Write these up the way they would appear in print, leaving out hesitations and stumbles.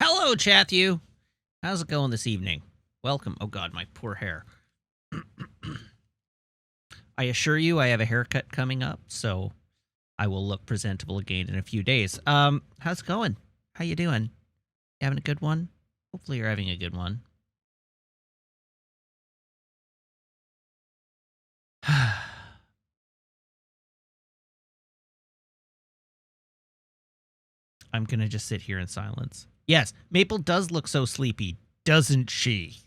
Hello, Chathu. How's it going this evening? Welcome. Oh God, my poor hair. I assure you, I have a haircut coming up, so I will look presentable again in a few days. How's it going? How you doing? You having a good one? Hopefully, you're having a good one. I'm gonna just sit here in silence. Yes, Maple does look so sleepy, doesn't she?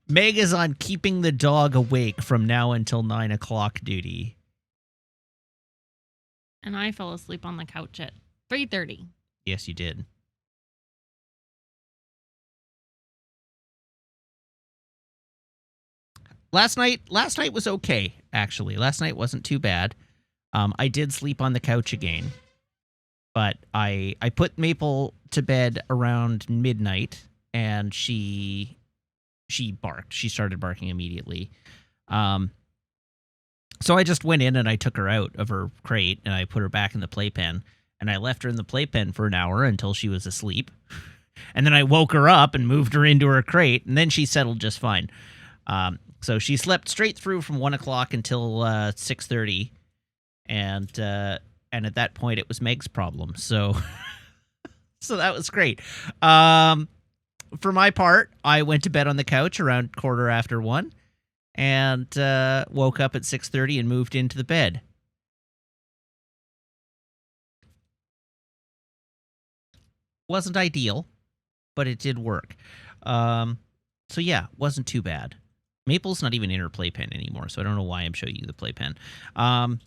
Meg is on keeping the dog awake from now until 9 o'clock duty. And I fell asleep on the couch at 3:30. Yes, you did. Last night was okay, actually. Last night wasn't too bad. I did sleep on the couch again, but I put Maple to bed around midnight, and she barked. She started barking immediately. So I just went in and I took her out of her crate and I put her back in the playpen, and I left her in the playpen for an hour until she was asleep. And then I woke her up and moved her into her crate, and then she settled just fine. So she slept straight through from 1 o'clock until 6:30, and at that point it was Meg's problem. So so that was great. For my part, I went to bed on the couch around 1:15, and woke up at 6:30 and moved into the bed. Wasn't ideal, but it did work. So yeah, wasn't too bad. Maple's not even in her playpen anymore, so I don't know why I'm showing you the playpen. But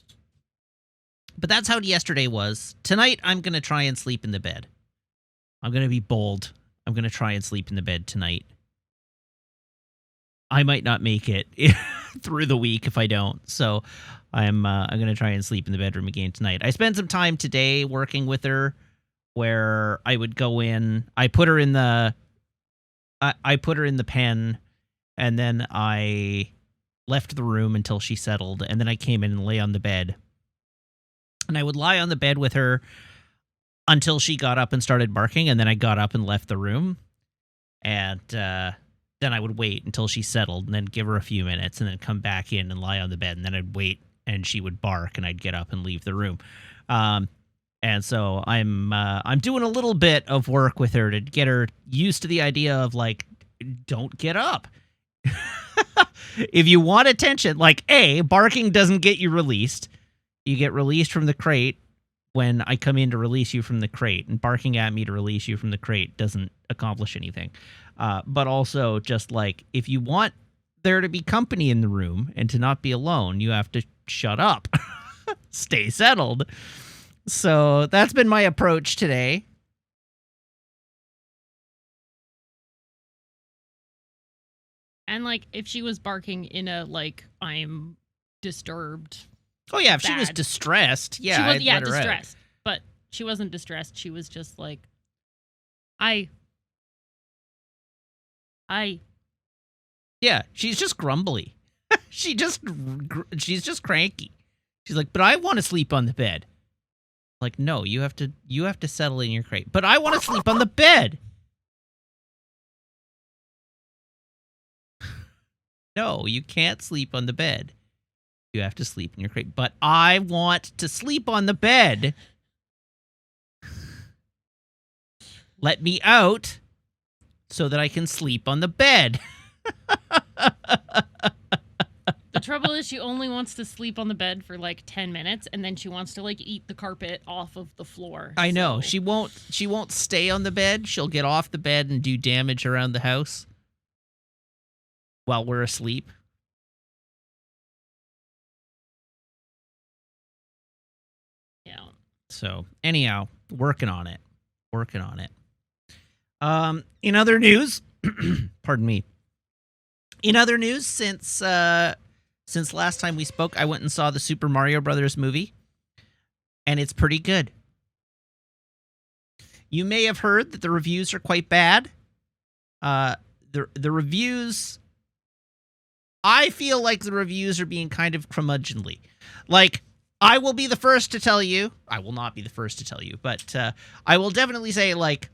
that's how yesterday was. Tonight, I'm going to try and sleep in the bed. I'm going to be bold. I'm going to try and sleep in the bed tonight. I might not make it through the week if I don't. So I'm going to try and sleep in the bedroom again tonight. I spent some time today working with her, where I would go in. I put her in the pen, and then I left the room until she settled, and then I came in and lay on the bed. And I would lie on the bed with her until she got up and started barking, and then I got up and left the room. And then I would wait until she settled, and then give her a few minutes, and then come back in and lie on the bed, and then I'd wait, and she would bark, and I'd get up and leave the room. And so I'm doing a little bit of work with her to get her used to the idea of, like, don't get up. If you want attention, like, barking doesn't get you released. You get released from the crate when I come in to release you from the crate, and barking at me to release you from the crate doesn't accomplish anything. But also, just like, if you want there to be company in the room and to not be alone, you have to shut up. Stay settled. So that's been my approach today. And like, if she was barking in a like, I'm disturbed. Oh yeah, if she was Bad. distressed, yeah, she was I'd let her out. distressed, but she wasn't distressed. She was just like, I. Yeah, she's just grumbly. she's just cranky. She's like, but I want to sleep on the bed. Like, no, you have to settle in your crate. But I want to sleep on the bed. No, you can't sleep on the bed. You have to sleep in your crate. But I want to sleep on the bed. Let me out so that I can sleep on the bed. The trouble is, she only wants to sleep on the bed for like 10 minutes, and then she wants to like eat the carpet off of the floor. I know. So. She won't stay on the bed. She'll get off the bed and do damage around the house while we're asleep. Yeah. So, anyhow, working on it. In other news, pardon me. In other news, since last time we spoke, I went and saw the Super Mario Brothers movie, and it's pretty good. You may have heard that the reviews are quite bad. The reviews I feel like the reviews are being kind of curmudgeonly. Like, I will be the first to tell you. I will not be the first to tell you, but I will definitely say, like,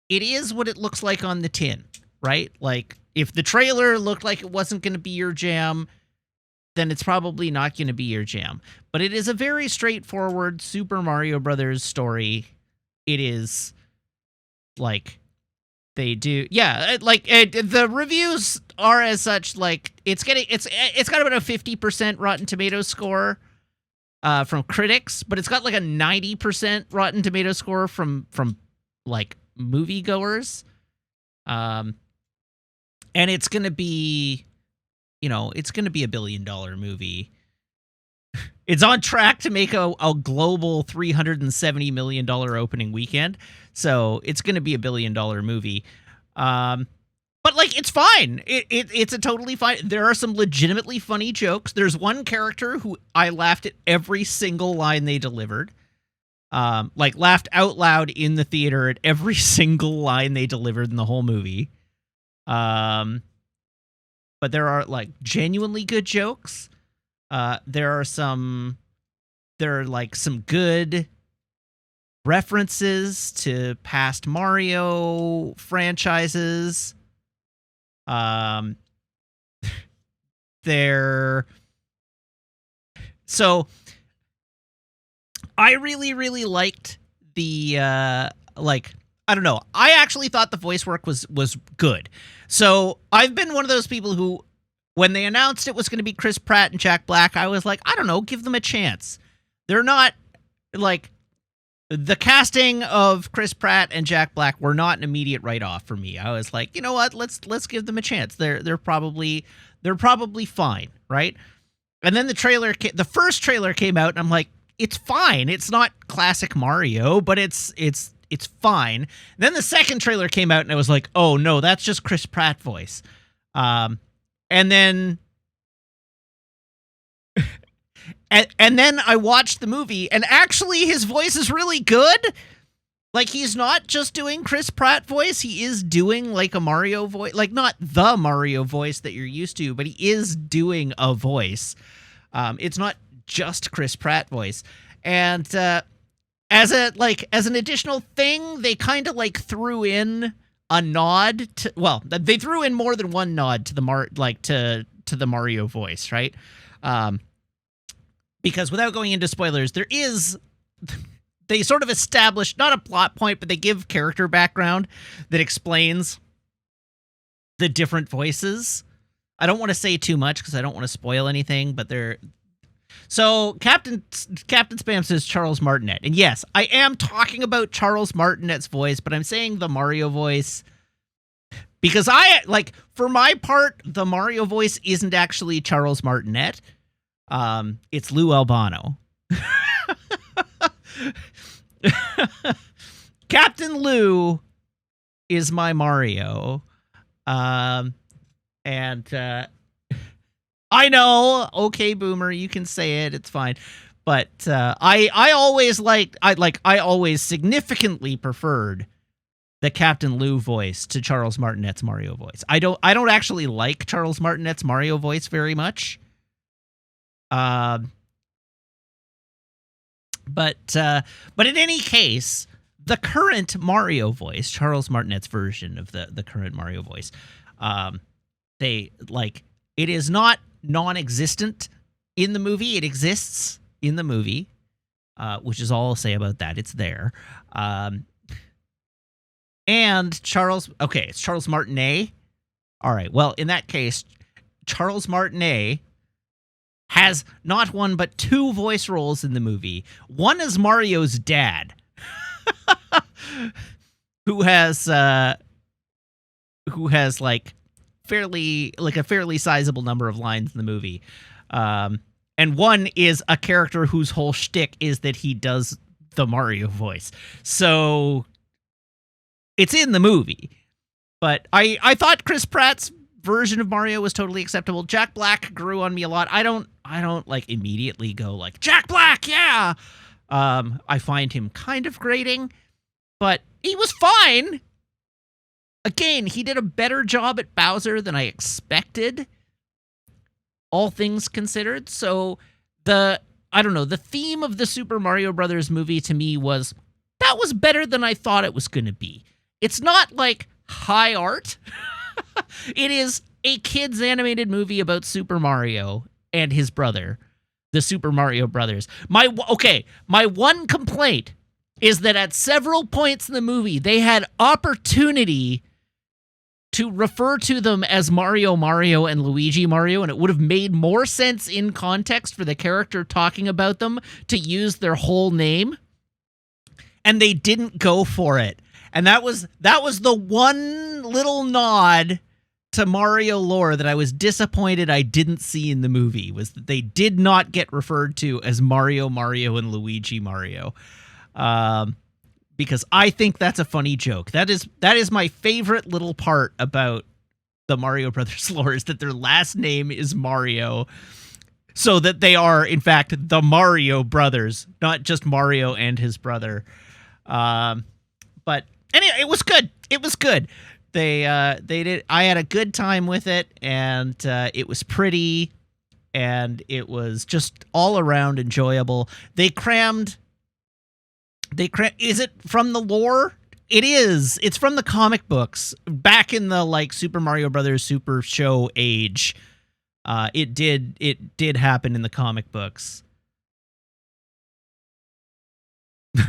it is what it looks like on the tin, right? Like, if the trailer looked like it wasn't going to be your jam, then it's probably not going to be your jam. But it is a very straightforward Super Mario Brothers story. It is, like, they do, yeah. Like, the reviews are as such. Like, it's got about a 50% Rotten Tomatoes score from critics, but it's got like a 90% Rotten Tomatoes score from like moviegoers. And it's gonna be, it's gonna be $1 billion movie. It's on track to make a global $370 million opening weekend. So it's going to be $1 billion movie. But, like, it's fine. It's a totally fine. There are some legitimately funny jokes. There's one character who I laughed at every single line they delivered. Like, laughed out loud in the theater at every single line they delivered in the whole movie. But there are, like, genuinely good jokes. There are like some good references to past Mario franchises. So I really, really liked the, like, I don't know. I actually thought the voice work was good. So I've been one of those people who, when they announced it was going to be Chris Pratt and Jack Black, I was like, I don't know, give them a chance. They're not, like, the casting of Chris Pratt and Jack Black were not an immediate write-off for me. I was like, you know what, let's give them a chance. They're probably fine, right? And then the first trailer came out, and I'm like, it's fine. It's not classic Mario, but it's fine. And then the second trailer came out, and I was like, oh no, that's just Chris Pratt voice. And then and then I watched the movie, and actually his voice is really good. Like, he's not just doing Chris Pratt voice, he is doing, like, a Mario voice. Like, not the Mario voice that you're used to, but he is doing a voice. It's not just Chris Pratt voice. And as an additional thing, they kind of, like, threw in a nod to, well, they threw in more than one nod to the to the Mario voice, right? Because without going into spoilers, they sort of establish, not a plot point, but they give character background that explains the different voices. I don't want to say too much because I don't want to spoil anything, but so Captain Spam says Charles Martinet. And yes, I am talking about Charles Martinet's voice, but I'm saying the Mario voice because for my part, the Mario voice isn't actually Charles Martinet. It's Lou Albano. Captain Lou is my Mario. I know, okay, Boomer, you can say it, it's fine. But I always significantly preferred the Captain Lou voice to Charles Martinet's Mario voice. I don't actually like Charles Martinet's Mario voice very much. But in any case, the current Mario voice, Charles Martinet's version of the current Mario voice, it is not non-existent in the movie. It exists in the movie, which is all I'll say about that. It's there. And it's Charles Martinet. All right, well, in that case, Charles Martinet has not one but two voice roles in the movie. One is Mario's dad, who has like a fairly sizable number of lines in the movie. And one is a character whose whole shtick is that he does the Mario voice. So it's in the movie. But I thought Chris Pratt's version of Mario was totally acceptable. Jack Black grew on me a lot. I don't like immediately go like, Jack Black, yeah. I find him kind of grating, but he was fine. Again, he did a better job at Bowser than I expected. all things considered. So the theme of the Super Mario Brothers movie to me was that was better than I thought it was going to be. It's not like high art. It is a kids animated movie about Super Mario and his brother, the Super Mario Brothers. My one complaint is that at several points in the movie, they had opportunity to refer to them as Mario Mario and Luigi Mario, and it would have made more sense in context for the character talking about them to use their whole name. And they didn't go for it. And that was the one little nod to Mario lore that I was disappointed I didn't see in the movie, was that they did not get referred to as Mario Mario and Luigi Mario. Because I think that's a funny joke. That is my favorite little part about the Mario Brothers lore, is that their last name is Mario, so that they are, in fact, the Mario Brothers, not just Mario and his brother. But anyway, it was good. It was good. They did. I had a good time with it, and it was pretty, and it was just all around enjoyable. They crammed. Is it from the lore? It is. It's from the comic books back in the like Super Mario Brothers Super Show age. It did happen in the comic books.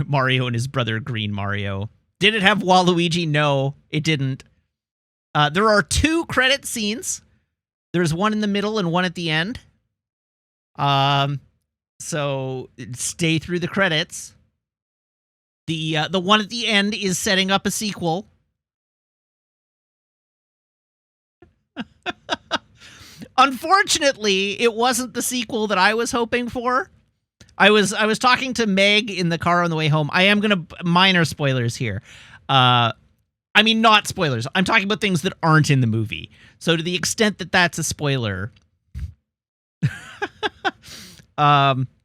Mario and his brother Green Mario. Did it have Waluigi? No, it didn't. There are 2 credit scenes. There's one in the middle and one at the end. So stay through the credits. The one at the end is setting up a sequel. Unfortunately, it wasn't the sequel that I was hoping for. I was talking to Meg in the car on the way home. I am going to minor spoilers here. I mean, not spoilers. I'm talking about things that aren't in the movie. So to the extent that that's a spoiler, I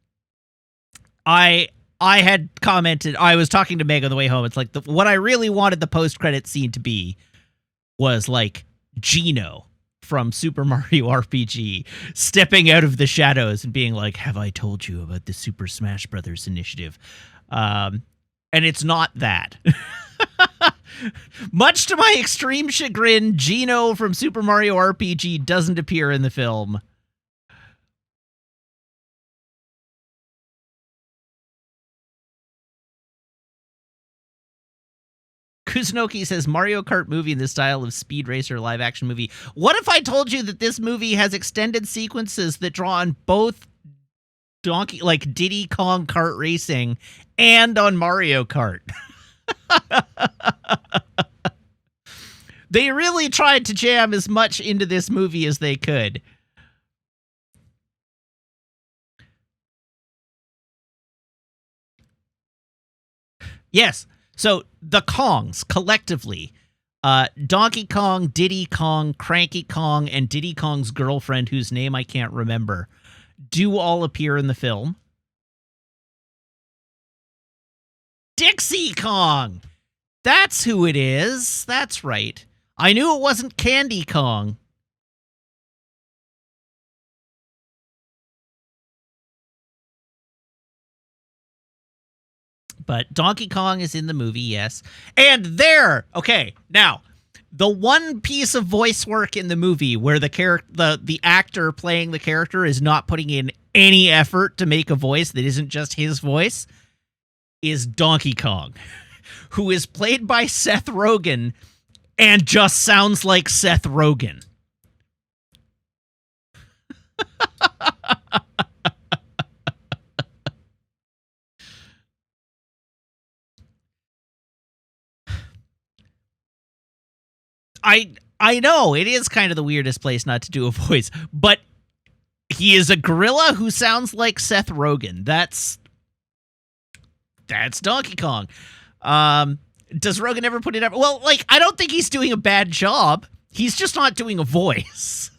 had commented, I was talking to Meg on the way home. It's like what I really wanted the post-credit scene to be was like Gino from Super Mario RPG stepping out of the shadows and being like, "Have I told you about the Super Smash Brothers initiative?" And it's not that. Much to my extreme chagrin, Gino from Super Mario RPG doesn't appear in the film. Kuzunoki says Mario Kart movie in the style of Speed Racer live action movie. What if I told you that this movie has extended sequences that draw on both Diddy Kong Kart Racing and on Mario Kart? They really tried to jam as much into this movie as they could. Yes. So the Kongs collectively, Donkey Kong, Diddy Kong, Cranky Kong, and Diddy Kong's girlfriend, whose name I can't remember, do all appear in the film. Dixie Kong! That's who it is. That's right. I knew it wasn't Candy Kong. But Donkey Kong is in the movie, yes. And okay, now, the one piece of voice work in the movie where the actor playing the character is not putting in any effort to make a voice that isn't just his voice is Donkey Kong, who is played by Seth Rogen and just sounds like Seth Rogen. I know, it is kind of the weirdest place not to do a voice, but he is a gorilla who sounds like Seth Rogen. That's Donkey Kong. Does Rogen ever put it up? Well, like, I don't think he's doing a bad job. He's just not doing a voice.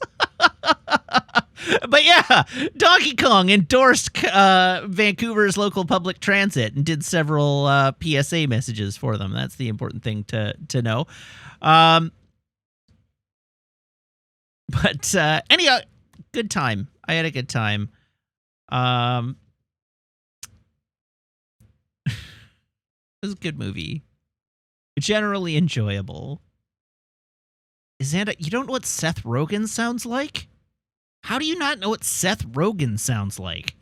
But yeah, Donkey Kong endorsed Vancouver's local public transit and did several PSA messages for them. That's the important thing to know. But anyhow, good time. I had a good time. It was a good movie. Generally enjoyable. Xanda, you don't know what Seth Rogen sounds like? How do you not know what Seth Rogen sounds like?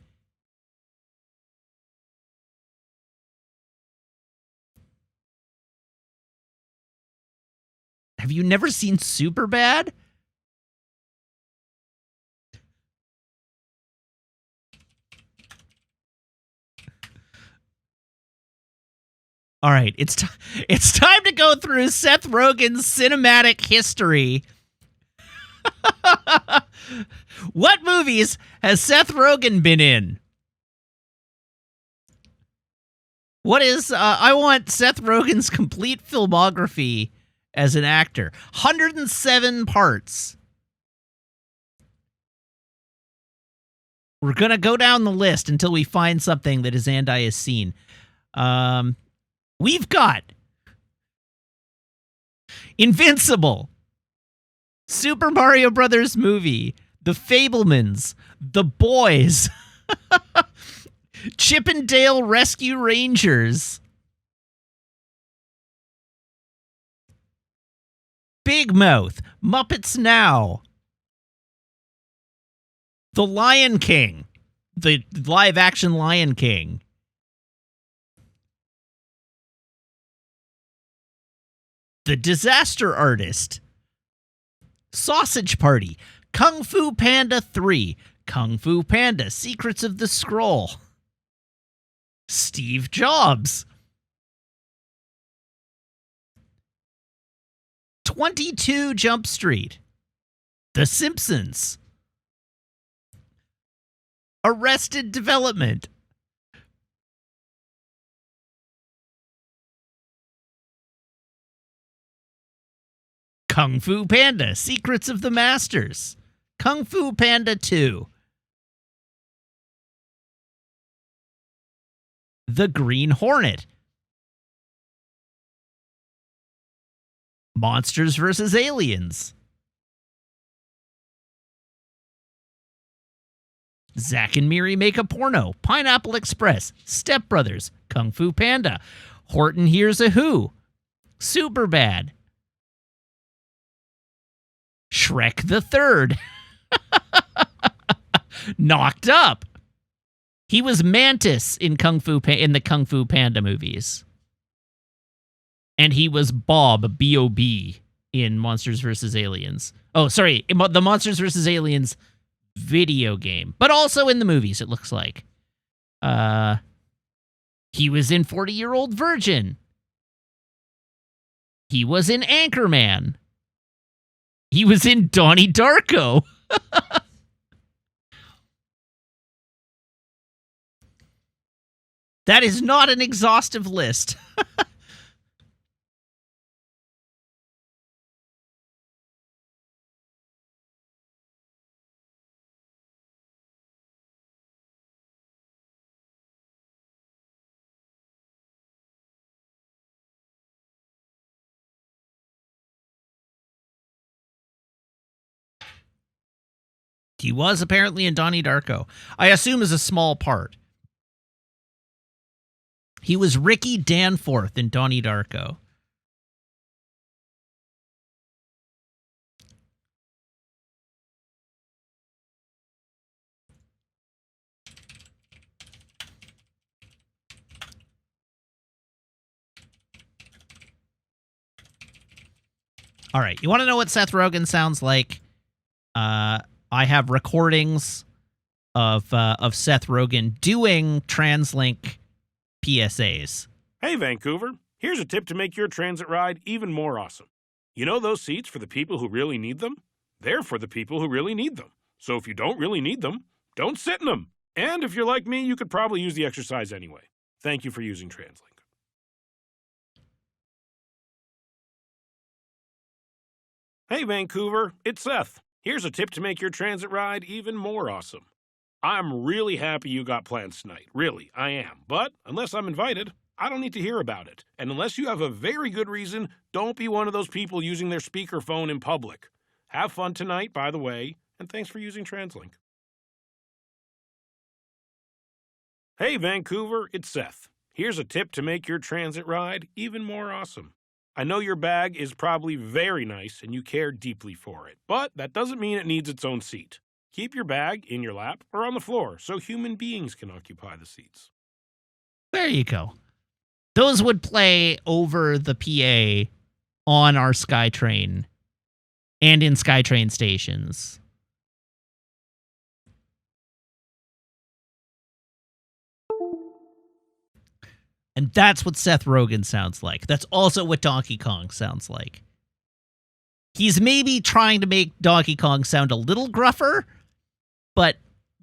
Have you never seen Superbad? All right, it's time to go through Seth Rogen's cinematic history. What movies has Seth Rogen been in? What is... I want Seth Rogen's complete filmography as an actor. 107 parts. We're going to go down the list until we find something that Xandai has seen. We've got Invincible, Super Mario Brothers movie, The Fabelmans, The Boys, Chip and Dale Rescue Rangers, Big Mouth, Muppets Now, The Lion King, the live-action Lion King, The Disaster Artist, Sausage Party, Kung Fu Panda 3, Kung Fu Panda, Secrets of the Scroll, Steve Jobs, 22 Jump Street, The Simpsons, Arrested Development, Kung Fu Panda, Secrets of the Masters, Kung Fu Panda 2, The Green Hornet, Monsters vs. Aliens, Zack and Miri Make a Porno, Pineapple Express, Step Brothers, Kung Fu Panda, Horton Hears a Who, Superbad, Shrek the Third, Knocked Up. He was Mantis in in the Kung Fu Panda movies. And he was Bob, B-O-B, in Monsters vs. Aliens. Oh, sorry, the Monsters vs. Aliens video game, but also in the movies, it looks like. He was in 40-Year-Old Virgin. He was in Anchorman. He was in Donnie Darko. That is not an exhaustive list. He was apparently in Donnie Darko. I assume as a small part. He was Ricky Danforth in Donnie Darko. All right, you want to know what Seth Rogen sounds like? I have recordings of Seth Rogen doing TransLink PSAs. Hey, Vancouver. Here's a tip to make your transit ride even more awesome. You know those seats for the people who really need them? They're for the people who really need them. So if you don't really need them, don't sit in them. And if you're like me, you could probably use the exercise anyway. Thank you for using TransLink. Hey, Vancouver. It's Seth. Here's a tip to make your transit ride even more awesome. I'm really happy you got plans tonight. Really, I am. But unless I'm invited, I don't need to hear about it. And unless you have a very good reason, don't be one of those people using their speakerphone in public. Have fun tonight, by the way. and thanks for using TransLink. Hey Vancouver, it's Seth. Here's a tip to make your transit ride even more awesome. I know your bag is probably very nice and you care deeply for it, but that doesn't mean it needs its own seat. Keep your bag in your lap or on the floor so human beings can occupy the seats. There you go. Those would play over the PA on our SkyTrain and in SkyTrain stations. And that's what Seth Rogen sounds like. That's also what Donkey Kong sounds like. He's maybe trying to make Donkey Kong sound a little gruffer, but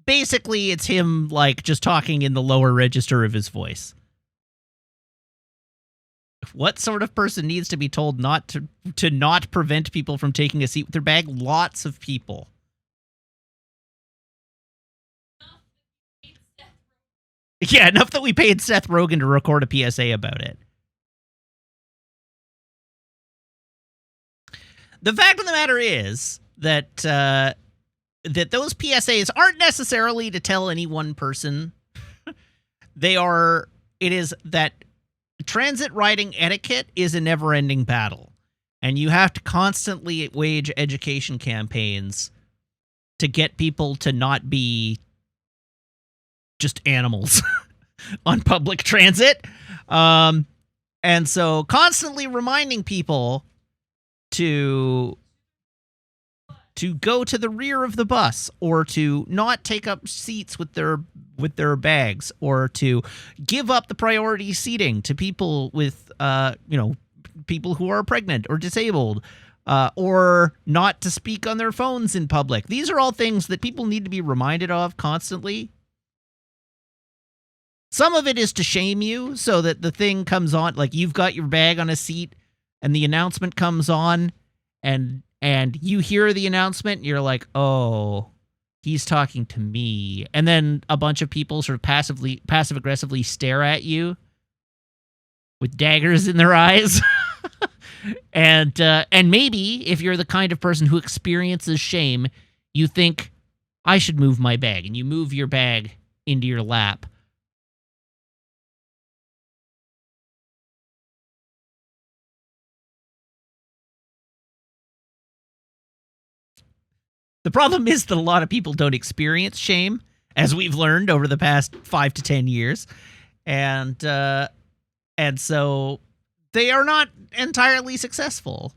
basically it's him like just talking in the lower register of his voice. What sort of person needs to be told not to not prevent people from taking a seat with their bag? Lots of people. Yeah, enough that we paid Seth Rogen to record a PSA about it. The fact of the matter is that that those PSAs aren't necessarily to tell any one person. It is that transit riding etiquette is a never-ending battle, and you have to constantly wage education campaigns to get people to not be just animals on public transit. And so constantly reminding people to go to the rear of the bus, or to not take up seats with their bags, or to give up the priority seating to people with people who are pregnant or disabled, or not to speak on their phones in public. These are all things that people need to be reminded of constantly. Some of it is to shame you so that the thing comes on, like you've got your bag on a seat and the announcement comes on, and you hear the announcement and you're like, oh, he's talking to me. And then a bunch of people sort of passive-aggressively stare at you with daggers in their eyes. And maybe if you're the kind of person who experiences shame, you think, I should move my bag. And you move your bag into your lap. The problem is that a lot of people don't experience shame, as we've learned over the past 5 to 10 years. And so they are not entirely successful.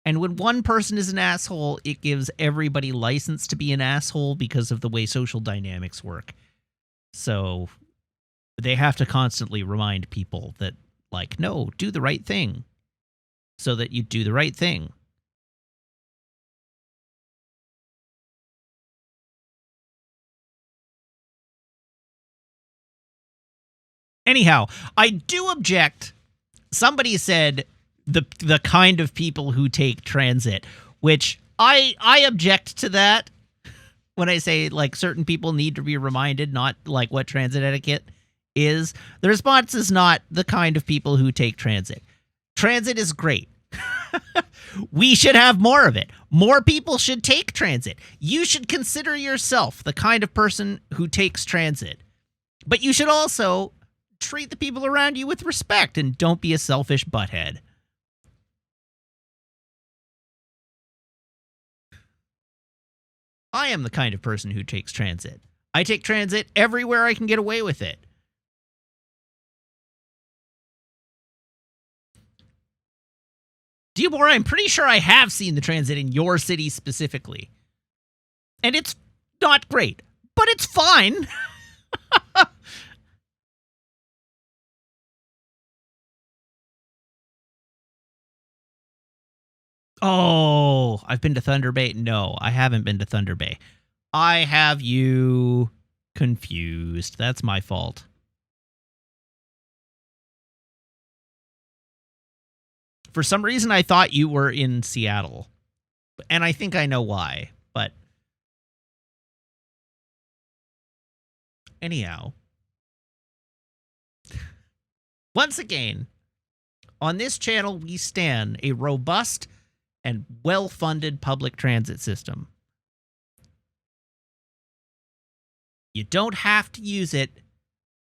And when one person is an asshole, it gives everybody license to be an asshole because of the way social dynamics work. So they have to constantly remind people that, like, no, do the right thing, so that you do the right thing. Anyhow, I do object. Somebody said the kind of people who take transit, which I object to that when I say, like, certain people need to be reminded, not like what transit etiquette is. The response is not the kind of people who take transit. Transit is great. We should have more of it. More people should take transit. You should consider yourself the kind of person who takes transit. But you should also treat the people around you with respect and don't be a selfish butthead. I am the kind of person who takes transit. I take transit everywhere I can get away with it. Diobor, I'm pretty sure I have seen the transit in your city specifically. And it's not great, but it's fine. Oh, I've been to Thunder Bay? No, I haven't been to Thunder Bay. I have you confused. That's my fault. For some reason, I thought you were in Seattle. And I think I know why. But anyhow, once again, on this channel, we stand a robust and well-funded public transit system. You don't have to use it,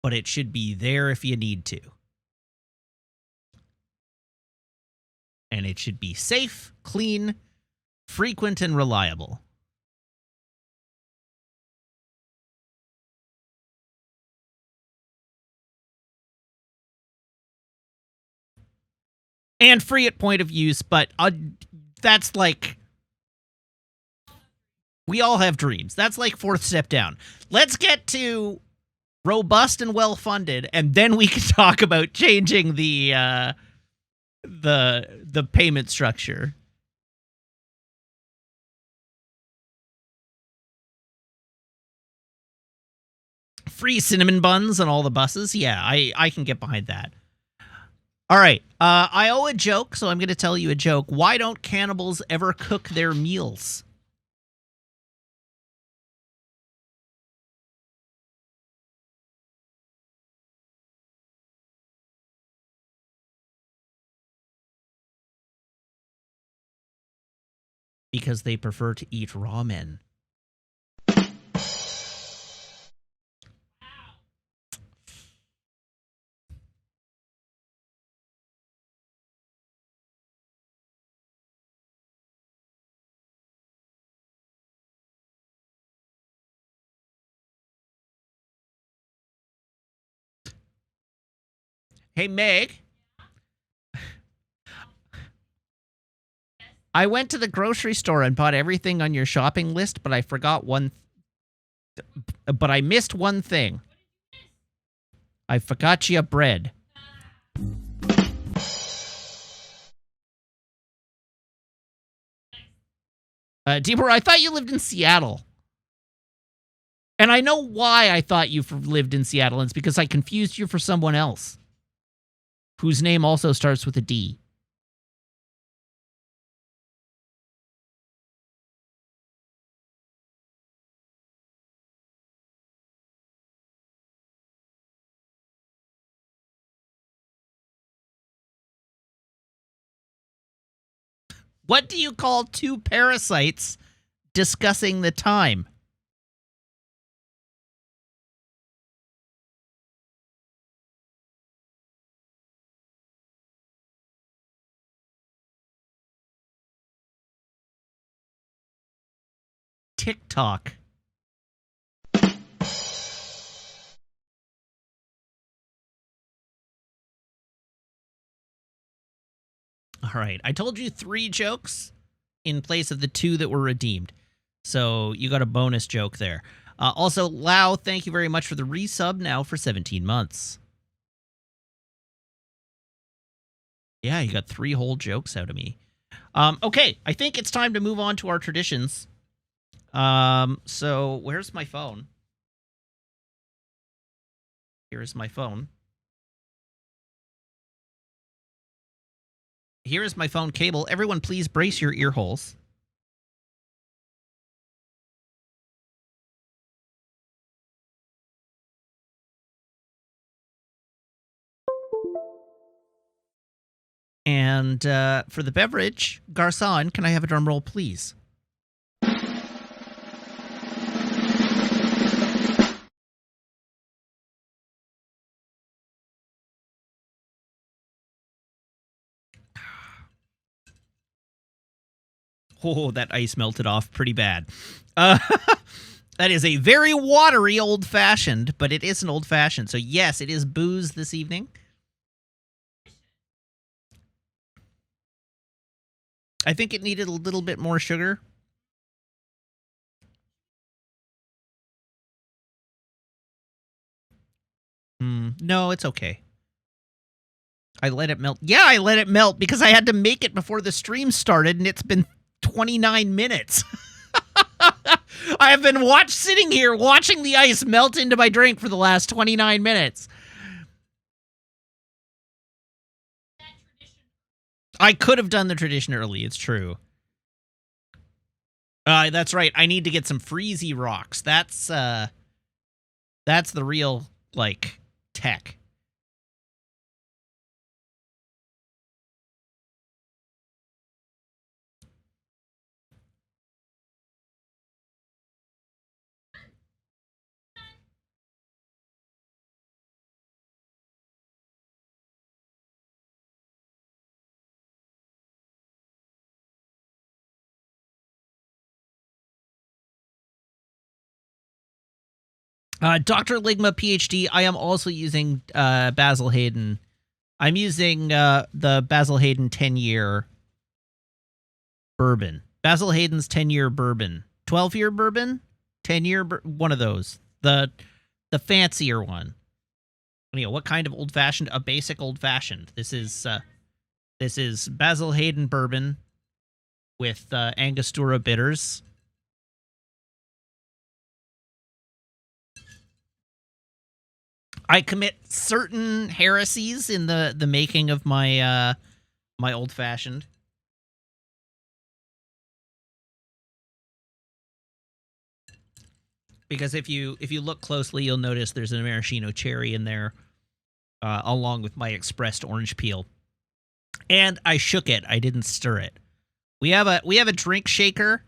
but it should be there if you need to. And it should be safe, clean, frequent, and reliable. And free at point of use, but that's like... We all have dreams. That's like fourth step down. Let's get to robust and well-funded, and then we can talk about changing the payment structure. Free cinnamon buns on all the buses. Yeah, I can get behind that. All right. I owe a joke, so I'm going to tell you a joke. Why don't cannibals ever cook their meals? Because they prefer to eat ramen. Hey, Meg. I went to the grocery store and bought everything on your shopping list, but I forgot but I missed one thing. I forgot you bread. Deeper, I thought you lived in Seattle. And I know why I thought you lived in Seattle. It's because I confused you for someone else, whose name also starts with a D. What do you call two parasites discussing the time? TikTok. All right. I told you 3 jokes in place of the 2 that were redeemed. So you got a bonus joke there. Also, Lau, thank you very much for the resub now for 17 months. Yeah, you got 3 whole jokes out of me. Okay, I think it's time to move on to our traditions. So where's my phone? Here's my phone. Here is my phone cable. Everyone, please brace your ear holes. And for the beverage, Garcon, can I have a drum roll, please? Oh, that ice melted off pretty bad. That is a very watery old-fashioned, but it is an old-fashioned. So yes, it is booze this evening. I think it needed a little bit more sugar. No, it's okay. I let it melt. Yeah, I let it melt because I had to make it before the stream started, and it's been 29 minutes. I have been sitting here watching the ice melt into my drink for the last 29 minutes. I could have done the tradition early, it's true. That's right. I need to get some freezy rocks. That's the real, like, tech. Dr. Ligma PhD. I am also using Basil Hayden. I'm using the Basil Hayden 10-year bourbon. Basil Hayden's 10-year bourbon. 12-year bourbon? 10-year one of those. The fancier one. Anyway, what kind of old-fashioned? A basic old-fashioned. This is Basil Hayden bourbon with Angostura bitters. I commit certain heresies in the making of my my old-fashioned. Because if you look closely, you'll notice there's an maraschino cherry in there, along with my expressed orange peel. And I shook it. I didn't stir it. We have a drink shaker,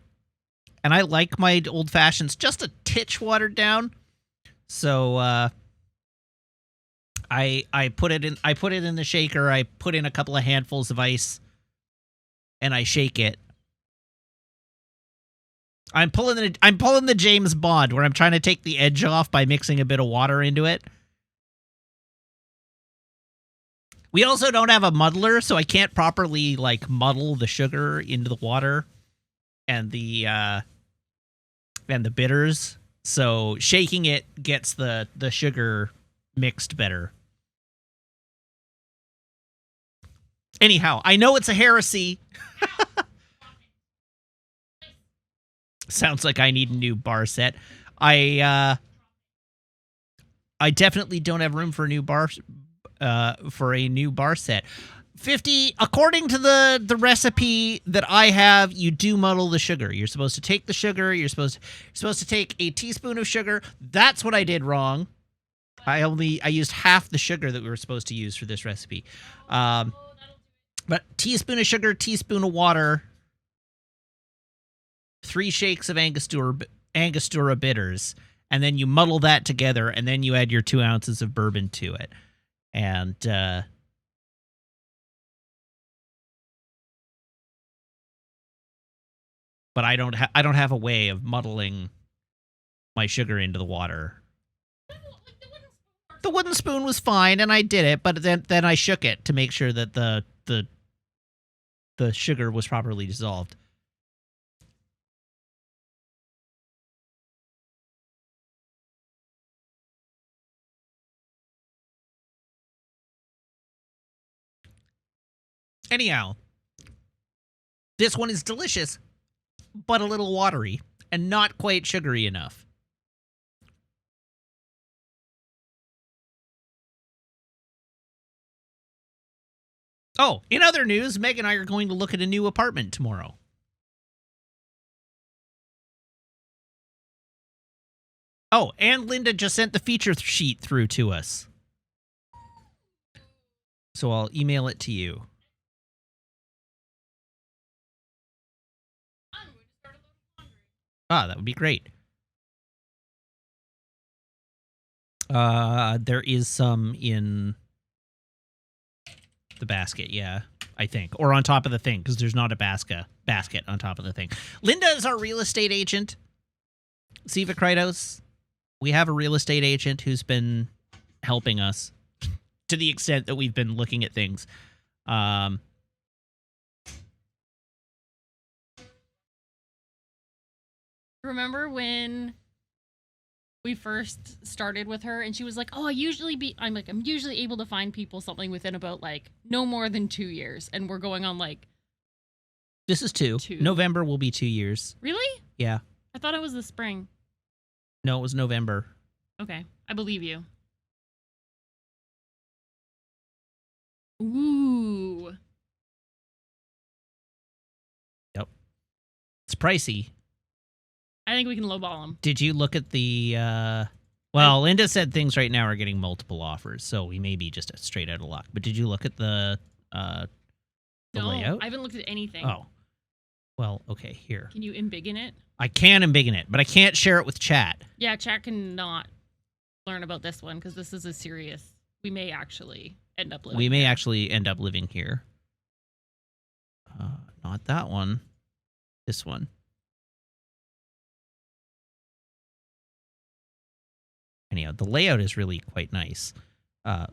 and I like my old fashions just a titch watered down. So I put it in the shaker. I put in a couple of handfuls of ice, and I shake it. I'm pulling the James Bond where I'm trying to take the edge off by mixing a bit of water into it. We also don't have a muddler, so I can't properly muddle the sugar into the water and the bitters. So shaking it gets the sugar mixed better. Anyhow, I know it's a heresy. Sounds like I need a new bar set. I definitely don't have room for a new bar set. 50, according to the recipe that I have, you do muddle the sugar. You're supposed to take the sugar. You're supposed to take a teaspoon of sugar. That's what I did wrong. I used half the sugar that we were supposed to use for this recipe. But teaspoon of sugar, teaspoon of water, 3 shakes of Angostura bitters, and then you muddle that together, and then you add your 2 ounces of bourbon to it. And but I don't have a way of muddling my sugar into the water. The wooden spoon was fine, and I did it, but then I shook it to make sure that the sugar was properly dissolved. Anyhow, this one is delicious, but a little watery and not quite sugary enough. Oh, in other news, Meg and I are going to look at a new apartment tomorrow. Oh, and Linda just sent the feature sheet through to us. So I'll email it to you. Ah, that would be great. There is some in the basket, yeah, I think. Or on top of the thing, because there's not a basket on top of the thing. Linda is our real estate agent. Siva Krytos. We have a real estate agent who's been helping us to the extent that we've been looking at things. Remember when we first started with her and she was like, "Oh, I'm usually able to find people something within about no more than 2 years." And we're going on This is 2. November will be 2 years. Really? Yeah. I thought it was the spring. No, it was November. Okay, I believe you. Ooh. Yep. It's pricey. I think we can lowball them. Did you look at the... Well, Linda said things right now are getting multiple offers, so we may be just straight out of luck. But did you look at the layout? I haven't looked at anything. Oh. Well, okay, here. Can you embiggen it? I can embiggen it, but I can't share it with chat. Yeah, chat cannot learn about this one because this is a serious... We may actually end up living here. Not that one. This one. Anyhow, the layout is really quite nice.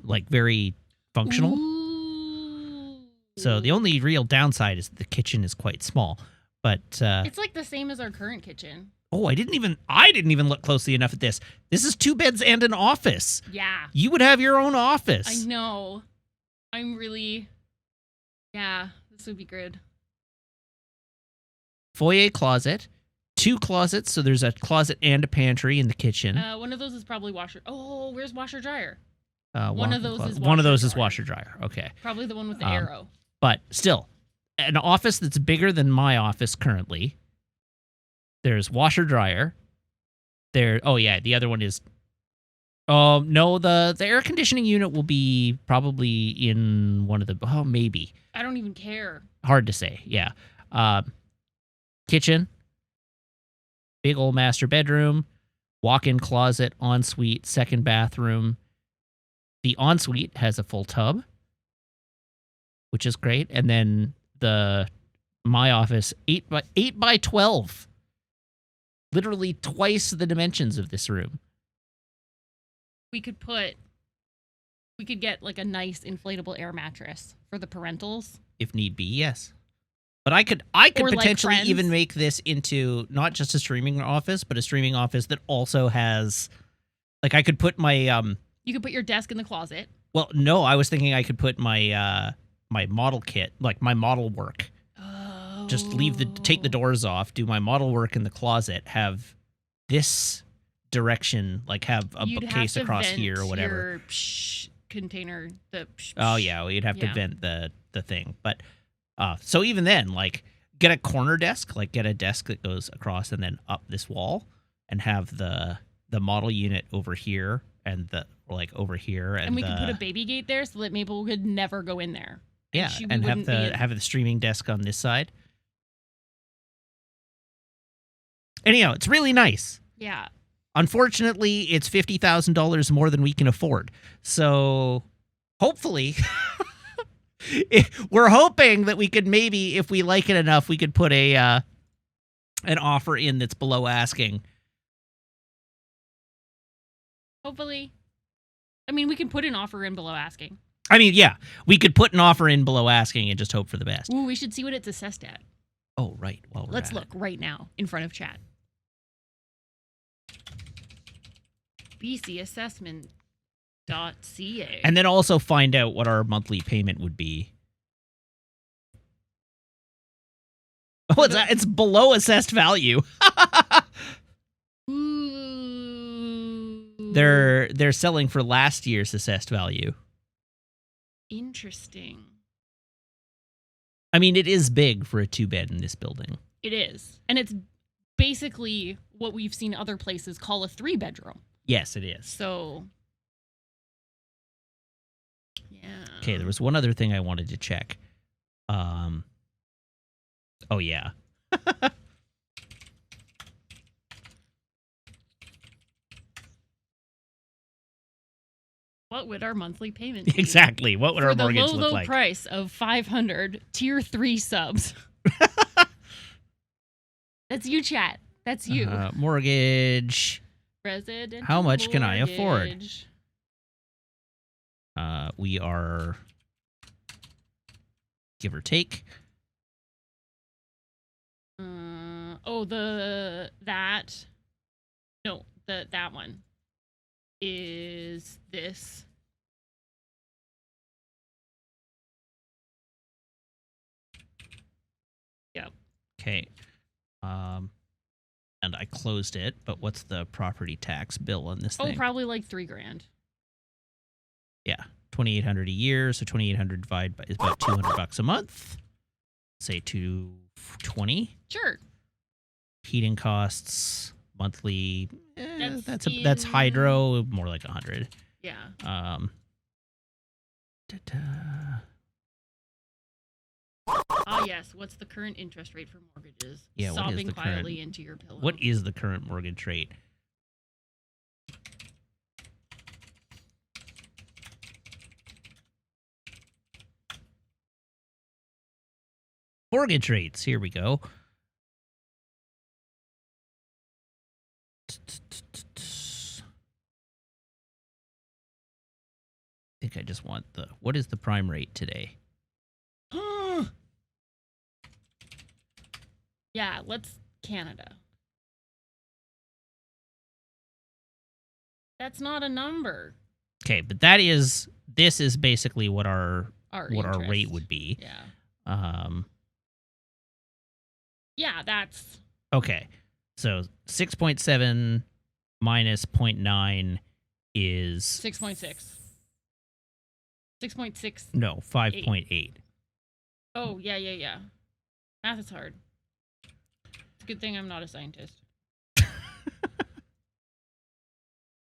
Like very functional. Ooh. So the only real downside is the kitchen is quite small. But It's like the same as our current kitchen. oh, I didn't even look closely enough at this. This is 2 beds and an office. Yeah. You would have your own office. I know. I'm really... Yeah, this would be good. Foyer closet, 2 closets, so there's a closet and a pantry in the kitchen. One of those is probably washer... Oh, where's washer dryer? One of those is one of those is washer washer dryer. Okay. Probably the one with the arrow. But still, an office that's bigger than my office currently. There's washer dryer. Oh yeah, the other one is. No, the air conditioning unit will be probably in one of the. Oh, maybe. I don't even care. Hard to say. Yeah. Kitchen. Big old master bedroom. Walk-in closet. Ensuite. Second bathroom. The ensuite has a full tub, which is great, and then my office 8 by 12. Literally twice the dimensions of this room. We could get like a nice inflatable air mattress for the parentals. If need be, yes. But I could Or like potentially Friends. even make this into not just a streaming office, but a streaming office that also has, like, I could put my You could put your desk in the closet. well, no, I was thinking I could put my my model kit, like my model work. Oh. Just take the doors off, do my model work in the closet, have this direction, like have a You'd bookcase have to across vent here or whatever. Your container. Oh yeah, well, you'd have to Yeah. vent the thing. But so even then, like get a corner desk, like get a desk that goes across and then up this wall, and have the model unit over here and over here, And we could put a baby gate there so that Mabel could never go in there. yeah, and have the streaming desk on this side. Anyhow, it's really nice. Yeah. Unfortunately, it's $50,000 more than we can afford. So hopefully, we're hoping that we could maybe, if we like it enough, we could put an offer in that's below asking. Hopefully. I mean, we can put an offer in below asking. I mean, yeah, we could put an offer in below asking and just hope for the best. Ooh, we should see what it's assessed at. Oh, right. Well, Let's look right now in front of chat. bcassessment.ca. And then also find out what our monthly payment would be. Oh, it's below assessed value. Ooh. They're selling for last year's assessed value. Interesting. I mean, it is big for a 2-bed in this building. It is. And it's basically what we've seen other places call a 3-bedroom. Yes, it is. So, yeah. Okay, there was one other thing I wanted to check. Oh, yeah. What would our monthly payment be? Exactly. What would our For the mortgage look low like? price of 500 tier 3 subs. That's you, chat. That's you. Mortgage. Residential How much can I afford? mortgage. We are, give or take. That one is this. Yep. Okay. And I closed it, but what's the property tax bill on this Oh, thing? probably like $3,000. Yeah, $2,800 a year, so 2,800 divided by is about $200 a month. Say 220. Sure. Heating costs monthly. That's That's in- hydro, more like 100. Yeah. Ah, yes. What's the current interest rate for mortgages? Yeah, what is Sobbing the quietly current- into your pillow. What is the current mortgage rate? Mortgage rates. Here we go. think I just want what is the prime rate today? Yeah, let's Canada. That's not a number. Okay, but this is basically what our Interest. rate would be. Yeah. Yeah, that's Okay. So 6.7 minus 0.9 is 6.6. 6.6. No, 5.8. Oh, yeah. Math is hard. It's a good thing I'm not a scientist.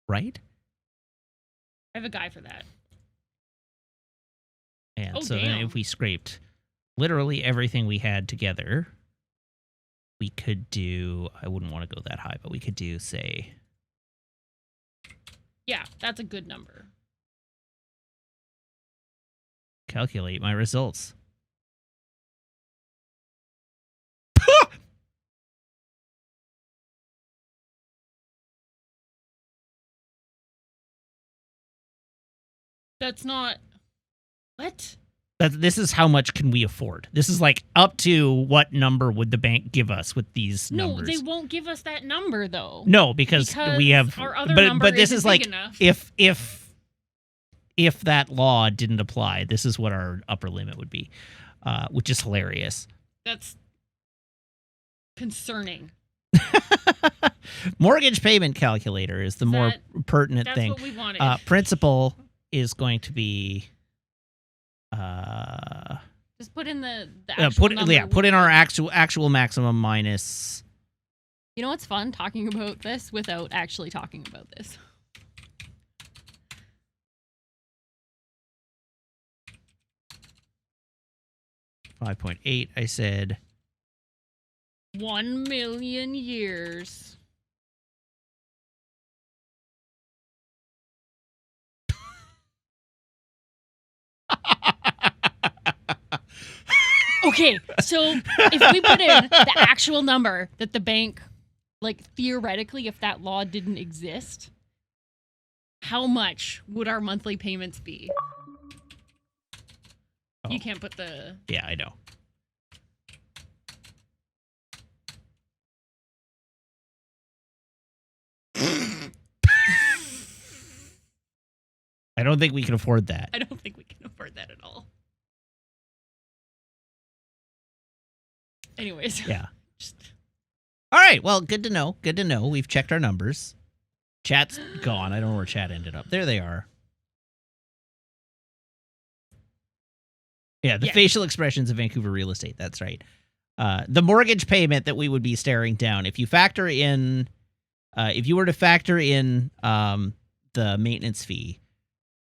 Right? I have a guy for that. And Oh, so then damn. if we scraped literally everything we had together, we could do, I wouldn't want to go that high, but we could do, say, Yeah, that's a good number. calculate my results. That's not... What? This is how much can we afford. This is like up to what number would the bank give us with these numbers. No, they won't give us that number, though. No, because we have our other number but this isn't is big like enough. if that law didn't apply, this is what our upper limit would be, which is hilarious. That's concerning. Mortgage payment calculator is the more pertinent That's thing. what we wanted. Principal is going to be Just put in the actual number. put in our actual maximum minus. You know what's fun? Talking about this without actually talking about this. $5.8, I said. 1 million years. Okay, so if we put in the actual number that the bank, like theoretically, if that law didn't exist, how much would our monthly payments be? Oh. You can't put the... Yeah, I know. I don't think we can afford that. I don't think we can afford that at all. Anyways. Yeah. All right. Well, good to know. Good to know. We've checked our numbers. Chat's gone. I don't know where chat ended up. There they are. Yeah, the facial expressions of Vancouver real estate. That's right. The mortgage payment that we would be staring down. If you factor in, if you were to factor in the maintenance fee,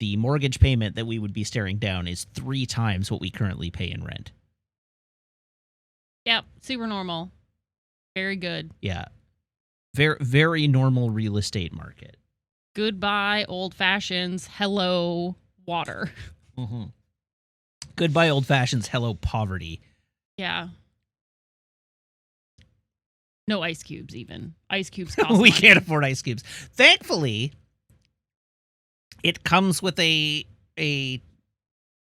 the mortgage payment that we would be staring down is 3 times what we currently pay in rent. Yep, super normal. Very good. Yeah. Very, very normal real estate market. Goodbye, old fashions. Hello, water. Mm-hmm. Goodbye, old fashions. Hello, poverty. Yeah. No ice cubes, even. Ice cubes cost We money. can't afford ice cubes. Thankfully, it comes with a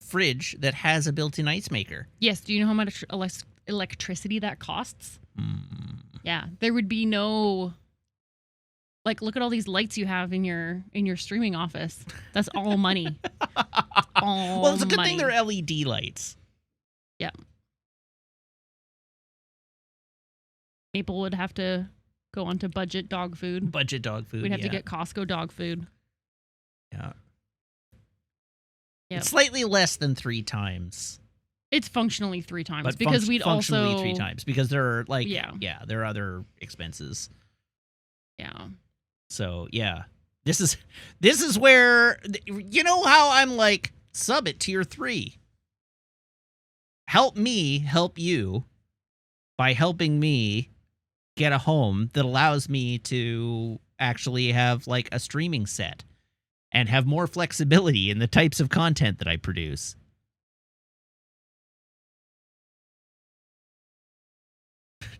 fridge that has a built-in ice maker. Yes, do you know how much electricity that costs? Mm. Yeah, there would be no... Like, look at all these lights you have in your streaming office. That's all money. All Well, it's a good money. thing they're LED lights. Yeah. Maple would have to go onto budget dog food. Budget dog food. We'd have to yeah. get Costco dog food. Yeah. Yep. It's slightly less than 3 times. It's functionally 3 times But because we'd functionally also 3 times because there are like Yeah. there are other expenses. Yeah. So yeah, this is where you know how I'm like sub at tier 3. Help me help you by helping me get a home that allows me to actually have like a streaming set and have more flexibility in the types of content that I produce.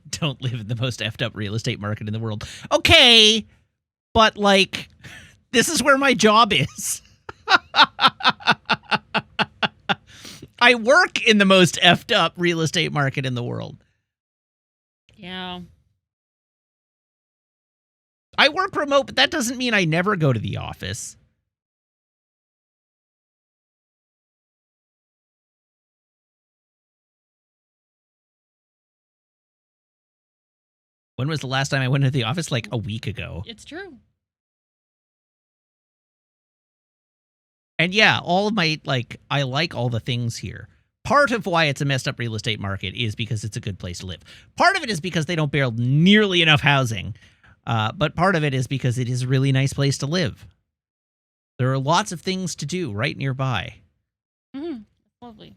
Don't live in the most effed up real estate market in the world. Okay, but like this is where my job is. I work in the most effed up real estate market in the world. Yeah. I work remote, but that doesn't mean I never go to the office. When was the last time I went to the office? Like a week ago. It's true. And yeah, all of my, I like all the things here. Part of why it's a messed up real estate market is because it's a good place to live. Part of it is because they don't build nearly enough housing. But part of it is because it is a really nice place to live. There are lots of things to do right nearby. Mm-hmm. Lovely.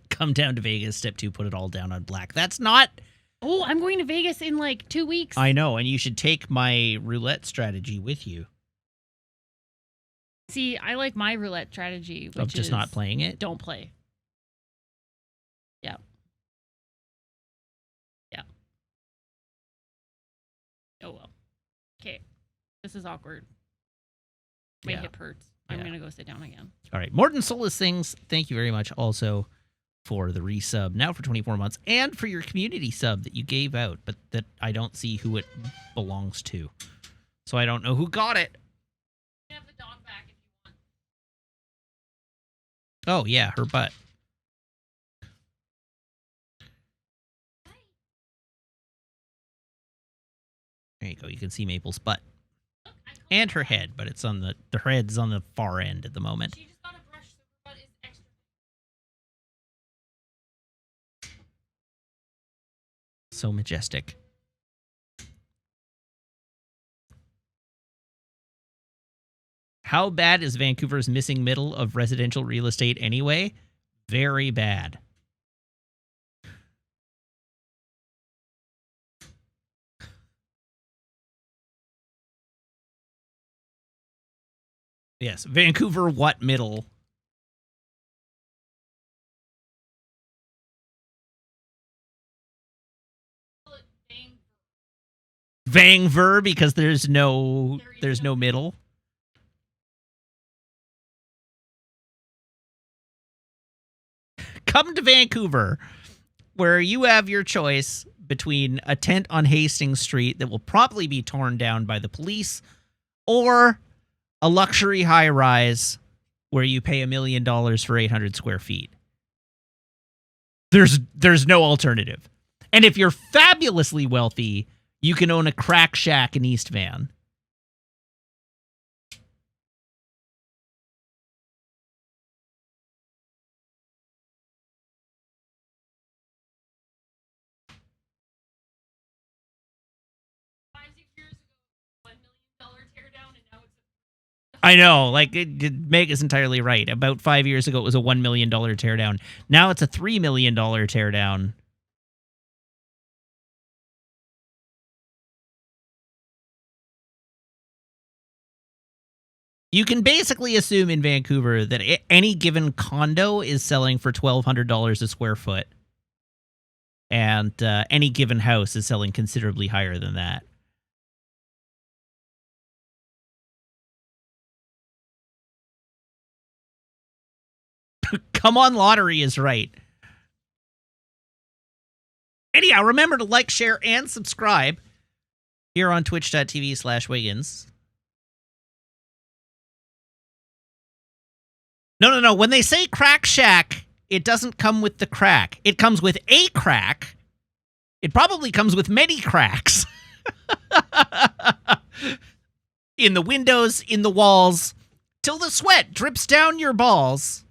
Come down to Vegas, step 2, put it all down on black. That's not... Oh, I'm going to Vegas in like 2 weeks. I know, and you should take my roulette strategy with you. See, I like my roulette strategy, which Of just is not playing it? don't play. Yeah. Yeah. Oh, well. Okay. This is awkward. My Yeah. hip hurts. I'm Yeah. going to go sit down again. All right. Morton Solus Things, thank you very much also for the resub, now for 24 months, and for your community sub that you gave out, but that I don't see who it belongs to. So I don't know who got it. You can have the dog back if you want. Oh, yeah, her butt. There you go. You can see Maple's butt. Look, I called And her her. head, but it's on the head's on the far end at the moment. She just got a brush, so her butt is extra. So majestic. How bad is Vancouver's missing middle of residential real estate anyway? Very bad. Yes, Vancouver what middle? Vangver because there's no middle. Come to Vancouver, where you have your choice between a tent on Hastings Street that will probably be torn down by the police, or a luxury high-rise where you pay $1 million for 800 square feet. There's no alternative. And if you're fabulously wealthy, you can own a crack shack in East Van. I know, Meg is entirely right. About 5 years ago, it was a $1 million teardown. Now it's a $3 million teardown. You can basically assume in Vancouver that any given condo is selling for $1,200 a square foot. And any given house is selling considerably higher than that. Come on, lottery is right. Anyhow, remember to like, share, and subscribe here on twitch.tv/Wiggins. No. When they say crack shack, it doesn't come with the crack. It comes with a crack. It probably comes with many cracks. In the windows, in the walls, till the sweat drips down your balls.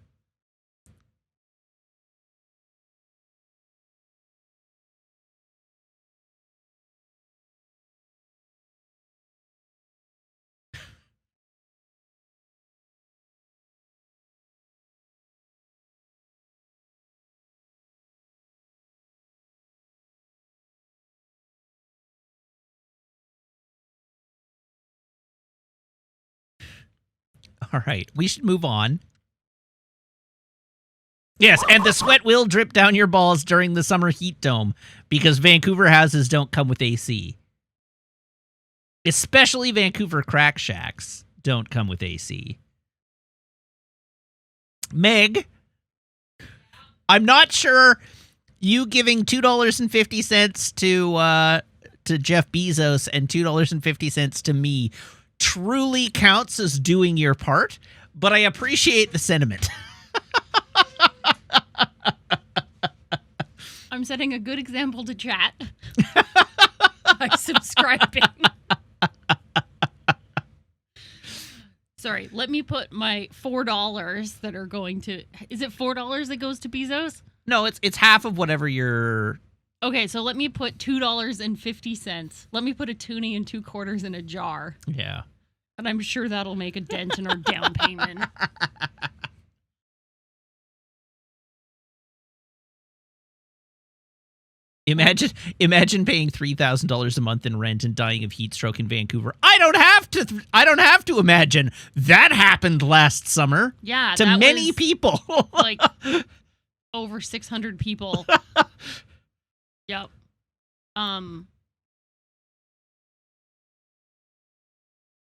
All right, we should move on. Yes, and the sweat will drip down your balls during the summer heat dome because Vancouver houses don't come with AC. Especially Vancouver crack shacks don't come with AC. Meg, I'm not sure you giving $2.50 to Jeff Bezos and $2.50 to me truly counts as doing your part, but I appreciate the sentiment. I'm setting a good example to chat by subscribing. Sorry, let me put my $4 that are going to... Is it $4 that goes to Bezos? No, it's half of whatever you're... Okay, so let me put $2.50. Let me put a toonie and 2 quarters in a jar. Yeah. And I'm sure that'll make a dent in our down payment. Imagine paying $3,000 a month in rent and dying of heat stroke in Vancouver. I don't have to imagine that happened last summer. Yeah, to that many was, people. like over 600 people. Yep.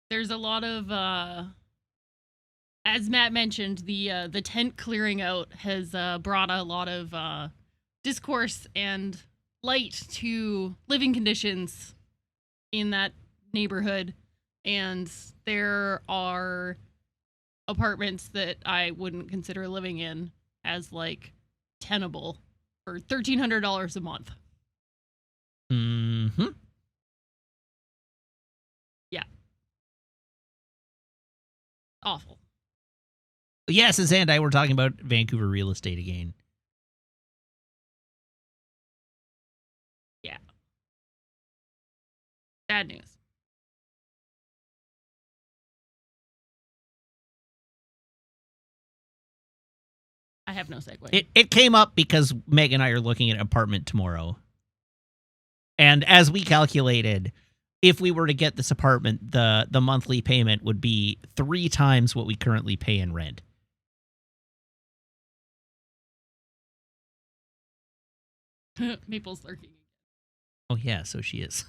There's a lot of as Matt mentioned, the tent clearing out has brought a lot of discourse and light to living conditions in that neighborhood, and there are apartments that I wouldn't consider living in as like tenable for $1,300 a month. Mm-hmm. Yeah. Awful. Yes, as and I were talking about Vancouver real estate again. Yeah. Bad news. I have no segue. It came up because Meg and I are looking at an apartment tomorrow. And as we calculated, if we were to get this apartment, the monthly payment would be 3 times what we currently pay in rent. Maple's lurking. Oh, yeah, so she is.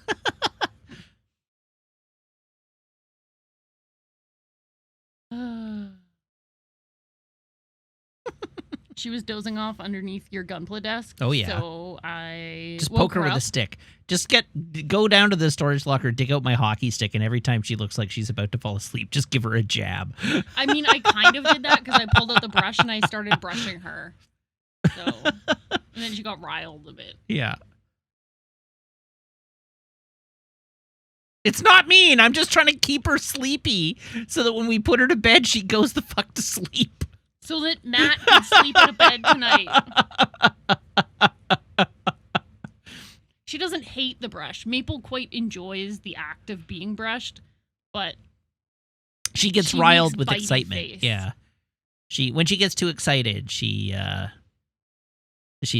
She was dozing off underneath your gunpla desk. Oh, yeah. So I Just woke poke her with up. a stick. Just go down to the storage locker, dig out my hockey stick, and every time she looks like she's about to fall asleep, just give her a jab. I mean, I kind of did that because I pulled out the brush and I started brushing her. So, and then she got riled a bit. Yeah. It's not mean. I'm just trying to keep her sleepy so that when we put her to bed, she goes the fuck to sleep. So that Matt can sleep in a bed tonight. She doesn't hate the brush. Maple quite enjoys the act of being brushed, but she gets she riled makes with bitey excitement. face. Yeah. When she gets too excited, she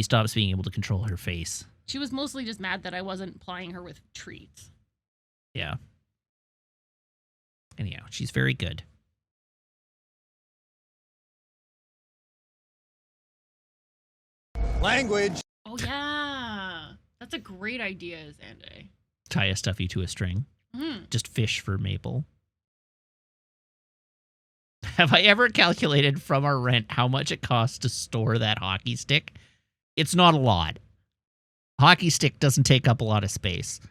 stops being able to control her face. She was mostly just mad that I wasn't plying her with treats. Yeah. Anyhow, she's very good. Language. Oh yeah, that's a great idea, Xande. Tie a stuffy to a string. Just fish for Maple. Have I ever calculated from our rent how much it costs to store that hockey stick? It's not a lot. Hockey stick doesn't take up a lot of space.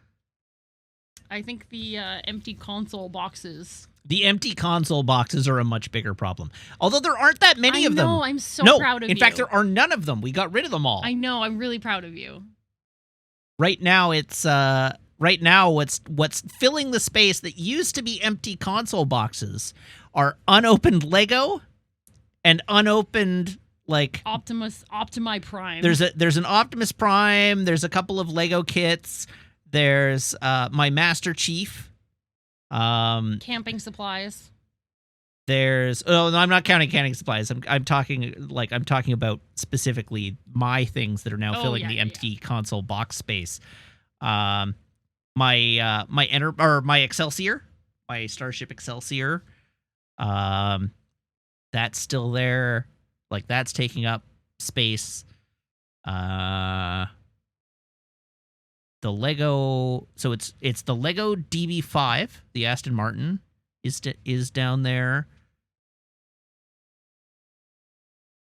I think the empty console boxes. The empty console boxes are a much bigger problem. Although there aren't that many of them. I know, I'm so proud of you. In fact, there are none of them. We got rid of them all. I know, I'm really proud of you. Right now, it's what's filling the space that used to be empty console boxes are unopened Lego and unopened Optimi Prime. There's an Optimus Prime. There's a couple of Lego kits. There's my Master Chief. Camping supplies. There's no, I'm not counting camping supplies. I'm talking about specifically my things that are now filling the empty console box space. My Excelsior, my Starship Excelsior. That's still there. Like that's taking up space. the Lego. So it's the Lego DB5. The Aston Martin is down there.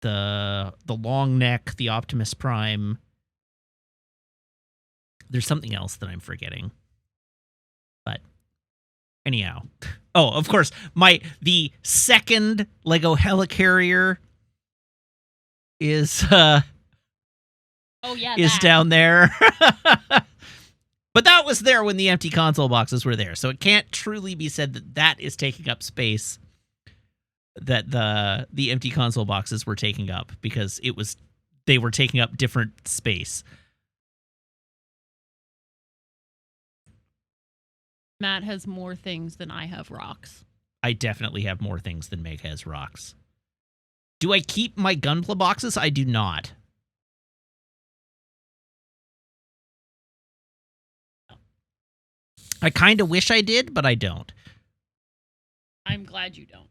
The long neck, the Optimus Prime. There's something else that I'm forgetting. But anyhow. Oh, of course, the second Lego Helicarrier is Oh yeah, that. down there. But that was there when the empty console boxes were there. So it can't truly be said that that is taking up space that the empty console boxes were taking up, because they were taking up different space. Matt has more things than I have rocks. I definitely have more things than Meg has rocks. Do I keep my Gunpla boxes? I do not. I kind of wish I did, but I don't. I'm glad you don't.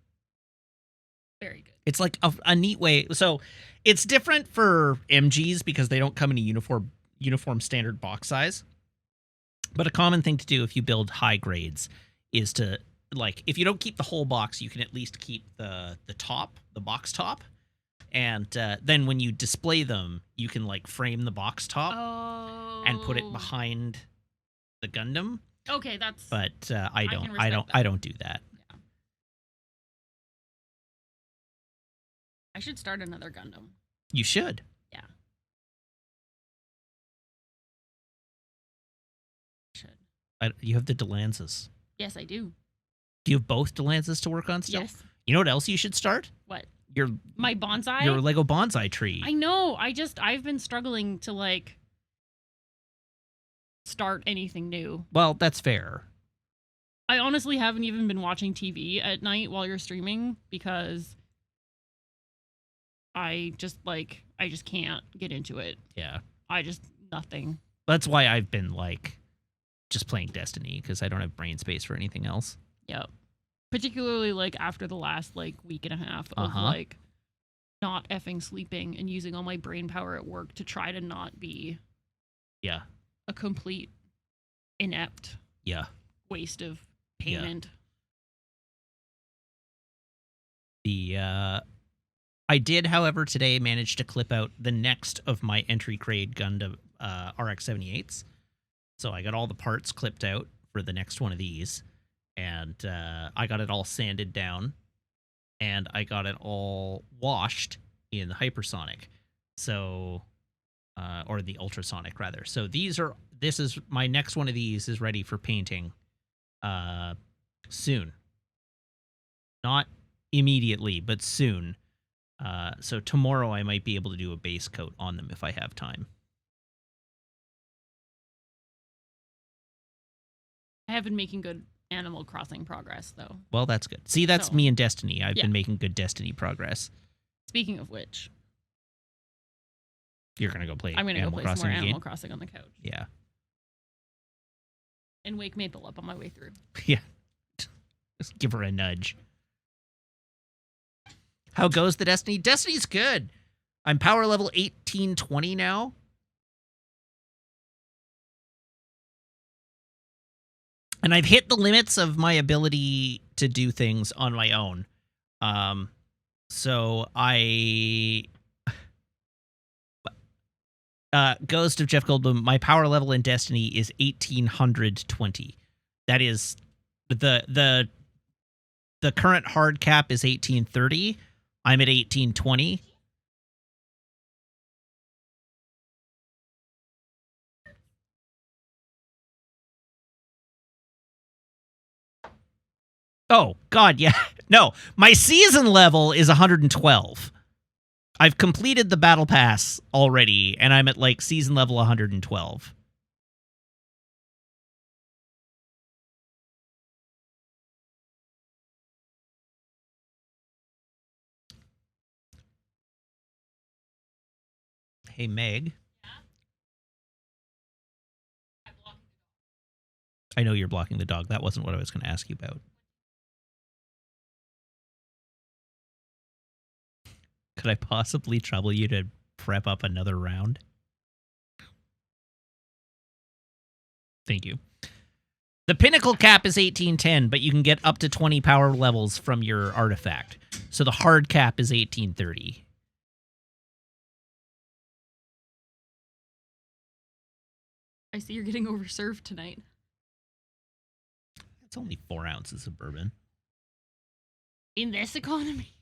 Very good. It's like a neat way. So it's different for MGs because they don't come in a uniform standard box size. But a common thing to do if you build high grades is to, like, if you don't keep the whole box, you can at least keep the top, the box top. And then when you display them, you can, like, frame the box top and put it behind the Gundam. Okay, that's. But I don't do that. Yeah. I should start another Gundam. You should. Yeah. Should. You have the Delanzas. Yes, I do. Do you have both Delanzas to work on still? Yes. You know what else you should start? What? My bonsai? Your Lego bonsai tree. I know. I've been struggling to, like, start anything new. Well, that's fair. I honestly haven't even been watching TV at night while you're streaming because I just can't get into it. Yeah. Nothing. That's why I've been, like, just playing Destiny, because I don't have brain space for anything else. Yep. Particularly, like, after the last, like, week and a half of, like, not effing sleeping and using all my brain power at work to try to not be a complete inept waste of payment. I did, however, today manage to clip out the next of my entry grade Gundam RX-78s. So I got all the parts clipped out for the next one of these, and I got it all sanded down, and I got it all washed in the hypersonic, so or the ultrasonic rather. So this is my next one of these is ready for painting soon. Not immediately, but soon. So tomorrow I might be able to do a base coat on them if I have time. I have been making good Animal Crossing progress, though. Well, that's good. See, that's me and Destiny. I've been making good Destiny progress. Speaking of which, you're gonna go play. I'm gonna Animal go play some more Crossing Animal Crossing on the couch. Yeah. And wake Maple up on my way through. Yeah. Just give her a nudge. How goes the Destiny? Destiny's good. I'm power level 1820 now. And I've hit the limits of my ability to do things on my own. So I... Ghost of Jeff Goldblum, my power level in Destiny is 1820. That is... The current hard cap is 1830. I'm at 1820. Oh, God, yeah. No, my season level is 112. I've completed the battle pass already, and I'm at, like, season level 112. Hey, Meg. I know you're blocking the dog. That wasn't what I was going to ask you about. Could I possibly trouble you to prep up another round? Thank you. The pinnacle cap is 1810, but you can get up to 20 power levels from your artifact. So the hard cap is 1830. I see you're getting overserved tonight. It's only 4 ounces of bourbon. In this economy?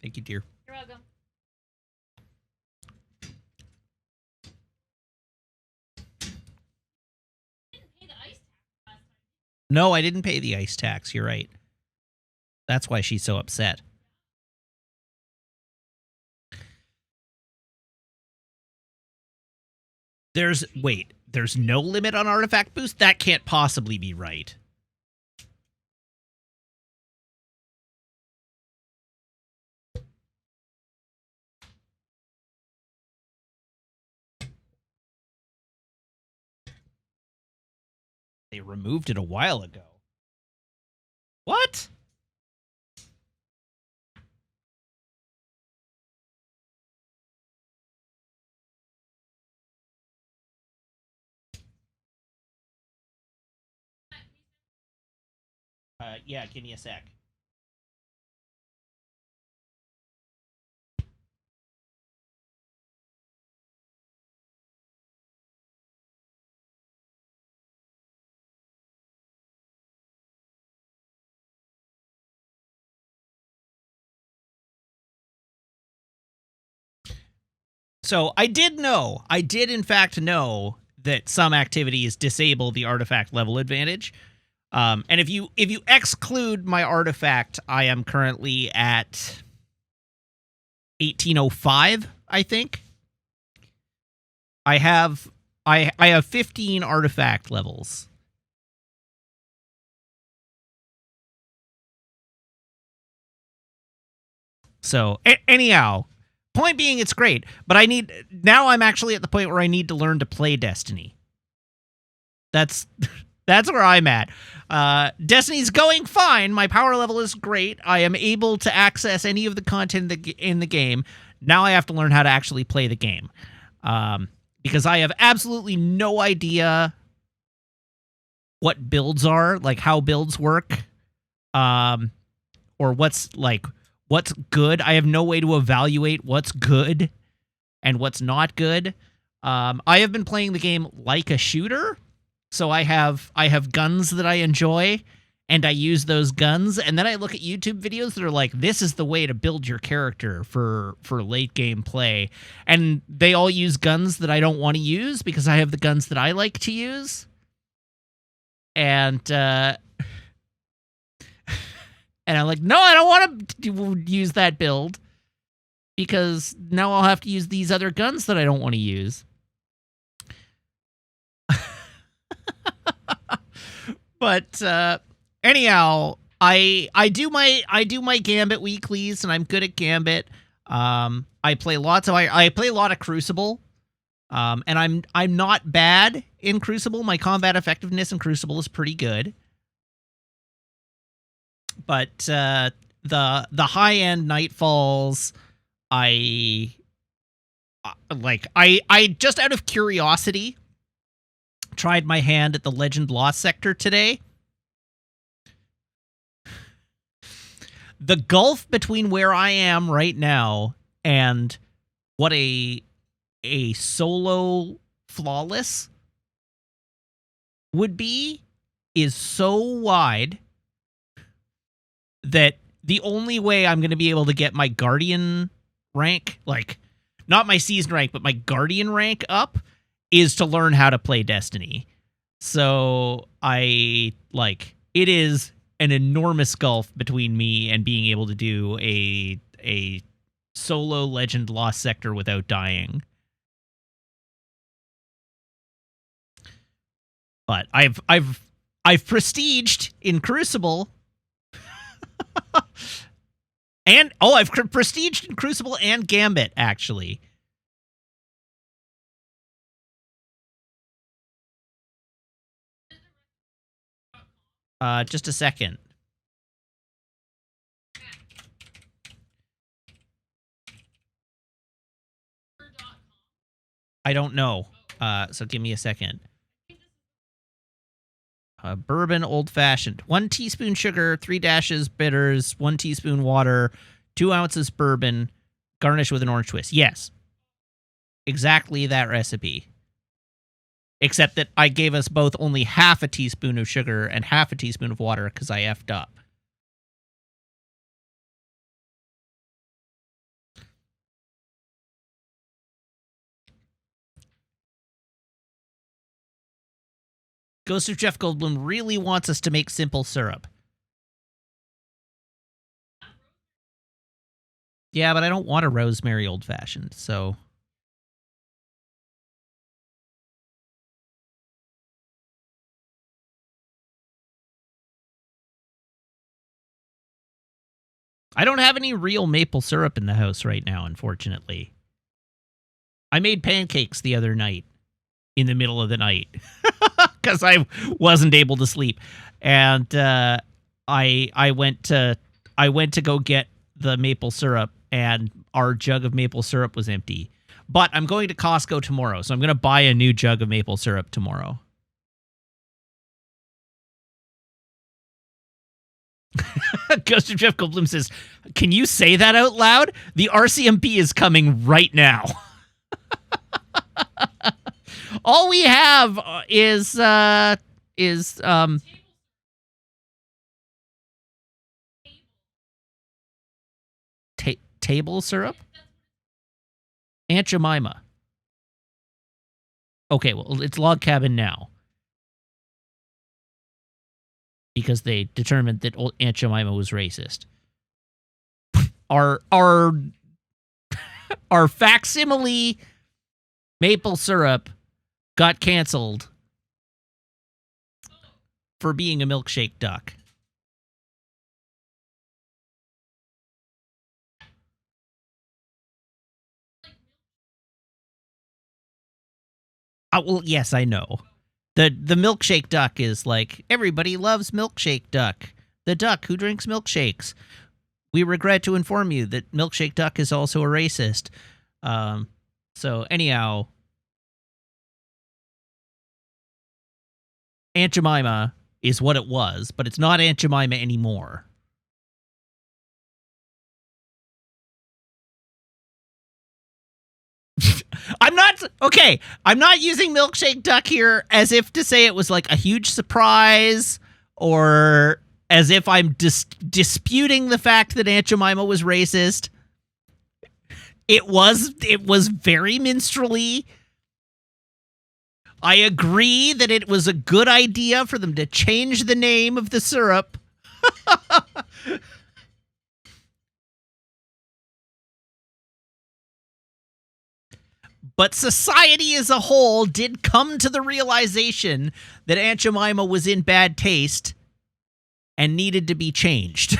Thank you, dear. You're welcome. No, I didn't pay the ice tax. You're right. That's why she's so upset. There's no limit on artifact boost? That can't possibly be right. They removed it a while ago. What? Yeah, give me a sec. So I did in fact know that some activities disable the artifact level advantage. And if you exclude my artifact, I am currently at 1805, I think. I have 15 artifact levels. So anyhow, point being, it's great, but now I'm actually at the point where I need to learn to play Destiny. That's where I'm at. Destiny's going fine. My power level is great. I am able to access any of the content in the game. Now I have to learn how to actually play the game. Because I have absolutely no idea what builds are, like how builds work. Or what's good. I have no way to evaluate what's good and what's not good. I have been playing the game like a shooter. So I have guns that I enjoy, and I use those guns, and then I look at YouTube videos that are like, this is the way to build your character for late game play. And they all use guns that I don't want to use because I have the guns that I like to use. And and I'm like, no, I don't want to use that build because now I'll have to use these other guns that I don't want to use. But anyhow, I do my Gambit weeklies, and I'm good at Gambit. I play a lot of Crucible. And I'm not bad in Crucible. My combat effectiveness in Crucible is pretty good. But the high end Nightfalls, I just out of curiosity tried my hand at the Legend Lost sector today. The gulf between where I am right now and what a solo flawless would be is so wide that the only way I'm going to be able to get my Guardian rank, like not my season rank, but my Guardian rank up, is to learn how to play Destiny. So it is an enormous gulf between me and being able to do a solo Legend Lost sector without dying. But I've prestiged in Crucible. And I've prestiged in Crucible and Gambit, actually. Just a second. I don't know. So give me a second. Bourbon old fashioned. 1 teaspoon sugar, 3 dashes bitters, 1 teaspoon water, 2 ounces bourbon, garnish with an orange twist. Yes. Exactly that recipe. Except that I gave us both only half a teaspoon of sugar and half a teaspoon of water because I effed up. Ghost of Jeff Goldblum really wants us to make simple syrup. Yeah, but I don't want a rosemary old-fashioned, so... I don't have any real maple syrup in the house right now, unfortunately. I made pancakes the other night, in the middle of the night, because I wasn't able to sleep, and I went to go get the maple syrup, and our jug of maple syrup was empty. But I'm going to Costco tomorrow, so I'm going to buy a new jug of maple syrup tomorrow. Ghost of Jeff Goldblum says, "Can you say that out loud? The RCMP is coming right now." All we have is table syrup. Aunt Jemima. Okay, well, it's log cabin now. Because they determined that old Aunt Jemima was racist. Our facsimile maple syrup got canceled for being a milkshake duck. Well, yes, I know. The milkshake duck is like, everybody loves milkshake duck. The duck who drinks milkshakes. We regret to inform you that milkshake duck is also a racist. So anyhow, Aunt Jemima is what it was, but it's not Aunt Jemima anymore. I'm not using milkshake duck here as if to say it was like a huge surprise or as if I'm disputing the fact that Aunt Jemima was racist. It was very minstrelly. I agree that it was a good idea for them to change the name of the syrup. But society as a whole did come to the realization that Aunt Jemima was in bad taste and needed to be changed.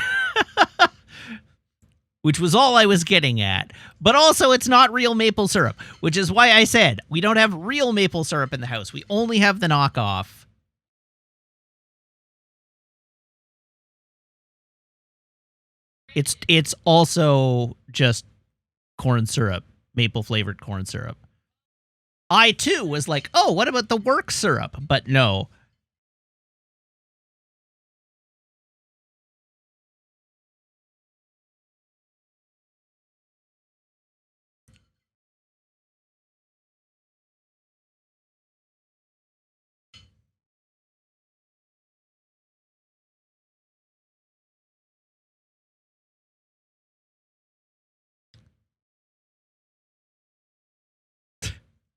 Which was all I was getting at. But also, it's not real maple syrup, which is why I said we don't have real maple syrup in the house. We only have the knockoff. It's also just corn syrup, maple-flavored corn syrup. I, too, was like, oh, what about the work syrup? But no.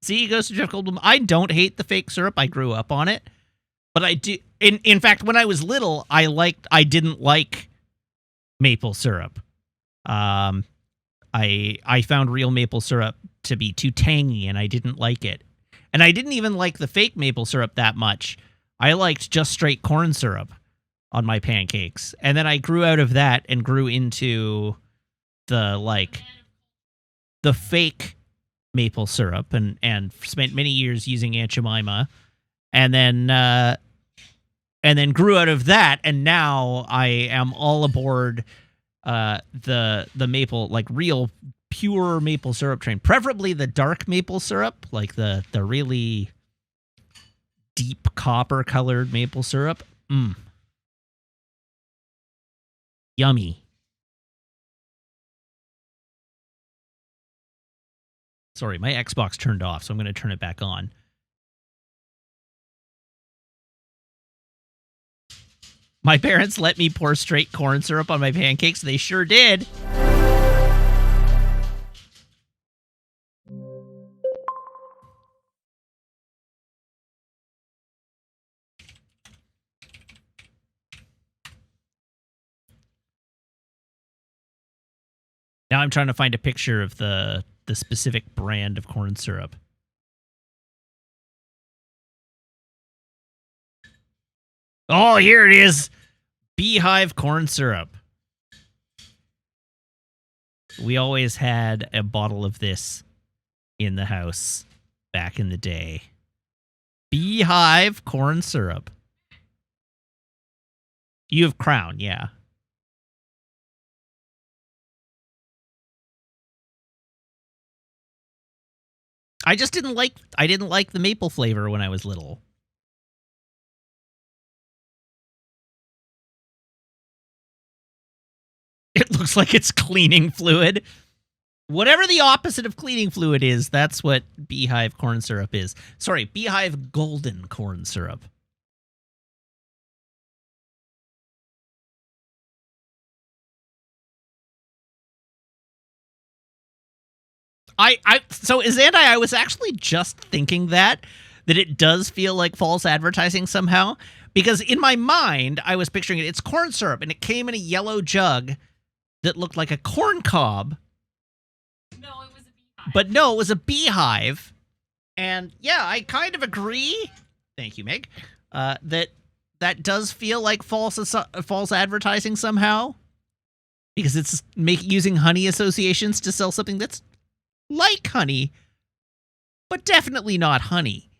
See, Ghost of Jeff Goldblum, I don't hate the fake syrup. I grew up on it. But I do. In fact, when I was little, I didn't like maple syrup. I found real maple syrup to be too tangy, and I didn't like it. And I didn't even like the fake maple syrup that much. I liked just straight corn syrup on my pancakes. And then I grew out of that and grew into the fake maple syrup and spent many years using Aunt Jemima, and then grew out of that, and now I am all aboard the maple, like real pure maple syrup train. Preferably the dark maple syrup, like the really deep copper-colored maple syrup. Yummy. Sorry, my Xbox turned off, so I'm going to turn it back on. My parents let me pour straight corn syrup on my pancakes. They sure did. Now I'm trying to find a picture of the specific brand of corn syrup. Oh, here it is. Beehive corn syrup. We always had a bottle of this in the house back in the day. Beehive corn syrup. You have Crown, yeah. I just didn't like the maple flavor when I was little. It looks like it's cleaning fluid. Whatever the opposite of cleaning fluid is, that's what Beehive corn syrup is. Sorry, Beehive golden corn syrup. So Xandai, I was actually just thinking that it does feel like false advertising somehow, because in my mind I was picturing it's corn syrup and it came in a yellow jug that looked like a corn cob. No, it was a beehive. But no, it was a beehive. And yeah, I kind of agree. Thank you, Meg. That does feel like false advertising somehow, because it's using honey associations to sell something that's like honey, but definitely not honey.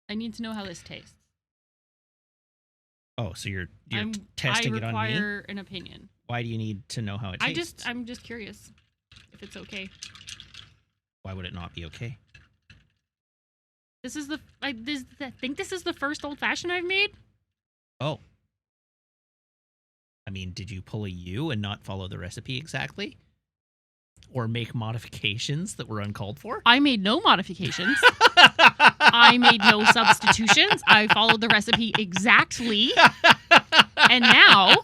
I need to know how this tastes. Oh, so you're testing it on me? I require an opinion. Why do you need to know how it tastes? I'm just curious if it's okay. Why would it not be okay? This is I think this is the first old fashioned I've made. Oh. I mean, did you pull a U and not follow the recipe exactly? Or make modifications that were uncalled for? I made no modifications. I made no substitutions. I followed the recipe exactly. And now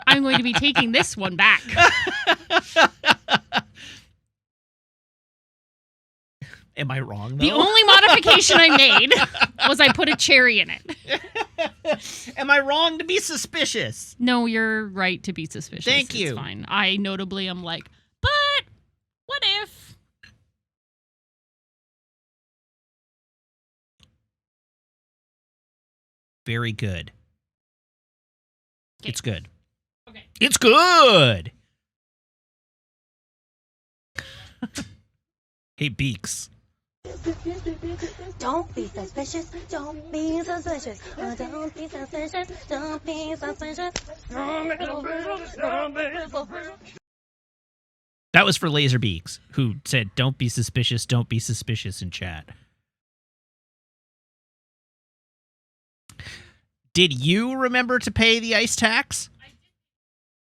I'm going to be taking this one back. Am I wrong, though? The only modification I made was I put a cherry in it. Am I wrong to be suspicious? No, you're right to be suspicious. Thank you. It's fine. I notably am like, but what if? Very good. Okay. It's good. Okay. It's good! Hey, Beaks. Don't be suspicious. Don't be suspicious. Don't be suspicious. Don't be suspicious. That was for Laser Beaks, who said, don't be suspicious in chat. Did you remember to pay the ice tax?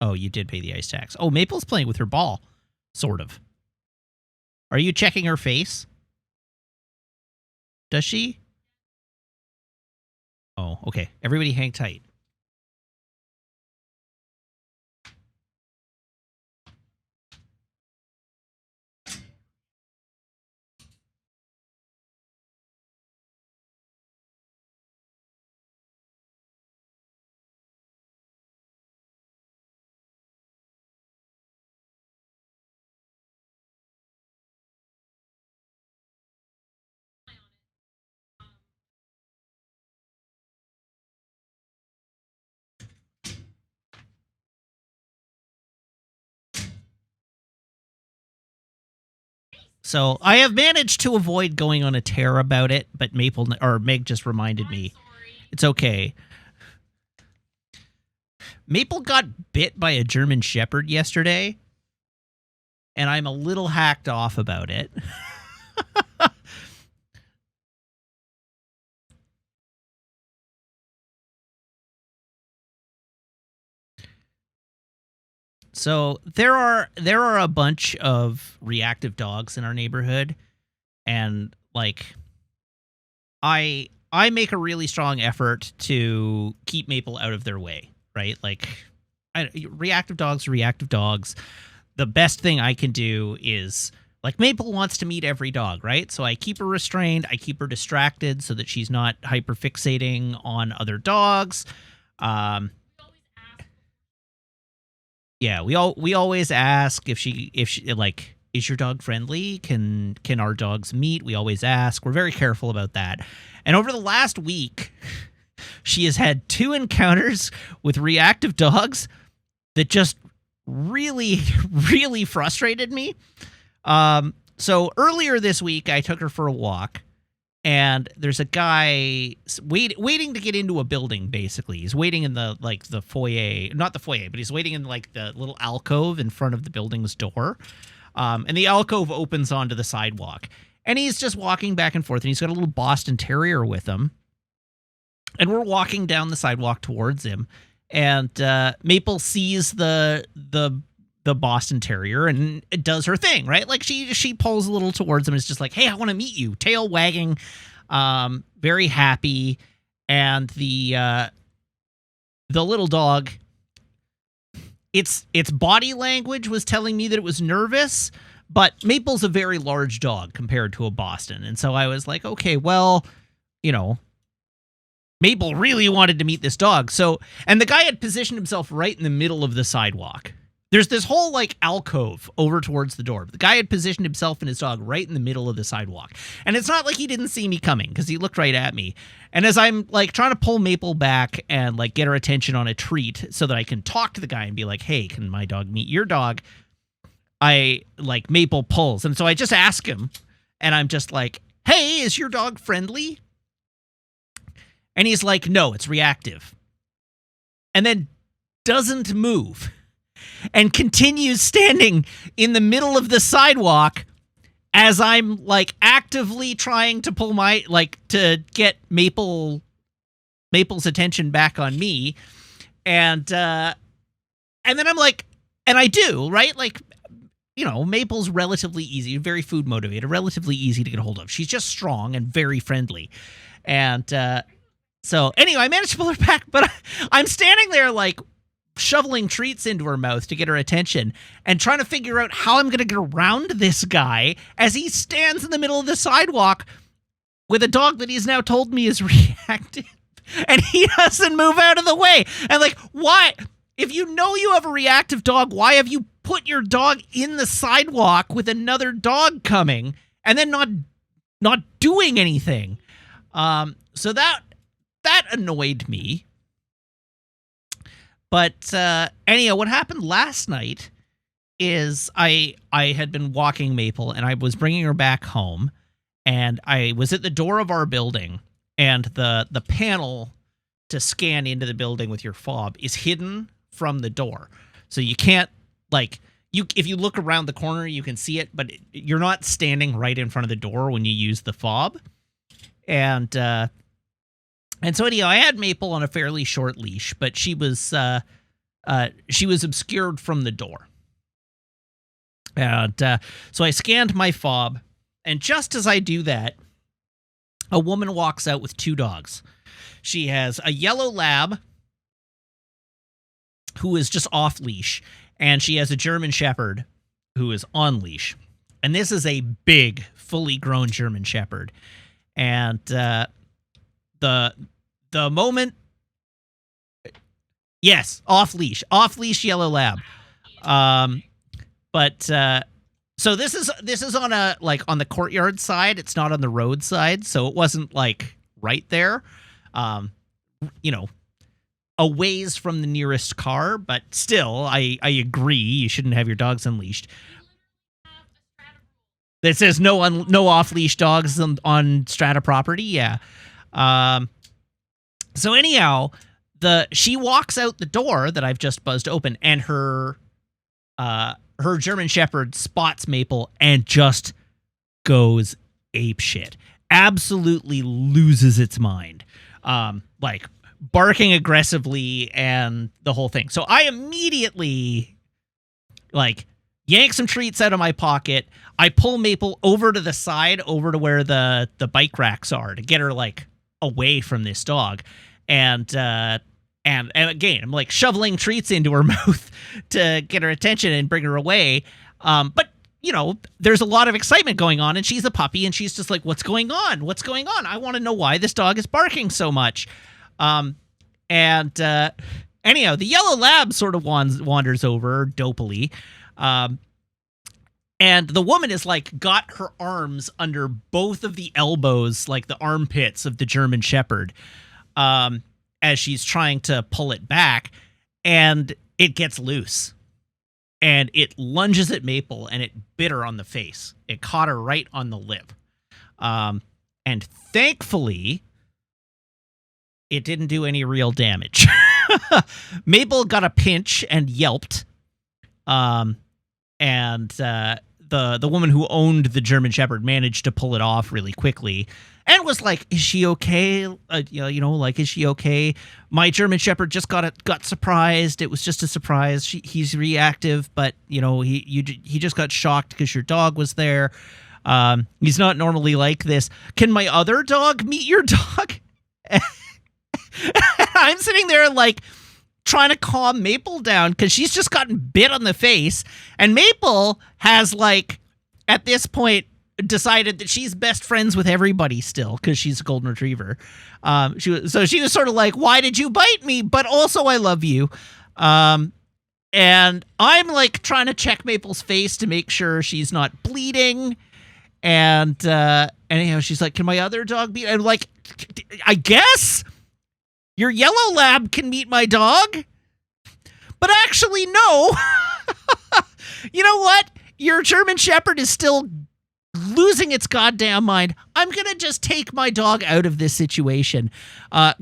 Oh, you did pay the ice tax. Oh, Maple's playing with her ball. Sort of. Are you checking her face? Does she? Oh, okay. Everybody hang tight. So I have managed to avoid going on a tear about it, but Meg just reminded me. It's okay. Maple got bit by a German Shepherd yesterday, and I'm a little hacked off about it. So there are a bunch of reactive dogs in our neighborhood, and like I make a really strong effort to keep Maple out of their way, right? Like reactive dogs are reactive dogs. The best thing I can do is, like, Maple wants to meet every dog, right? So I keep her restrained, I keep her distracted so that she's not hyperfixating on other dogs. Yeah, we always ask if she like, is your dog friendly? Can our dogs meet? We always ask. We're very careful about that. And over the last week, she has had 2 encounters with reactive dogs that just really, really frustrated me. So earlier this week, I took her for a walk, and there's a guy waiting to get into a building, basically. He's waiting in the foyer, not the foyer, but he's waiting in like the little alcove in front of the building's door. And the alcove opens onto the sidewalk. And he's just walking back and forth, and he's got a little Boston Terrier with him. And we're walking down the sidewalk towards him, and Maple sees the Boston Terrier and it does her thing, right? Like she pulls a little towards him and is just like, hey, I want to meet you. Tail wagging, very happy. And the little dog, its body language was telling me that it was nervous, but Maple's a very large dog compared to a Boston. And so I was like, okay, well, you know, Maple really wanted to meet this dog. So, and the guy had positioned himself right in the middle of the sidewalk. There's this whole like alcove over towards the door. The guy had positioned himself and his dog right in the middle of the sidewalk. And it's not like he didn't see me coming, because he looked right at me. And as I'm like trying to pull Maple back and like get her attention on a treat so that I can talk to the guy and be like, hey, can my dog meet your dog? Maple pulls. And so I just ask him, and I'm just like, hey, is your dog friendly? And he's like, no, it's reactive. And then doesn't move. And continues standing in the middle of the sidewalk as I'm like actively trying to pull to get Maple's attention back on me. And then I'm like, and I do, right? Like, you know, Maple's relatively easy, very food motivated, relatively easy to get a hold of. She's just strong and very friendly. And so anyway, I managed to pull her back, but I'm standing there like shoveling treats into her mouth to get her attention and trying to figure out how I'm going to get around this guy as he stands in the middle of the sidewalk with a dog that he's now told me is reactive, and he doesn't move out of the way. And like, why? If you know you have a reactive dog, why have you put your dog in the sidewalk with another dog coming and then not doing anything? So that annoyed me. But anyhow, what happened last night is I had been walking Maple, and I was bringing her back home, and I was at the door of our building, and the panel to scan into the building with your fob is hidden from the door. So you can't, like, if you look around the corner, you can see it, but you're not standing right in front of the door when you use the fob. And so anyhow, I had Maple on a fairly short leash, but she was obscured from the door. And so I scanned my fob, and just as I do that, a woman walks out with 2 dogs. She has a yellow lab who is just off leash, and she has a German Shepherd who is on leash. And this is a big, fully grown German Shepherd. And the moment, yes, off leash yellow lab. So this is on on the courtyard side. It's not on the road side, so it wasn't like right there. A ways from the nearest car, but still, I agree. You shouldn't have your dogs unleashed. That says no off leash dogs on strata property. Yeah. So anyhow, she walks out the door that I've just buzzed open, and her her German Shepherd spots Maple and just goes apeshit. Absolutely loses its mind. Like barking aggressively and the whole thing. So I immediately like yank some treats out of my pocket. I pull Maple over to the side, over to where the bike racks are, to get her like away from this dog. And again, I'm like shoveling treats into her mouth to get her attention and bring her away. But you know, there's a lot of excitement going on, and she's a puppy, and she's just like, what's going on? What's going on? I want to know why this dog is barking so much. Anyhow, the yellow lab sort of wanders over dopily. And the woman is like got her arms under both of the elbows, like the armpits of the German Shepherd, as she's trying to pull it back, and it gets loose. And it lunges at Maple, and it bit her on the face. It caught her right on the lip. And thankfully, it didn't do any real damage. Maple got a pinch and yelped. And the woman who owned the German Shepherd managed to pull it off really quickly and was like, is she okay? Is she okay? My German Shepherd just got surprised. It was just a surprise. He's reactive, but he just got shocked because your dog was there. He's not normally like this. Can my other dog meet your dog? I'm sitting there like trying to calm Maple down because she's just gotten bit on the face, and Maple has like at this point decided that she's best friends with everybody still because she's a golden retriever. She was sort of like, why did you bite me? But also I love you. And I'm like trying to check Maple's face to make sure she's not bleeding. And anyhow, she's like, can my other dog be? I'm like, I guess your yellow lab can meet my dog. But actually, no. You know what? Your German Shepherd is still losing its goddamn mind. I'm going to just take my dog out of this situation.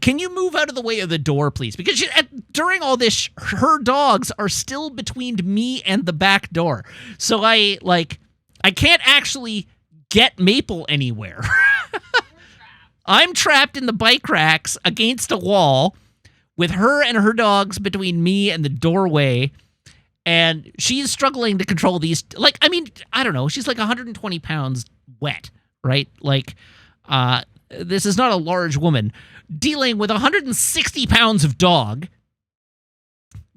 Can you move out of the way of the door, please? Because during all this, her dogs are still between me and the back door. So I can't actually get Maple anywhere. I'm trapped in the bike racks against a wall with her and her dogs between me and the doorway. And she's struggling to control these. Like, I mean, I don't know. She's like 120 pounds wet, right? Like, this is not a large woman dealing with 160 pounds of dog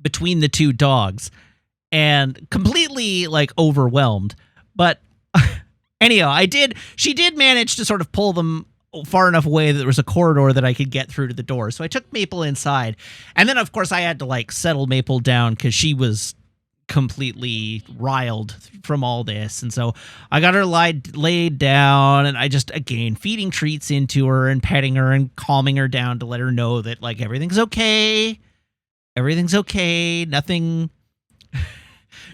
between the two dogs and completely like overwhelmed. But anyhow, she did manage to sort of pull them far enough away that there was a corridor that I could get through to the door. So I took Maple inside. And then, of course, I had to like settle Maple down because she was completely riled from all this. And so I got her laid down, and I just, again, feeding treats into her and petting her and calming her down to let her know that like everything's okay. Everything's okay. Nothing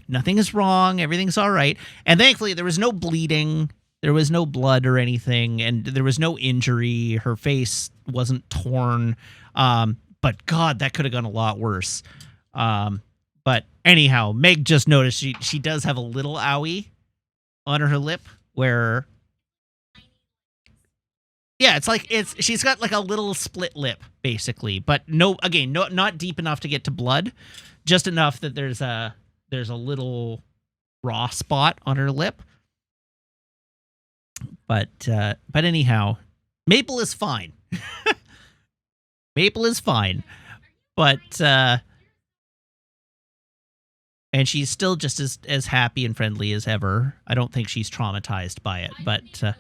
is wrong. Everything's all right. And thankfully there was no bleeding. There was no blood or anything, and there was no injury. Her face wasn't torn. But God, that could have gone a lot worse. But anyhow, Meg just noticed she does have a little owie on her lip where, yeah, she's got like a little split lip basically, but not deep enough to get to blood, just enough that there's a little raw spot on her lip. But anyhow, Maple is fine. Maple is fine, but and she's still just as happy and friendly as ever. I don't think she's traumatized by it, but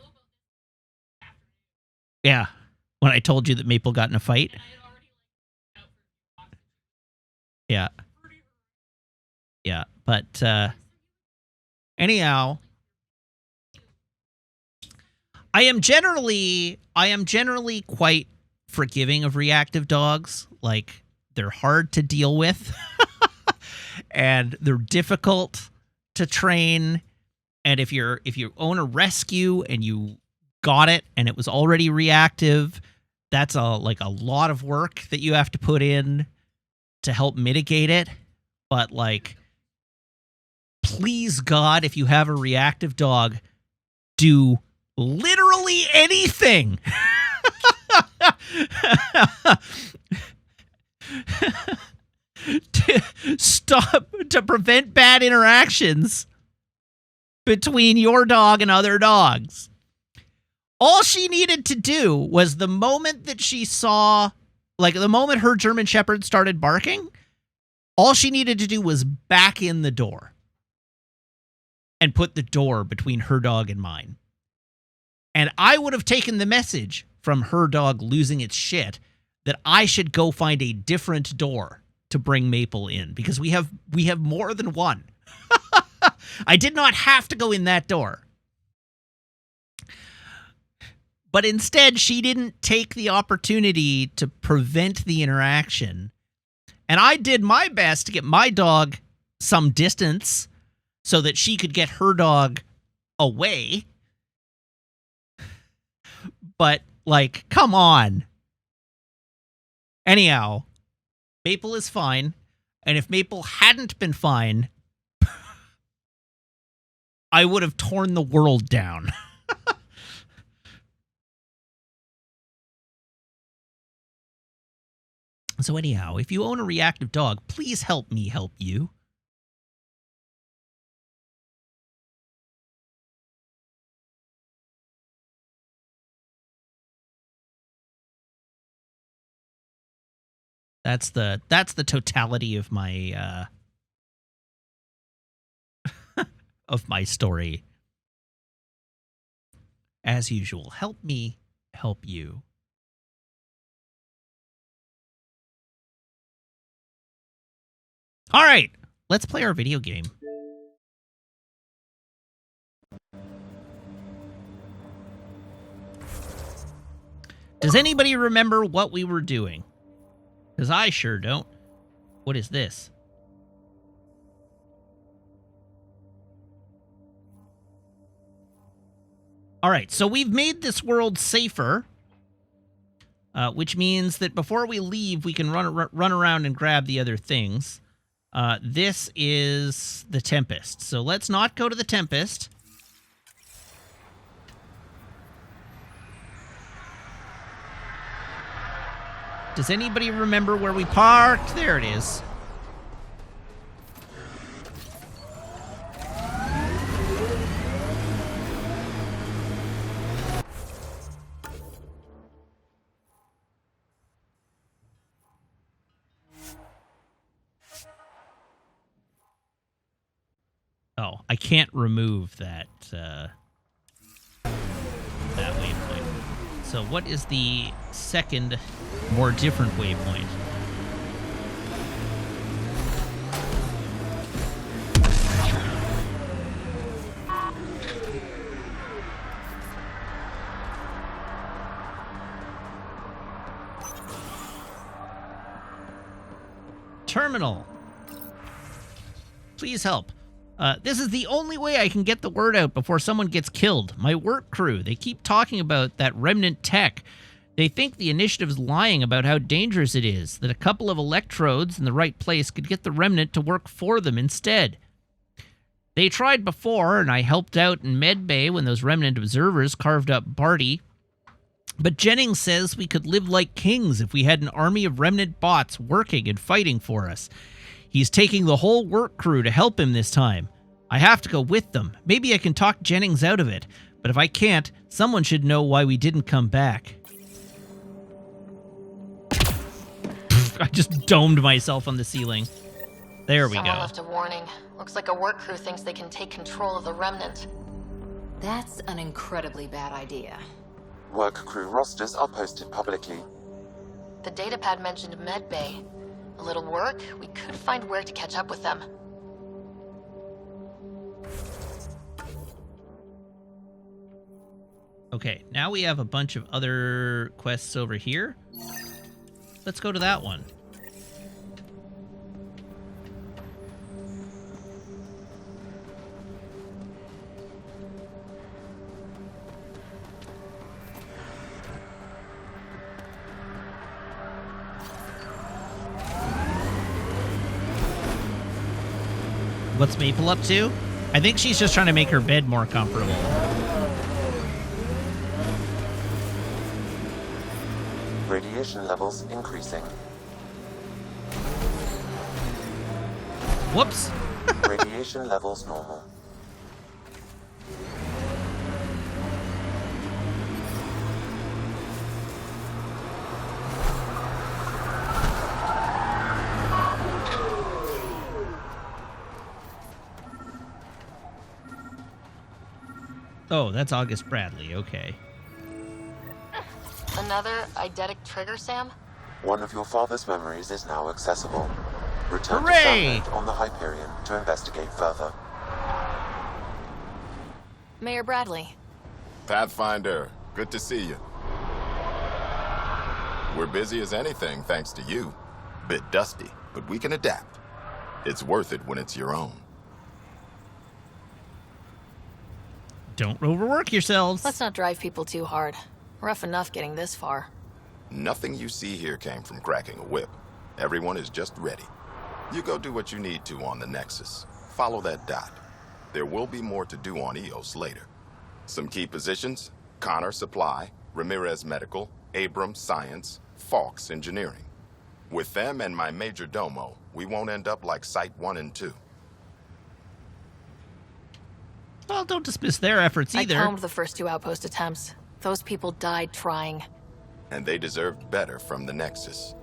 yeah, when I told you that Maple got in a fight. Yeah. Yeah, but anyhow, I am generally quite forgiving of reactive dogs. Like, they're hard to deal with. And they're difficult to train. And if you own a rescue and you got it and it was already reactive, that's a lot of work that you have to put in to help mitigate it. But like, please, God, if you have a reactive dog, do literally anything. to prevent bad interactions between your dog and other dogs. All she needed to do was the moment that she saw, like the moment her German Shepherd started barking, all she needed to do was back in the door and put the door between her dog and mine. And I would have taken the message from her dog losing its shit that I should go find a different door to bring Maple in, because we have more than one. I did not have to go in that door. But instead, she didn't take the opportunity to prevent the interaction. And I did my best to get my dog some distance so that she could get her dog away. But, like, come on. Anyhow, Maple is fine. And if Maple hadn't been fine, I would have torn the world down. So anyhow, if you own a reactive dog, please help me help you. That's the totality of my of my story. As usual, help me help you. All right, let's play our video game. Does anybody remember what we were doing? Because I sure don't. What is this? All right, so we've made this world safer, which means that before we leave, we can run around and grab the other things. This is the Tempest. So let's not go to the Tempest. Does anybody remember where we parked? There it is. Oh, I can't remove that that waypoint. So what is the second, more different waypoint? Terminal. Please help. This is the only way I can get the word out before someone gets killed. My work crew, they keep talking about that remnant tech. They think the initiative's lying about how dangerous it is, that a couple of electrodes in the right place could get the remnant to work for them instead. They tried before, and I helped out in medbay when those remnant observers carved up Barty. But Jennings says we could live like kings if we had an army of remnant bots working and fighting for us. He's taking the whole work crew to help him this time. I have to go with them. Maybe I can talk Jennings out of it. But if I can't, someone should know why we didn't come back. I just domed myself on the ceiling. There we Someone go. left a warning. Looks like a work crew thinks they can take control of the remnant. That's an incredibly bad idea. Work crew rosters are posted publicly. The datapad mentioned medbay. A little work, we could find where to catch up with them. Okay, now we have a bunch of other quests over here. Let's go to that one. What's Maple up to? I think she's just trying to make her bed more comfortable. Radiation levels increasing. Whoops. Radiation levels normal. Oh, that's August Bradley. Okay. Another eidetic trigger, Sam? One of your father's memories is now accessible. Return Hooray! to Soundland on the Hyperion to investigate further. Mayor Bradley. Pathfinder, good to see you. We're busy as anything thanks to you. Bit dusty, but we can adapt. It's worth it when it's your own. Don't overwork yourselves. Let's not drive people too hard. Rough enough getting this far. Nothing you see here came from cracking a whip. Everyone is just ready. You go do what you need to on the Nexus. Follow that dot. There will be more to do on EOS later. Some key positions: Connor Supply, Ramirez Medical, Abrams Science, Fawkes Engineering. With them and my major domo, we won't end up like Site 1 and 2. Well, don't dismiss their efforts either. I combed the first 2 outpost attempts. Those people died trying. And they deserved better from the Nexus.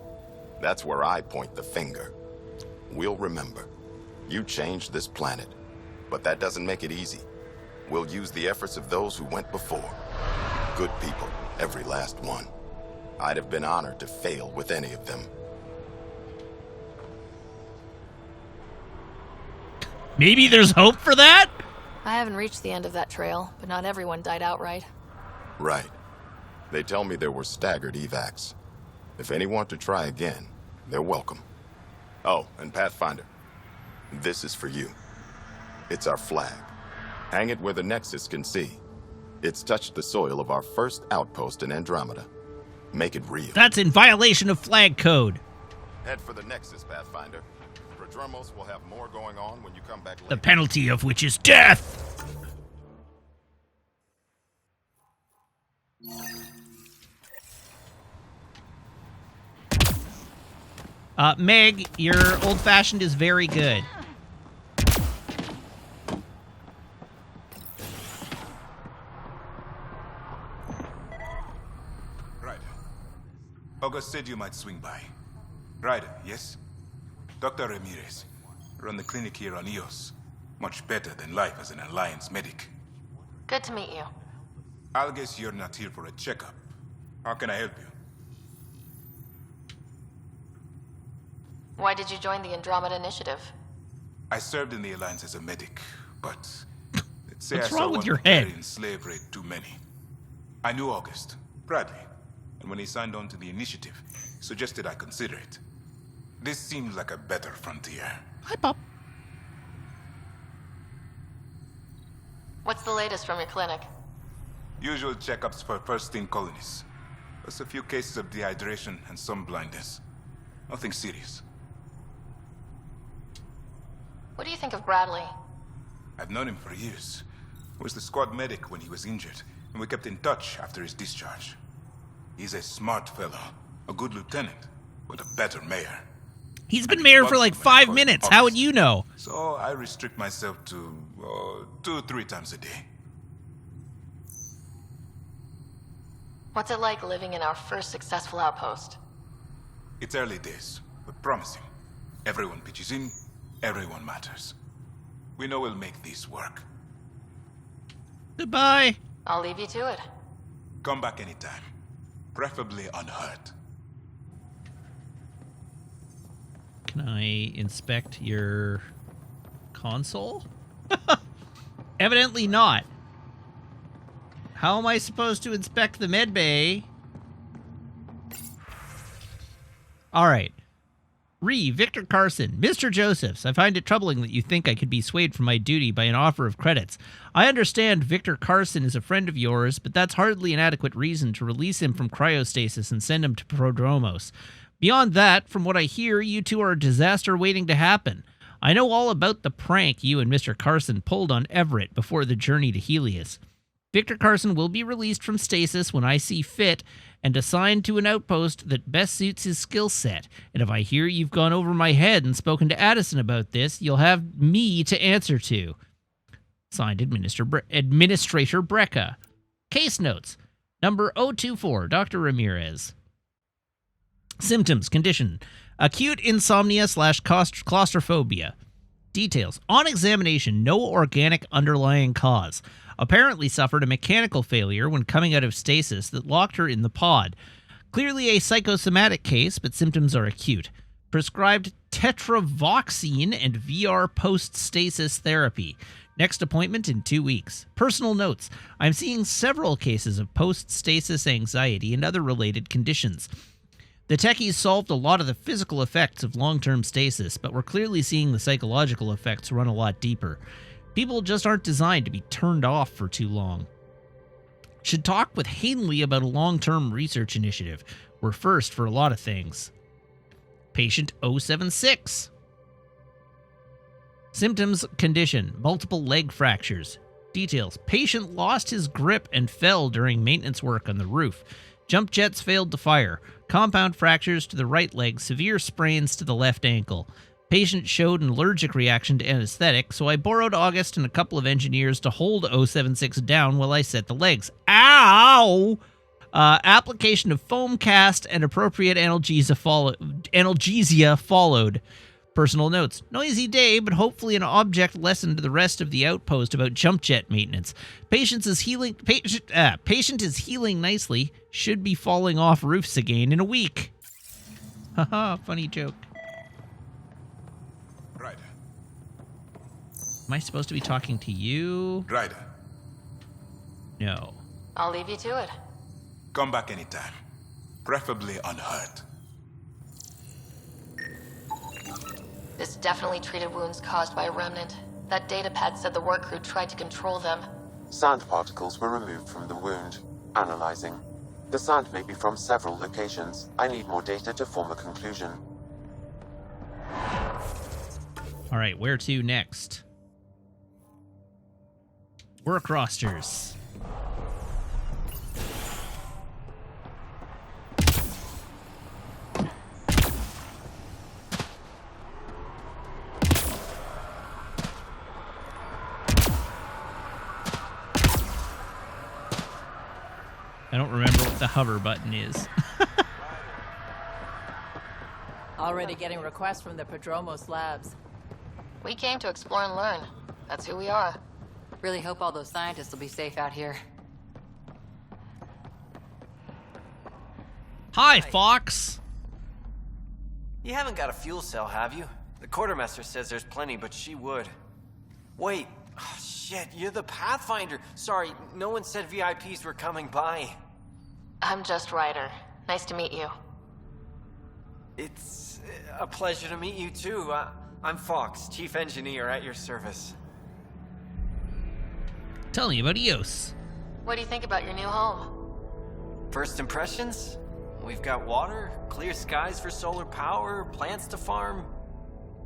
That's where I point the finger. We'll remember. You changed this planet, but that doesn't make it easy. We'll use the efforts of those who went before. Good people, every last one. I'd have been honored to fail with any of them. Maybe there's hope for that? I haven't reached the end of that trail, but not everyone died outright. Right. They tell me there were staggered evacs. If any want to try again, they're welcome. Oh, and Pathfinder, this is for you. It's our flag. Hang it where the Nexus can see. It's touched the soil of our first outpost in Andromeda. Make it real. That's in violation of flag code. Head for the Nexus, Pathfinder. Prodromos will have more going on when you come back later. The penalty of which is death. Meg, your old-fashioned is very good. Ryder. August said you might swing by. Ryder, yes? Dr. Ramirez. Run the clinic here on EOS. Much better than life as an Alliance medic. Good to meet you. I'll guess you're not here for a checkup. How can I help you? Why did you join the Andromeda Initiative? I served in the Alliance as a medic, but let's say What's I wrong saw with one your carrying head? slave raid too many. I knew August, Bradley, and when he signed on to the initiative, he suggested I consider it. This seems like a better frontier. Hi, Pop. What's the latest from your clinic? Usual checkups for first-in colonists. Plus a few cases of dehydration and some blindness. Nothing serious. What do you think of Bradley? I've known him for years. He was the squad medic when he was injured, and we kept in touch after his discharge. He's a smart fellow, a good lieutenant, but a better mayor. He's been mayor for like 5 minutes. How would you know? So I restrict myself to 2-3 times a day. What's it like living in our first successful outpost? It's early days, but promising. Everyone pitches in, everyone matters. We know we'll make this work. Goodbye. I'll leave you to it. Come back anytime. Preferably unhurt. Can I inspect your console? Evidently not. How am I supposed to inspect the medbay? All right. Victor Carson, Mr. Josephs, I find it troubling that you think I could be swayed from my duty by an offer of credits. I understand Victor Carson is a friend of yours, but that's hardly an adequate reason to release him from cryostasis and send him to Prodromos. Beyond that, from what I hear, you two are a disaster waiting to happen. I know all about the prank you and Mr. Carson pulled on Everett before the journey to Helios. Victor Carson will be released from stasis when I see fit and assigned to an outpost that best suits his skill set. And if I hear you've gone over my head and spoken to Addison about this, you'll have me to answer to. Signed, Administrator Brecca. Case notes. Number 024, Dr. Ramirez. Symptoms, condition, acute insomnia / claustrophobia. Details. On examination, no organic underlying cause. Apparently suffered a mechanical failure when coming out of stasis that locked her in the pod. Clearly a psychosomatic case, but symptoms are acute. Prescribed tetravoxine and VR post-stasis therapy. Next appointment in 2 weeks. Personal notes. I'm seeing several cases of post-stasis anxiety and other related conditions. The techies solved a lot of the physical effects of long-term stasis, but we're clearly seeing the psychological effects run a lot deeper. People just aren't designed to be turned off for too long. Should talk with Hanley about a long-term research initiative. We're first for a lot of things. Patient 076. Symptoms, condition, multiple leg fractures. Details. Patient lost his grip and fell during maintenance work on the roof. Jump jets failed to fire. Compound fractures to the right leg, severe sprains to the left ankle. Patient showed an allergic reaction to anesthetic, so I borrowed August and a couple of engineers to hold 076 down while I set the legs. Ow! Application of foam cast and appropriate analgesia followed. Personal notes. Noisy day, but hopefully an object lesson to the rest of the outpost about jump jet maintenance. Patient is healing nicely. Should be falling off roofs again in a week. Haha, funny joke. Ryder. Am I supposed to be talking to you? Ryder. No. I'll leave you to it. Come back anytime. Preferably unhurt. This definitely treated wounds caused by a remnant. That datapad said the work crew tried to control them. Sand particles were removed from the wound. Analyzing. The sand may be from several locations. I need more data to form a conclusion. All right, where to next? Work rosters. I don't remember what the hover button is. Already getting requests from the Prodromos labs. We came to explore and learn. That's who we are. Really hope all those scientists will be safe out here. Hi, Fox. You haven't got a fuel cell, have you? The quartermaster says there's plenty, but she would. Wait. Oh, shit, you're the Pathfinder. Sorry, no one said VIPs were coming by. I'm just Ryder. Nice to meet you. It's a pleasure to meet you, too. I'm Fox, Chief Engineer at your service. Tell me about Eos. What do you think about your new home? First impressions? We've got water, clear skies for solar power, plants to farm.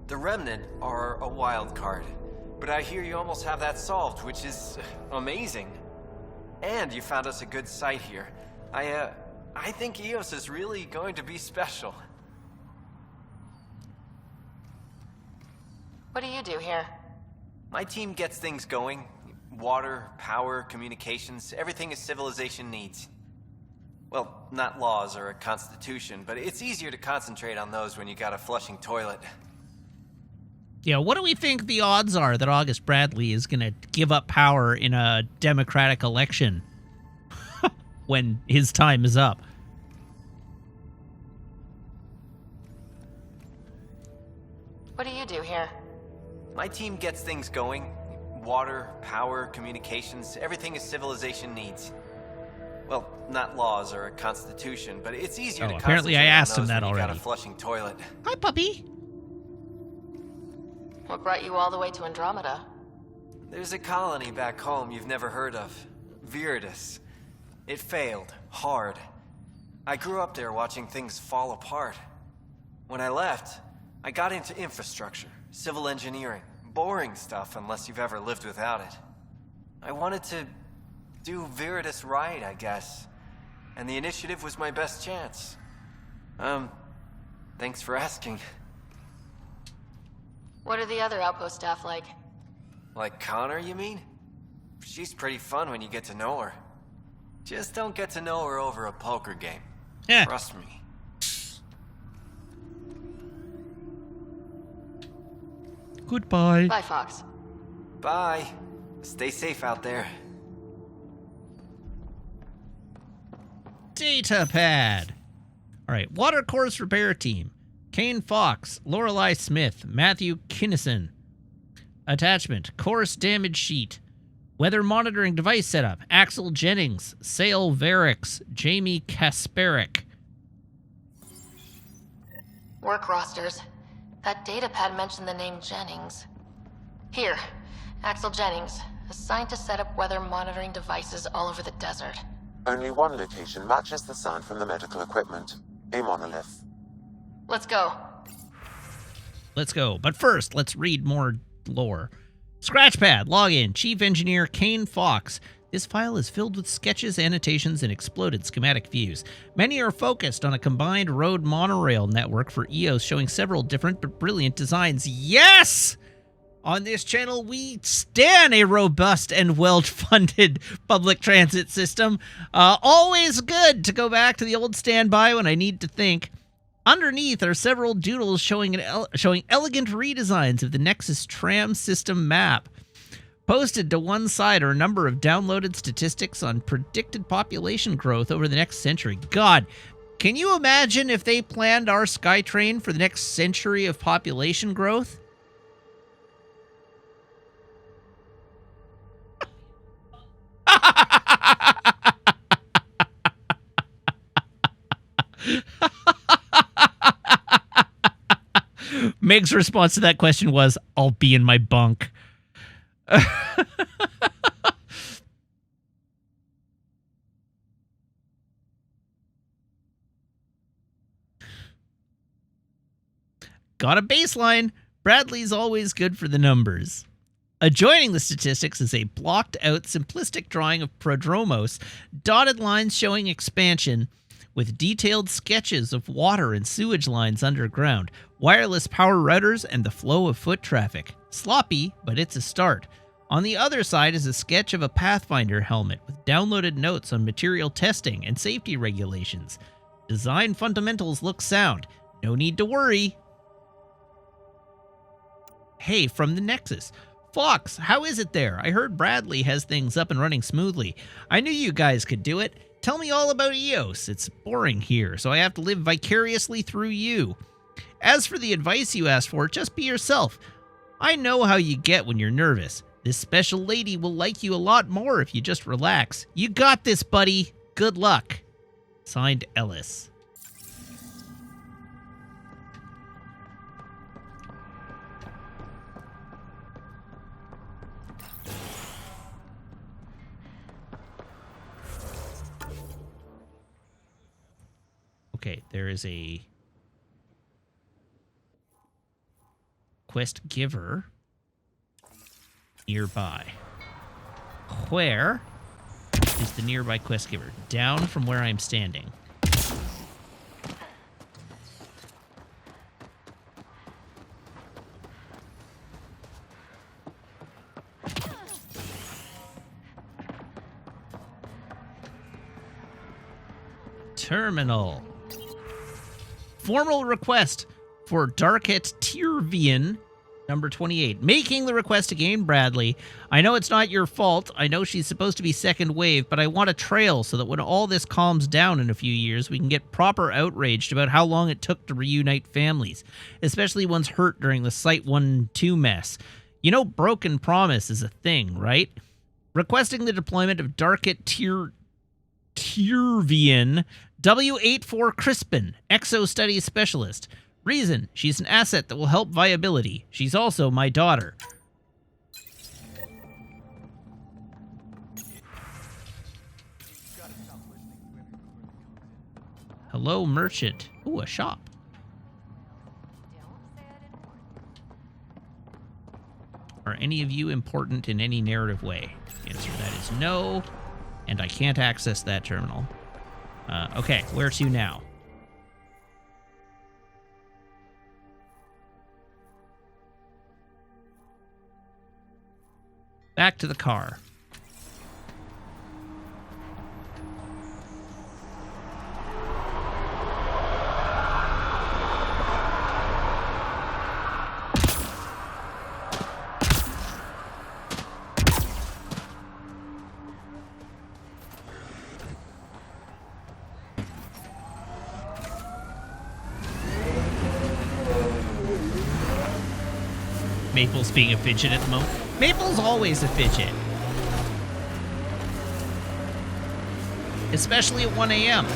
The Remnant are a wild card. But I hear you almost have that solved, which is amazing. And you found us a good site here. I think Eos is really going to be special. What do you do here? My team gets things going. Water, power, communications, everything a civilization needs. Well, not laws or a constitution, but it's easier to concentrate on those when you got a flushing toilet. Yeah, what do we think the odds are that August Bradley is going to give up power in a democratic election when his time is up? What do you do here? My team gets things going. Water, power, communications, everything a civilization needs. Well, not laws or a constitution, but it's easier to apparently I asked him that already. Got a flushing toilet. Hi, puppy. What brought you all the way to Andromeda? There's a colony back home you've never heard of. Viridis. It failed. Hard. I grew up there watching things fall apart. When I left, I got into infrastructure. Civil engineering. Boring stuff unless you've ever lived without it. I wanted to do Veritas right, I guess. And the initiative was my best chance. Thanks for asking. What are the other outpost staff like? Like Connor, you mean? She's pretty fun when you get to know her. Just don't get to know her over a poker game. Yeah. Trust me. Goodbye. Bye, Fox. Bye. Stay safe out there. Data pad. All right, water course repair team. Kane Fox, Lorelei Smith, Matthew Kinnison. Attachment, course damage sheet. Weather monitoring device setup, Axel Jennings, Sale Verix, Jamie Kasperick. Work rosters. That data pad mentioned the name Jennings. Here, Axel Jennings, assigned to set up weather monitoring devices all over the desert. Only one location matches the sound from the medical equipment. A monolith. Let's go. Let's go. But first, let's read more lore. Scratchpad, login, Chief Engineer Kane Fox. This file is filled with sketches, annotations, and exploded schematic views. Many are focused on a combined road monorail network for EOS, showing several different but brilliant designs. Yes! On this channel, we stand a robust and well-funded public transit system. Always good to go back to the old standby when I need to think. Underneath are several doodles showing elegant redesigns of the Nexus tram system map. Posted to one side are a number of downloaded statistics on predicted population growth over the next century. God, can you imagine if they planned our SkyTrain for the next century of population growth? Meg's response to that question was, I'll be in my bunk. Got a baseline. Bradley's always good for the numbers. Adjoining the statistics is a blocked-out simplistic drawing of Prodromos, dotted lines showing expansion, with detailed sketches of water and sewage lines underground, wireless power routers, and the flow of foot traffic. Sloppy, but it's a start. On the other side is a sketch of a Pathfinder helmet with downloaded notes on material testing and safety regulations. Design fundamentals look sound. No need to worry. Hey, from the Nexus. Fox, how is it there? I heard Bradley has things up and running smoothly. I knew you guys could do it. Tell me all about EOS. It's boring here, so I have to live vicariously through you. As for the advice you asked for, just be yourself. I know how you get when you're nervous. This special lady will like you a lot more if you just relax. You got this, buddy. Good luck. Signed, Ellis. Okay, there is a quest giver nearby. Where is the nearby quest giver? Down from where I'm standing. Terminal. Formal request for Darket Tirvian, number 28. Making the request again, Bradley. I know it's not your fault. I know she's supposed to be second wave, but I want a trail so that when all this calms down in a few years, we can get proper outraged about how long it took to reunite families, especially ones hurt during the Site 1-2 mess. You know broken promise is a thing, right? Requesting the deployment of Darket Tirvian, W84 Crispin, Exo Studies Specialist. Reason, she's an asset that will help viability. She's also my daughter. Hello, merchant. Ooh, a shop. any of you important in any narrative way? The answer to that is no, and I can't access that terminal. Okay, where to now? Back to the car. Maple's being a fidget at the moment. Maple's always a fidget. Especially at 1 a.m.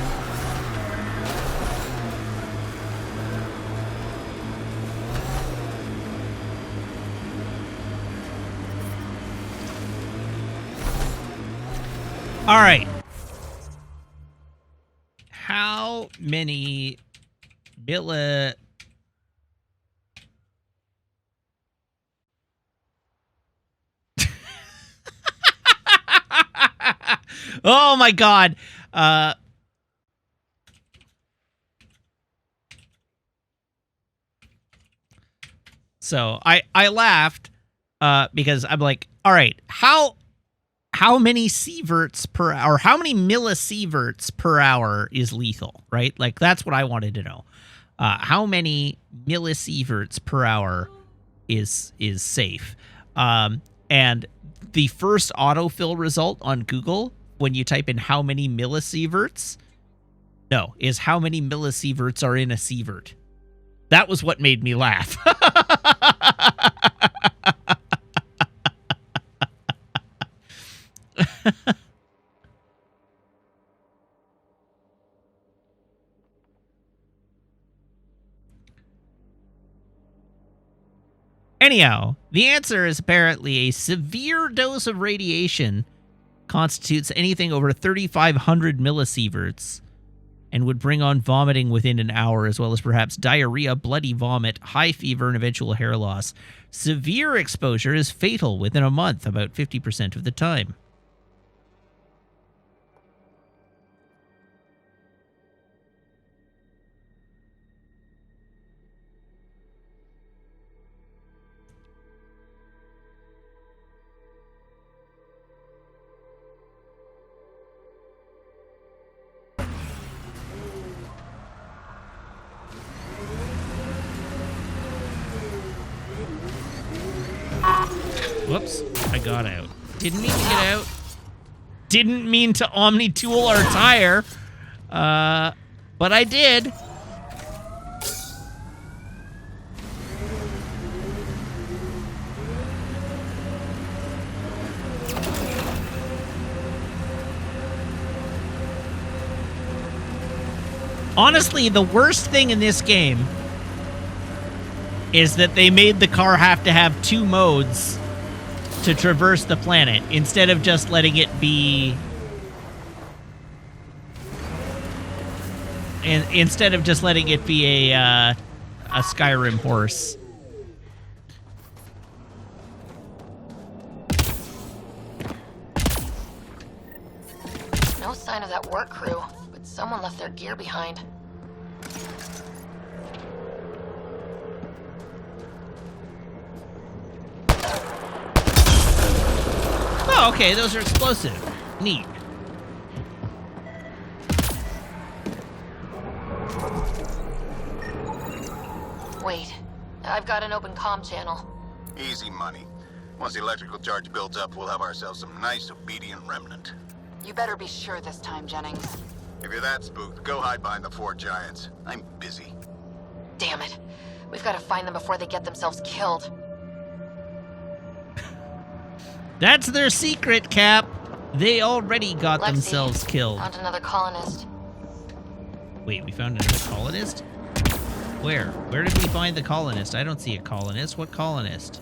All right. How many Oh my god. So I laughed because I'm like, all right, how many sieverts per hour, how many millisieverts per hour is lethal, right? Like that's what I wanted to know. How many millisieverts per hour is safe? And the first autofill result on Google, when you type in how many millisieverts, is how many millisieverts are in a sievert. That was what made me laugh. Anyhow, the answer is apparently a severe dose of radiation constitutes anything over 3,500 millisieverts and would bring on vomiting within an hour, as well as perhaps diarrhea, bloody vomit, high fever, and eventual hair loss. Severe exposure is fatal within a month, about 50% of the time. Whoops, I got out. Didn't mean to get out. Didn't mean to omni-tool our tire. But I did. Honestly, the worst thing in this game is that they made the car have to have two modes to traverse the planet instead of just letting it be a Skyrim horse. No sign of that work crew, but someone left their gear behind. Oh, okay, those are explosive. Neat. Wait, I've got an open comm channel. Easy money. Once the electrical charge builds up, we'll have ourselves some nice, obedient remnant. You better be sure this time, Jennings. If you're that spooked, go hide behind the four giants. I'm busy. Damn it. We've got to find them before they get themselves killed. That's their secret, Cap. They already got Lexi, themselves killed. Found another colonist. Wait, we found another colonist? Where? Where did we find the colonist? I don't see a colonist. What colonist?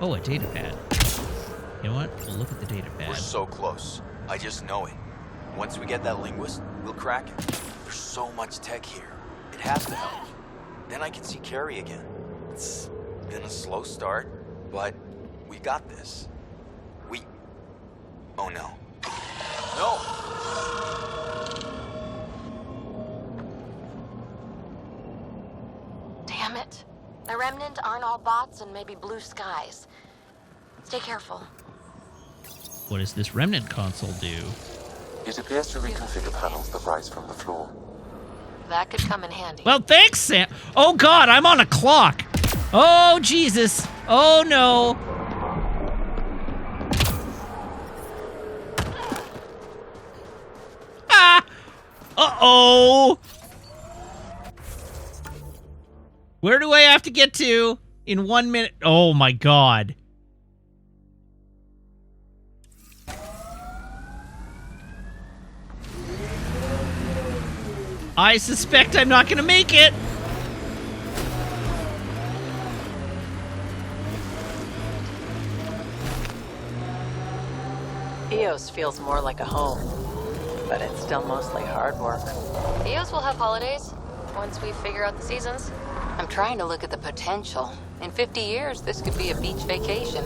Oh, a data pad. You know what? We'll look at the data pad. We're so close. I just know it. Once we get that linguist, we'll crack it. There's so much tech here. It has to help. Then I can see Carrie again. It's been a slow start, but we got this. Oh no. No! Damn it. The Remnant aren't all bots and maybe blue skies. Stay careful. What does this Remnant console do? It appears to reconfigure panels that rise from the floor. That could come in handy. Well, thanks, Sam. Oh, God, I'm on a clock. Oh, Jesus. Oh, no. Ah! Uh-oh. Where do I have to get to in 1 minute? Oh, my God. I suspect I'm not going to make it. EOS feels more like a home, but it's still mostly hard work. EOS will have holidays once we figure out the seasons. I'm trying to look at the potential. In 50 years, this could be a beach vacation.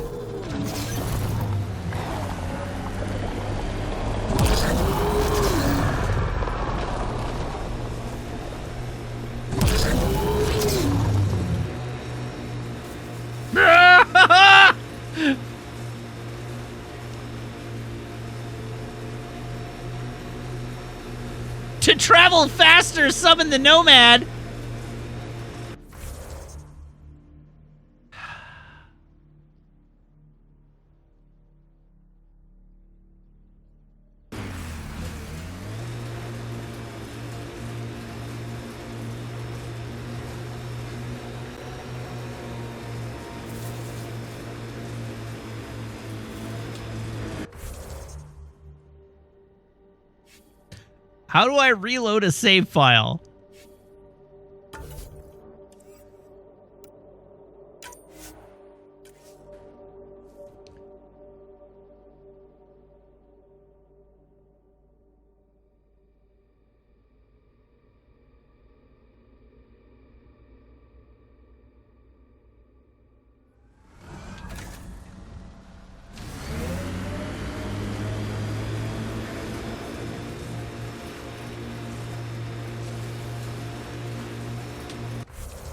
To travel faster, summon the Nomad. How do I reload a save file?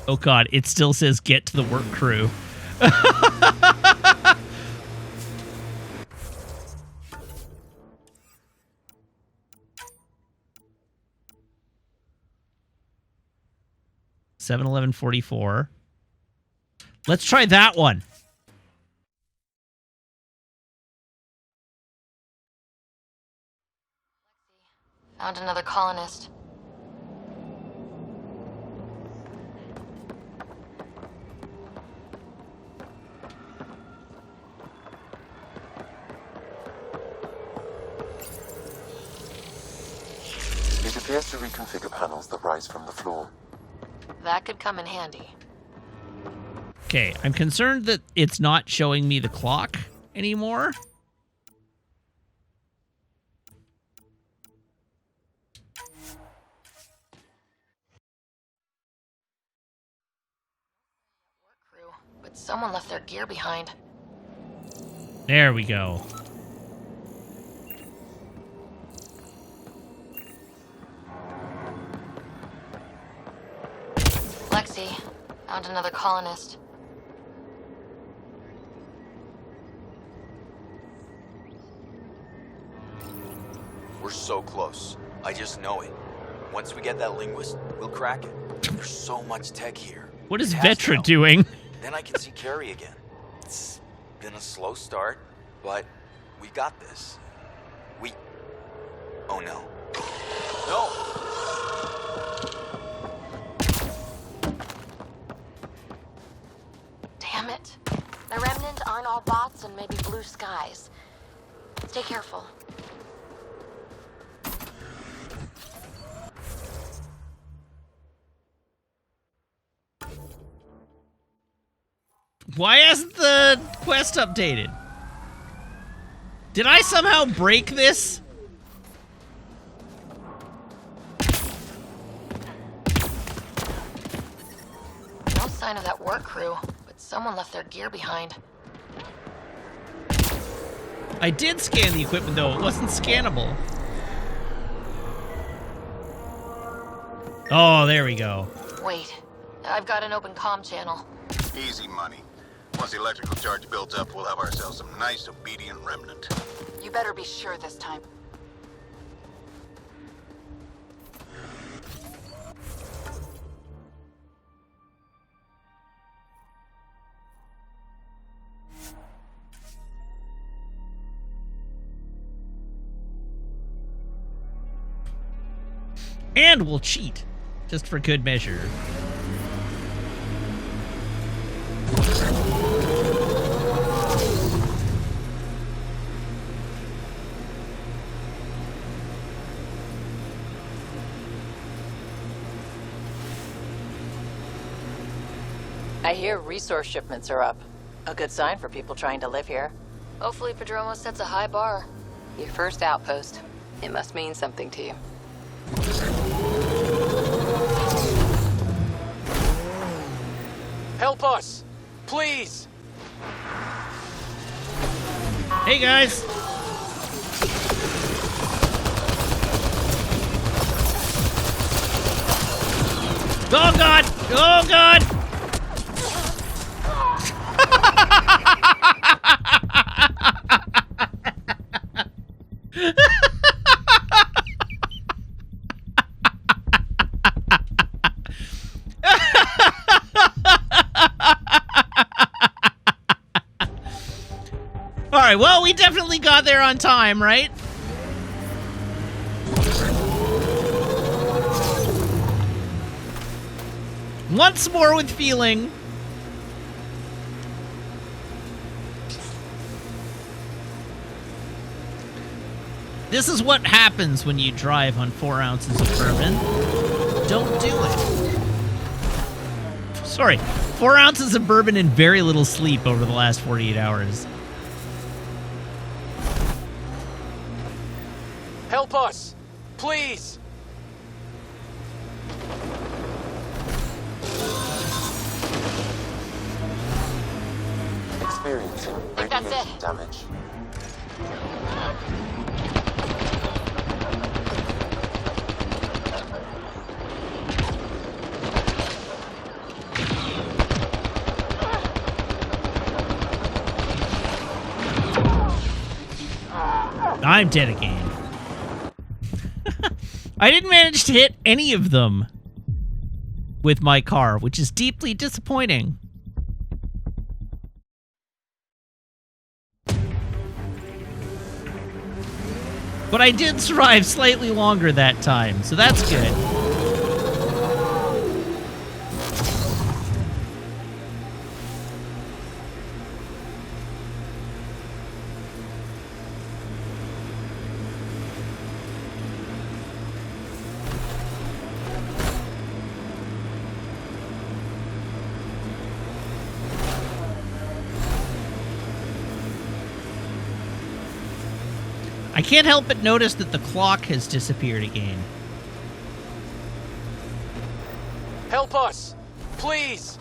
Oh God, it still says get to the work crew. $7:11:44. Let's try that one. Found another colonist. It appears to reconfigure panels that rise from the floor. That could come in handy. Okay, I'm concerned that it's not showing me the clock anymore. But someone left their gear behind. There we go. Lexi, found another colonist. We're so close. I just know it. Once we get that linguist, we'll crack it. There's so much tech here. What is It has to Vetra help. doing? Then I can see Carrie again. It's been a slow start, but we got this. Oh no. No! Damn it. The Remnant aren't all bots and maybe blue skies. Stay careful. Why hasn't the quest updated? Did I somehow break this? No sign of that work crew, but Someone left their gear behind. I did scan the equipment, though. It wasn't scannable. Oh, there we go. Wait, I've got an open comm channel. Easy money. Once the electrical charge builds up, we'll have ourselves some nice, obedient remnant. You better be sure this time. And we'll cheat, just for good measure. I hear resource shipments are up. A good sign for people trying to live here. Hopefully Padromo sets a high bar. Your first outpost. It must mean something to you. Help us! Please! Hey, guys! Oh, God! Oh, God! Alright, well, we definitely got there on time, right? Once more with feeling. This is what happens when you drive on 4 ounces of bourbon. Don't do it. Sorry, 4 ounces of bourbon and very little sleep over the last 48 hours. Help us! Please! Experiencing radiation damage. I'm dead again. I didn't manage to hit any of them with my car, which is deeply disappointing. But I did survive slightly longer that time, so that's good. I can't help but notice that the clock has disappeared again. Help us! Please!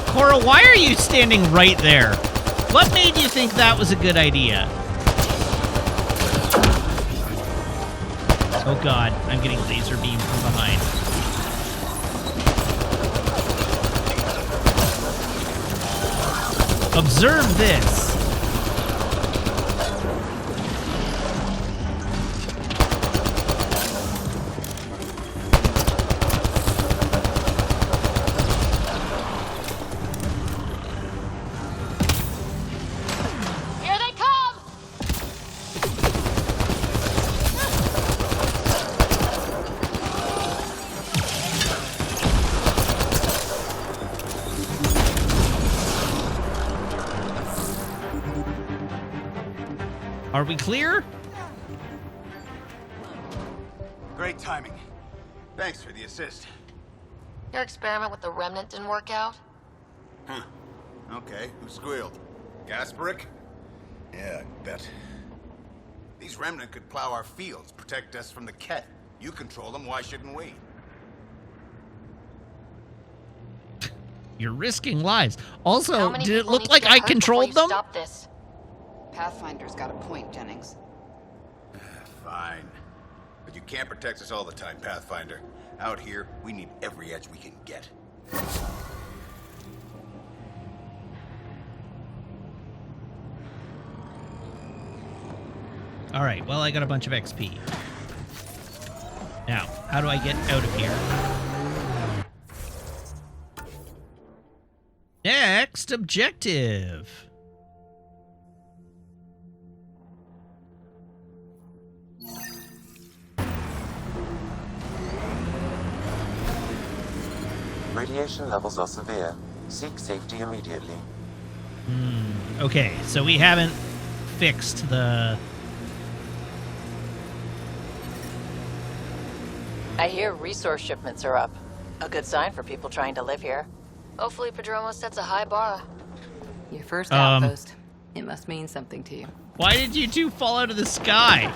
Cora, why are you standing right there? What made you think that was a good idea? Oh god, I'm getting laser beamed from behind. Observe this. Here they come! Are we clear? Great timing. Thanks for the assist. Your experiment with the remnant didn't work out? Huh. Okay, who squealed? Gasparic? Yeah, I bet. These Remnant could plow our fields, protect us from the Kett. You control them, why shouldn't we? You're risking lives. Also, How many did it people look need to like get I hurt before controlled you them? Stop this. Pathfinder's got a point, Jennings. Fine. But you can't protect us all the time, Pathfinder. Out here, we need every edge we can get. All right, well, I got a bunch of XP. Now, how do I get out of here? Next objective. Radiation levels are severe. Seek safety immediately. Okay, so we haven't fixed the... I hear resource shipments are up. A good sign for people trying to live here. Hopefully Padromo sets a high bar. Your first outpost. It must mean something to you. Why did you two fall out of the sky?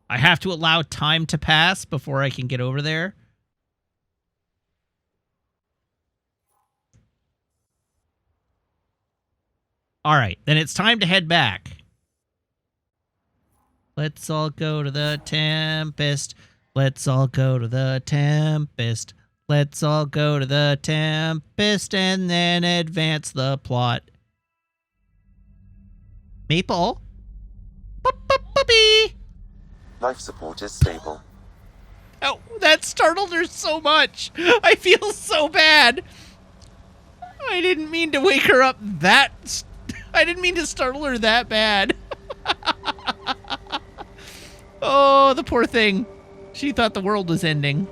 I have to allow time to pass before I can get over there. All right, then it's time to head back. Let's all go to the Tempest. Let's all go to the Tempest. Let's all go to the Tempest and then advance the plot. Maple? Puppy! Life support is stable. Oh, that startled her so much. I feel so bad. I didn't mean to wake her up that... I didn't mean to startle her that bad. Oh, the poor thing. She thought the world was ending.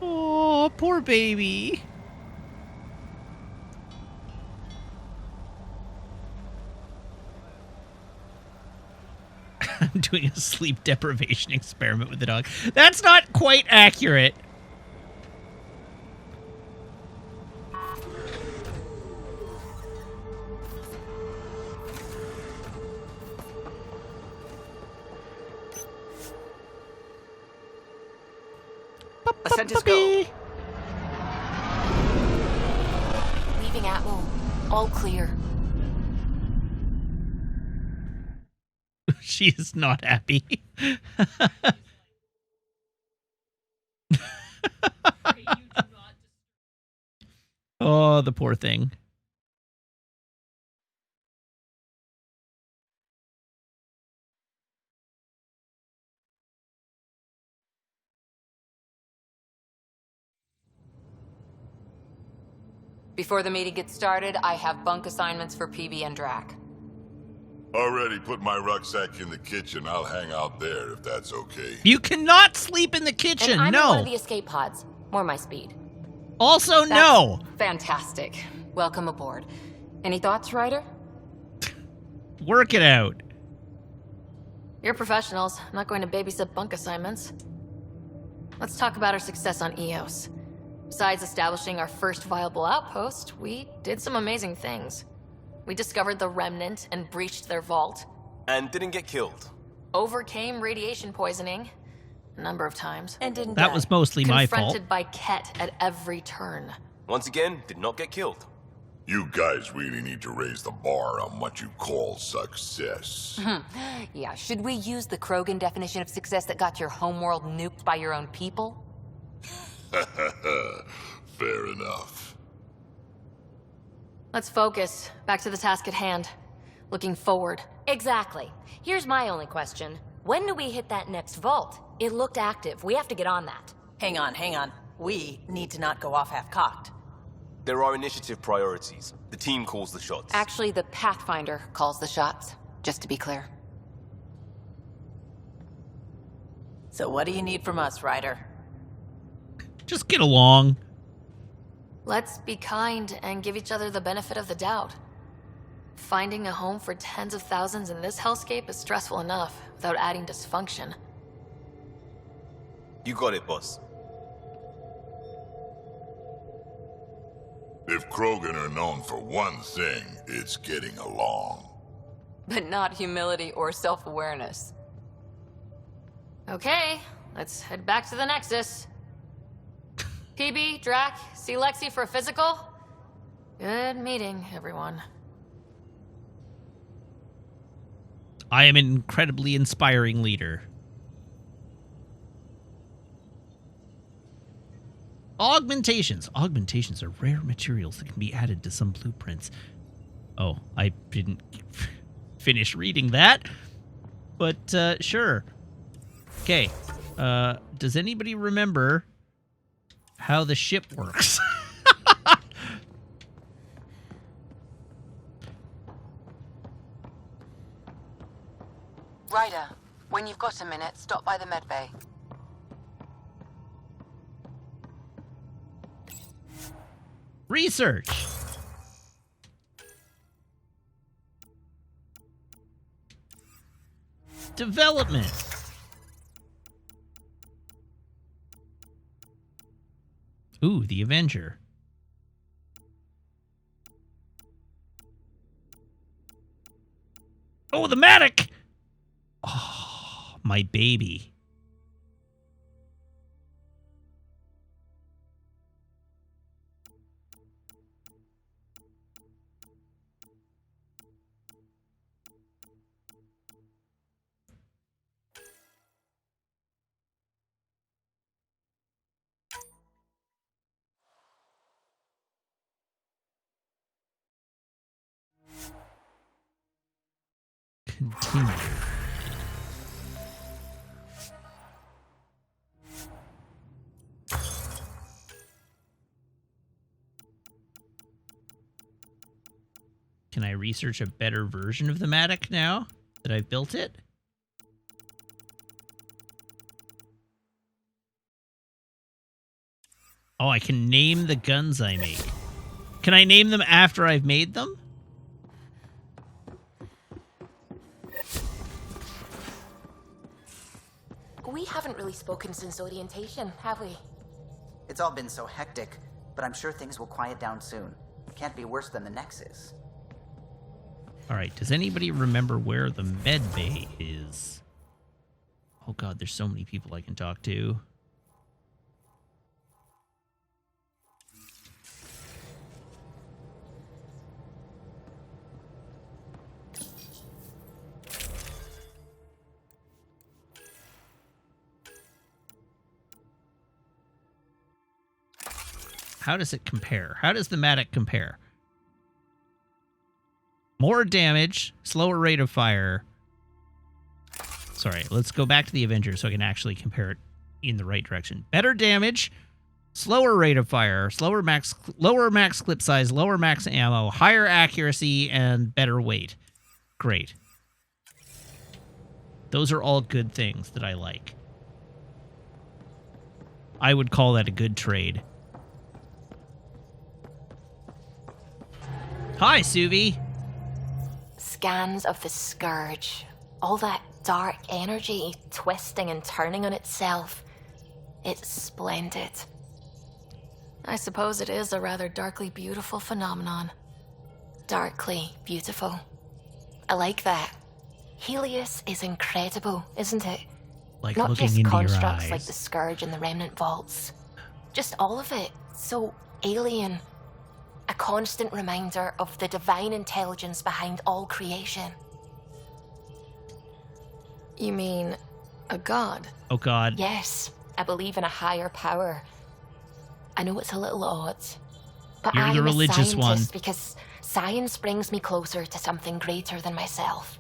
Oh, poor baby. I'm doing a sleep deprivation experiment with the dog. That's not quite accurate. Ascent is go. Leaving Atmo. All clear. She is not happy. Oh, the poor thing. Before the meeting gets started, I have bunk assignments for PB and Drac. Already put my rucksack in the kitchen. I'll hang out there if that's okay. You cannot sleep in the kitchen. And I'm no. in one of the escape pods. More my speed. Also, no. Fantastic. Welcome aboard. Any thoughts, Ryder? Work it out. You're professionals. I'm not going to babysit bunk assignments. Let's talk about our success on Eos. Besides establishing our first viable outpost, we did some amazing things. We discovered the Remnant and breached their vault. And didn't get killed. Overcame radiation poisoning a number of times. And didn't That die. was mostly my fault. Confronted by Kett at every turn. Once again, did not get killed. You guys really need to raise the bar on what you call success. Yeah, should we use the Krogan definition of success that got your homeworld nuked by your own people? Fair enough. Let's focus. Back to the task at hand. Looking forward. Exactly. Here's my only question. When do we hit that next vault? It looked active. We have to get on that. Hang on. We need to not go off half-cocked. There are initiative priorities. The team calls the shots. Actually, the Pathfinder calls the shots, just to be clear. So what do you need from us, Ryder? Just get along. Let's be kind and give each other the benefit of the doubt. Finding a home for tens of thousands in this hellscape is stressful enough without adding dysfunction. You got it, boss. If Krogan are known for one thing, it's getting along. But not humility or self-awareness. Okay, let's head back to the Nexus. PB, Drac, see Lexi for a physical? Good meeting, everyone. I am an incredibly inspiring leader. Augmentations. Augmentations are rare materials that can be added to some blueprints. Oh, I didn't finish reading that. But, sure. Okay. Does anybody remember how the ship works? Ryder, when you've got a minute, stop by the medbay. Research. Development. Ooh, the Avenger. Oh, the Matic! Oh, my baby. Continue. Can I research a better version of the Matic now that I've built it? Oh, I can name the guns I make. Can I name them after I've made them? We haven't really spoken since orientation, have we? It's all been so hectic, but I'm sure things will quiet down soon. Can't be worse than the Nexus. All right, does anybody remember where the med bay is? Oh god, there's so many people I can talk to. How does it compare? How does the Matic compare? More damage, slower rate of fire. Sorry, let's go back to the Avenger so I can actually compare it in the right direction. Better damage, slower rate of fire, lower max clip size, lower max ammo, higher accuracy, and better weight. Great. Those are all good things that I like. I would call that a good trade. Hi, Suvi. Scans of the Scourge. All that dark energy twisting and turning on itself. It's splendid. I suppose it is a rather darkly beautiful phenomenon. Darkly beautiful. I like that. Helios is incredible, isn't it? Like Not looking just into your constructs eyes. like the Scourge and the Remnant Vaults. Just all of it. So alien. A constant reminder of the divine intelligence behind all creation. You mean a god? Oh god. Yes, I believe in a higher power. I know it's a little odd, but You're I the am a religious scientist one. because science brings me closer to something greater than myself.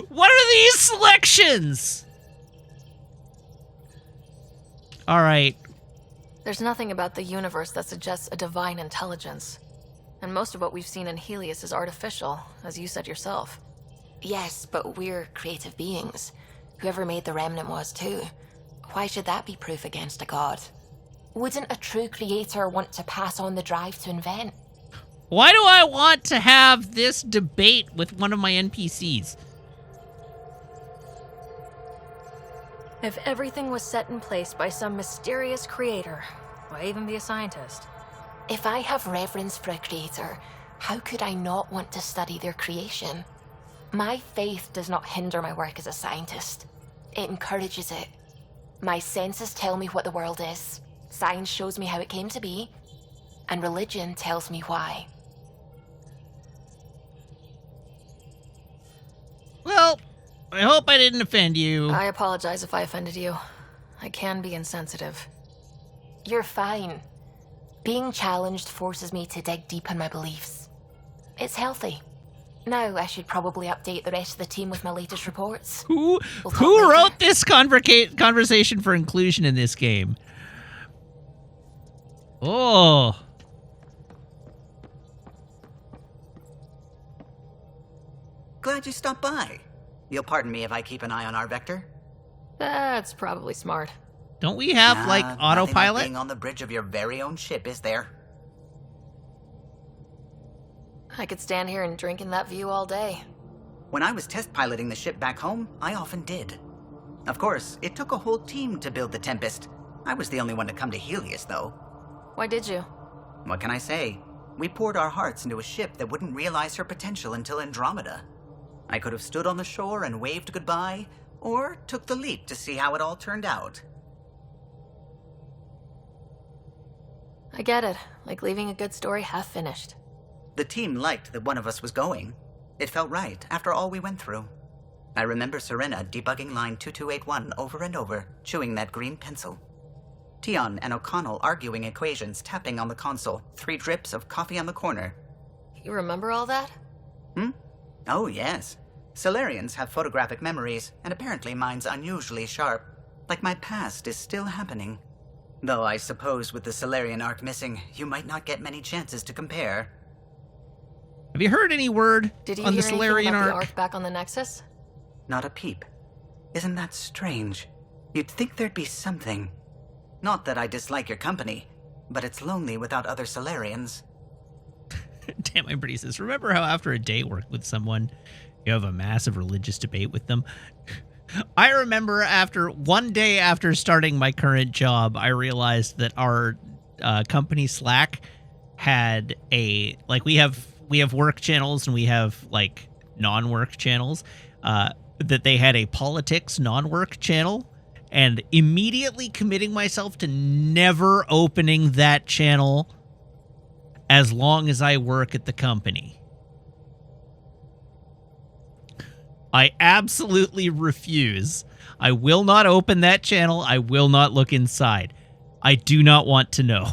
What are these selections? All right. There's nothing about the universe that suggests a divine intelligence. And most of what we've seen in Helios is artificial, as you said yourself. Yes, but we're creative beings. Whoever made the Remnant was too. Why should that be proof against a god? Wouldn't a true creator want to pass on the drive to invent? Why do I want to have this debate with one of my NPCs? If everything was set in place by some mysterious creator, why even be a scientist? If I have reverence for a creator, how could I not want to study their creation? My faith does not hinder my work as a scientist. It encourages it. My senses tell me what the world is. Science shows me how it came to be. And religion tells me why. Well, I hope I didn't offend you. I apologize if I offended you. I can be insensitive. You're fine. Being challenged forces me to dig deep in my beliefs. It's healthy. Now I should probably update the rest of the team with my latest reports. Who wrote this conversation for inclusion in this game? Oh. Glad you stopped by. You'll pardon me if I keep an eye on our vector. That's probably smart. Don't we have, like, Nothing autopilot? like being on the bridge of your very own ship, is there? I could stand here and drink in that view all day. When I was test piloting the ship back home, I often did. Of course, it took a whole team to build the Tempest. I was the only one to come to Helios, though. Why did you? What can I say? We poured our hearts into a ship that wouldn't realize her potential until Andromeda. I could have stood on the shore and waved goodbye, or took the leap to see how it all turned out. I get it. Like leaving a good story half finished. The team liked that one of us was going. It felt right after all we went through. I remember Serena debugging line 2281 over and over, chewing that green pencil. Tion and O'Connell arguing equations, tapping on the console, 3 drips of coffee on the corner. You remember all that? Oh, yes. Solarians have photographic memories, and apparently mine's unusually sharp. Like my past is still happening. Though I suppose with the Solarian arc missing, you might not get many chances to compare. Have you heard any word Did you on the hear anything Solarian about the arc? arc back on the Nexus? Not a peep. Isn't that strange? You'd think there'd be something. Not that I dislike your company, but it's lonely without other Solarians. Damn, my buddy says, remember how after a day work with someone, you have a massive religious debate with them? I remember after one day after starting my current job, I realized that our company Slack had a, like, we have work channels and we have, like, non-work channels, that they had a politics non-work channel, and immediately committing myself to never opening that channel as long as I work at the company. I absolutely refuse. I will not open that channel. I will not look inside. I do not want to know.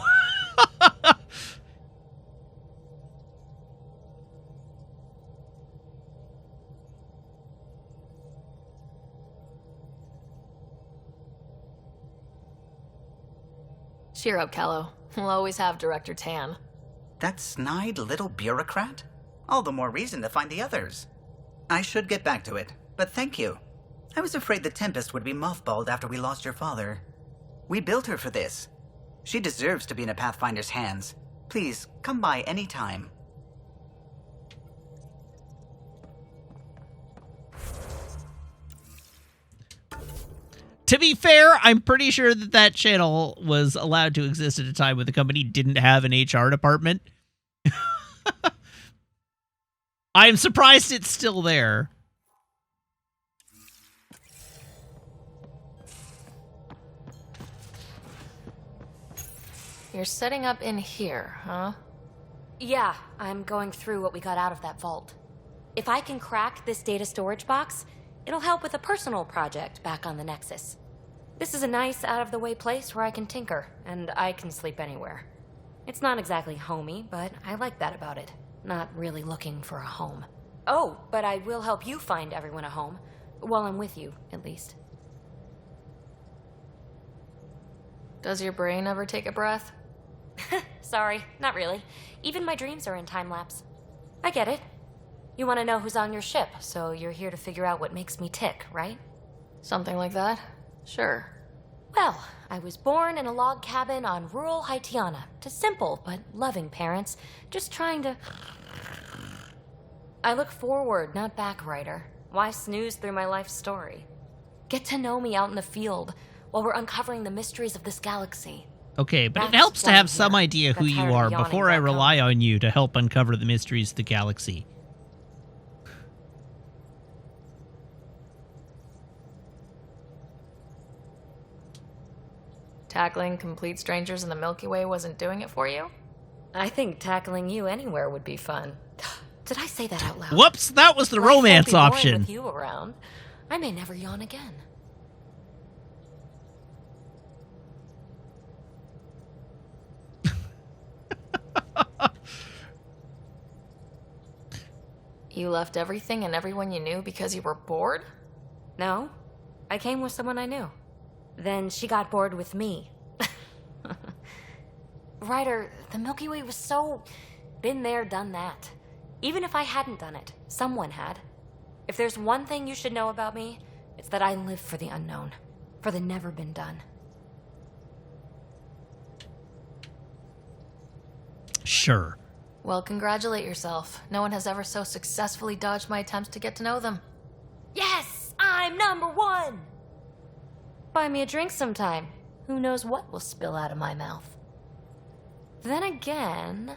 Cheer up, Callow. We'll always have Director Tan. That snide little bureaucrat? All the more reason to find the others. I should get back to it, but thank you. I was afraid the Tempest would be mothballed after we lost your father. We built her for this. She deserves to be in a Pathfinder's hands. Please, come by any time. To be fair, I'm pretty sure that that channel was allowed to exist at a time when the company didn't have an HR department. I'm surprised it's still there. You're setting up in here, huh? Yeah, I'm going through what we got out of that vault. If I can crack this data storage box, it'll help with a personal project back on the Nexus. This is a nice, out-of-the-way place where I can tinker, and I can sleep anywhere. It's not exactly homey, but I like that about it. Not really looking for a home. Oh, but I will help you find everyone a home. While I'm with you, at least. Does your brain ever take a breath? Sorry, not really. Even my dreams are in time-lapse. I get it. You want to know who's on your ship, so you're here to figure out what makes me tick, right? Something like that? Sure. Well, I was born in a log cabin on rural Haitiana to simple but loving parents, just trying to... I look forward, not back, writer. Why snooze through my life story? Get to know me out in the field while we're uncovering the mysteries of this galaxy. Okay, but it That's helps to why have I'm some here. idea who Got you tired of are yawning before I back rely on you to help uncover the mysteries of the galaxy. Tackling complete strangers in the Milky Way wasn't doing it for you? I think tackling you anywhere would be fun. Did I say that out loud? Whoops, that was the Life won't romance be boring option. With you around, I may never yawn again. You left everything and everyone you knew because you were bored? No, I came with someone I knew. Then she got bored with me. Ryder, the Milky Way was so... been there, done that. Even if I hadn't done it, someone had. If there's one thing you should know about me, it's that I live for the unknown. For the never been done. Sure. Well, congratulate yourself. No one has ever so successfully dodged my attempts to get to know them. Yes! I'm #1! Buy me a drink sometime. Who knows what will spill out of my mouth. Then again,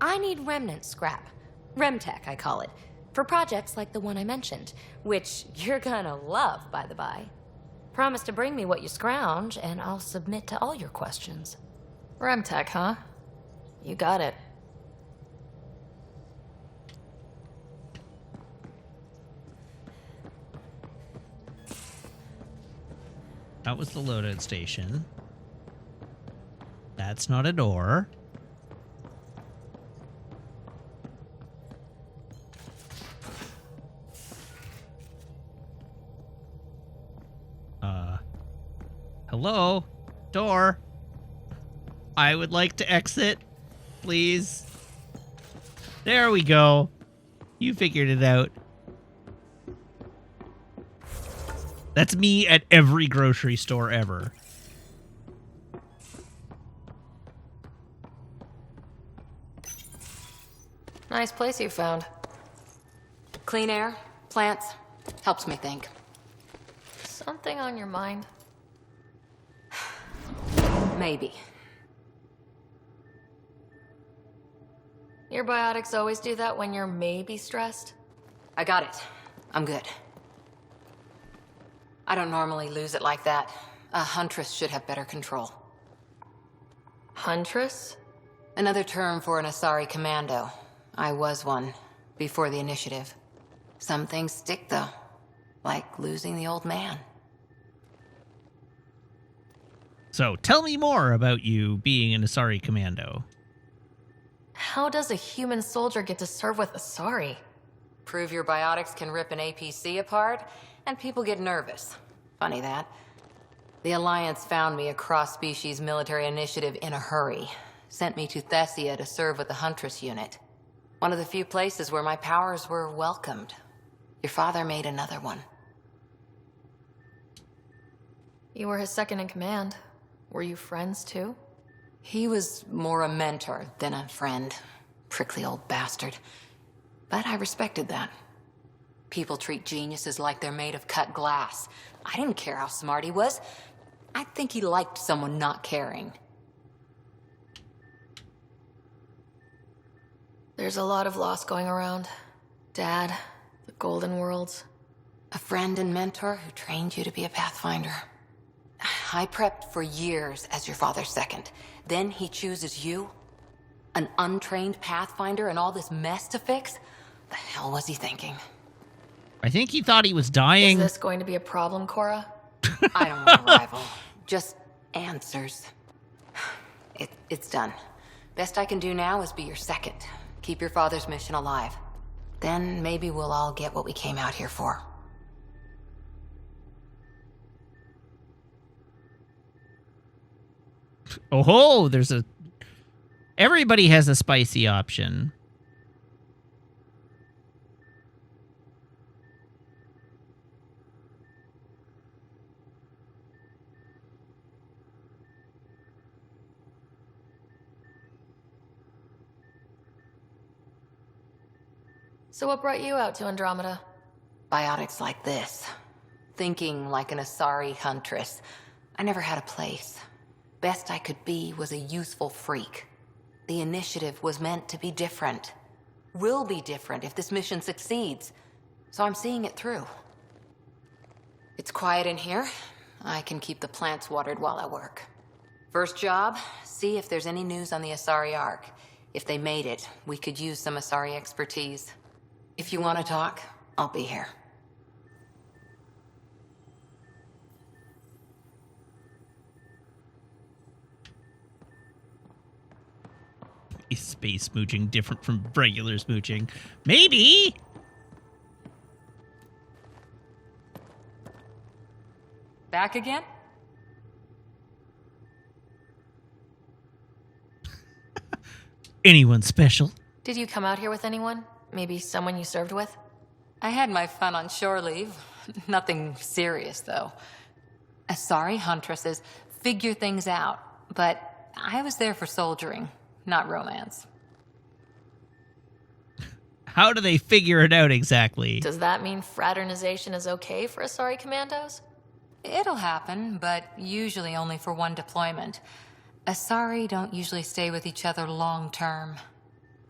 I need remnant scrap. Remtech, I call it. For projects like the one I mentioned, which you're gonna love, by the by. Promise to bring me what you scrounge, and I'll submit to all your questions. Remtech, huh? You got it. That was the loadout station. That's not a door. Hello? Door? I would like to exit, please. There we go. You figured it out. That's me at every grocery store ever. Nice place you found. Clean air, plants, helps me think. Something on your mind? Maybe. Your biotics always do that when you're maybe stressed? I got it. I'm good. I don't normally lose it like that. A huntress should have better control. Huntress? Another term for an Asari commando. I was one, before the initiative. Some things stick, though. Like losing the old man. So, tell me more about you being an Asari commando. How does a human soldier get to serve with Asari? Prove your biotics can rip an APC apart, and people get nervous. Funny that. The Alliance found me a cross-species military initiative in a hurry. Sent me to Thessia to serve with the Huntress unit. One of the few places where my powers were welcomed. Your father made another one. You were his second in command. Were you friends, too? He was more a mentor than a friend. Prickly old bastard. But I respected that. People treat geniuses like they're made of cut glass. I didn't care how smart he was. I think he liked someone not caring. There's a lot of loss going around. Dad, the Golden Worlds. A friend and mentor who trained you to be a Pathfinder. I prepped for years as your father's second. Then he chooses you? An untrained Pathfinder and all this mess to fix? The hell was he thinking? I think he thought he was dying. Is this going to be a problem, Cora? I don't want a rival. Just answers. It's done. Best I can do now is be your second. Keep your father's mission alive. Then maybe we'll all get what we came out here for. Oh, there's a... Everybody has a spicy option. So what brought you out to Andromeda? Biotics like this. Thinking like an Asari huntress. I never had a place. Best I could be was a useful freak. The initiative was meant to be different. Will be different if this mission succeeds. So I'm seeing it through. It's quiet in here. I can keep the plants watered while I work. First job, see if there's any news on the Asari Ark. If they made it, we could use some Asari expertise. If you want to talk, I'll be here. Is space smooching different from regular smooching? Maybe! Back again? Anyone special? Did you come out here with anyone? Maybe someone you served with? I had my fun on shore leave. Nothing serious, though. Asari huntresses figure things out, but I was there for soldiering, not romance. How do they figure it out exactly? Does that mean fraternization is okay for Asari commandos? It'll happen, but usually only for one deployment. Asari don't usually stay with each other long term.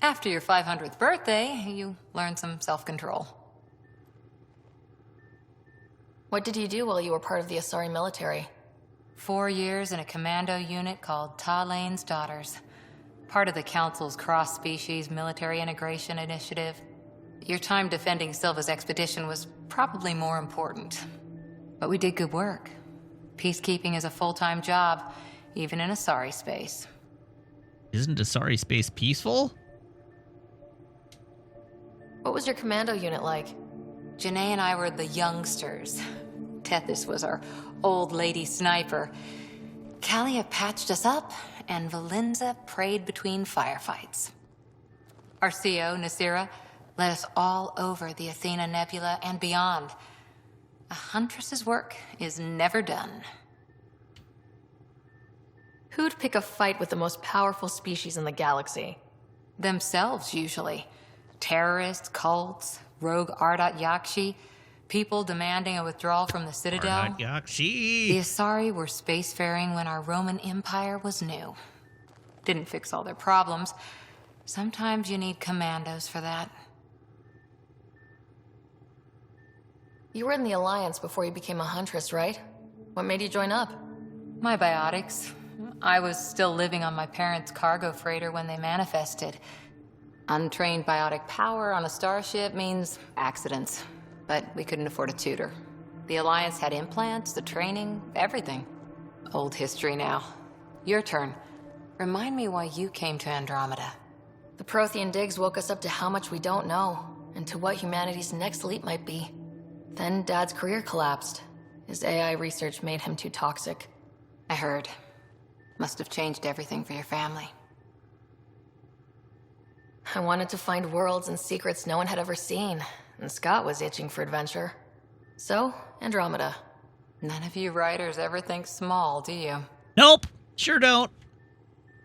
After your 500th birthday, you learn some self-control. What did you do while you were part of the Asari military? 4 years in a commando unit called Talane's Daughters. Part of the Council's cross-species military integration initiative. Your time defending Silva's expedition was probably more important. But we did good work. Peacekeeping is a full-time job, even in Asari space. Isn't Asari space peaceful? What was your commando unit like? Janae and I were the youngsters. Tethys was our old lady sniper. Kalia patched us up, and Valenza prayed between firefights. Our CO, Nasira, led us all over the Athena Nebula and beyond. A huntress's work is never done. Who'd pick a fight with the most powerful species in the galaxy? Themselves, usually. Terrorists, cults, rogue Ardat Yakshi, people demanding a withdrawal from the Citadel. Ardat Yakshi! The Asari were spacefaring when our Roman Empire was new. Didn't fix all their problems. Sometimes you need commandos for that. You were in the Alliance before you became a huntress, right? What made you join up? My biotics. I was still living on my parents' cargo freighter when they manifested. Untrained biotic power on a starship means accidents. But we couldn't afford a tutor. The Alliance had implants, the training, everything. Old history now. Your turn. Remind me why you came to Andromeda. The Prothean digs woke us up to how much we don't know, and to what humanity's next leap might be. Then Dad's career collapsed. His AI research made him too toxic. I heard. Must have changed everything for your family. I wanted to find worlds and secrets no one had ever seen, and Scott was itching for adventure. So, Andromeda. None of you writers ever think small, do you? Nope, sure don't.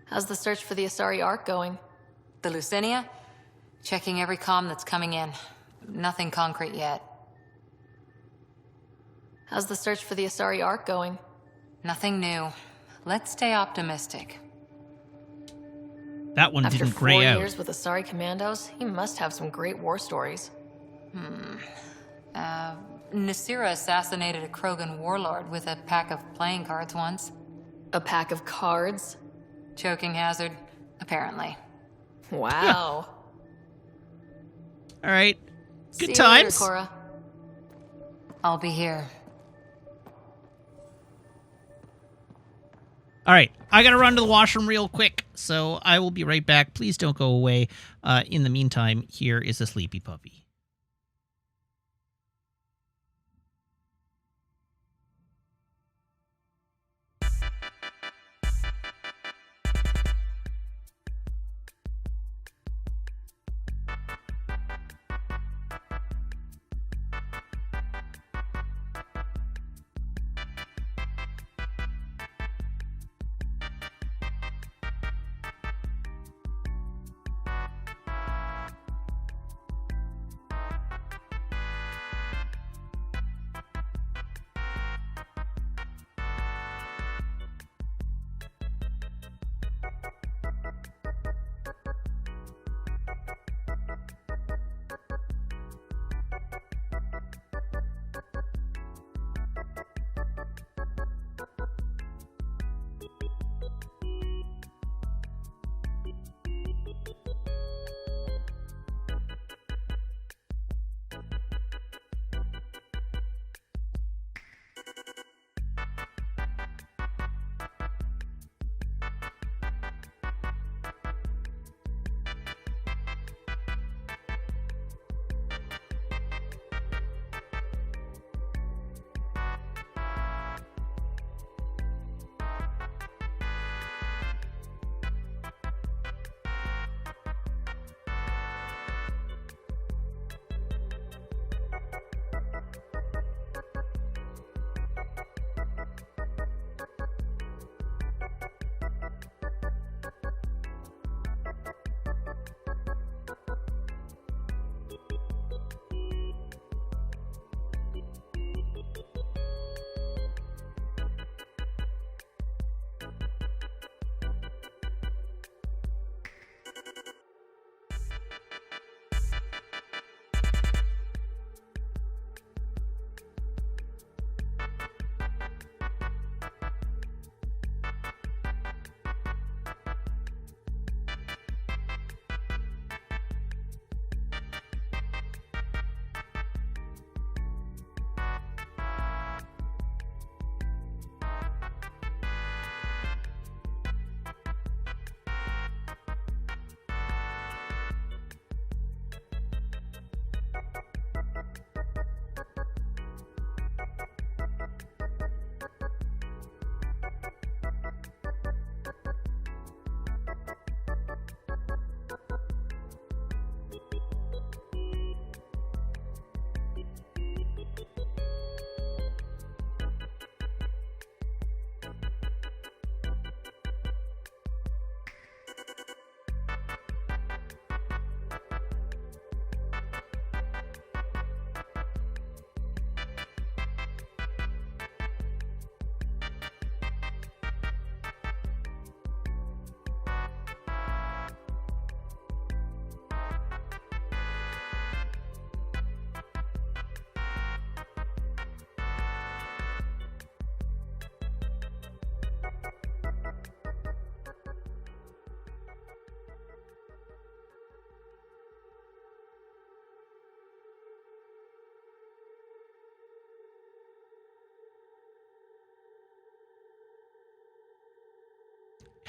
How's the search for the Asari Ark going? The Lucinia? Checking every comm that's coming in. Nothing concrete yet. How's the search for the Asari Ark going? Nothing new. Let's stay optimistic. That one didn't gray out. After 4 years with Asari commandos, he must have some great war stories. Nasira assassinated a Krogan warlord with a pack of playing cards once. A pack of cards? Choking hazard, apparently. Wow. All right. Good See times. You later, Cora. I'll be here. All right. I got to run to the washroom real quick, so I will be right back. Please don't go away. In the meantime, here is a sleepy puppy.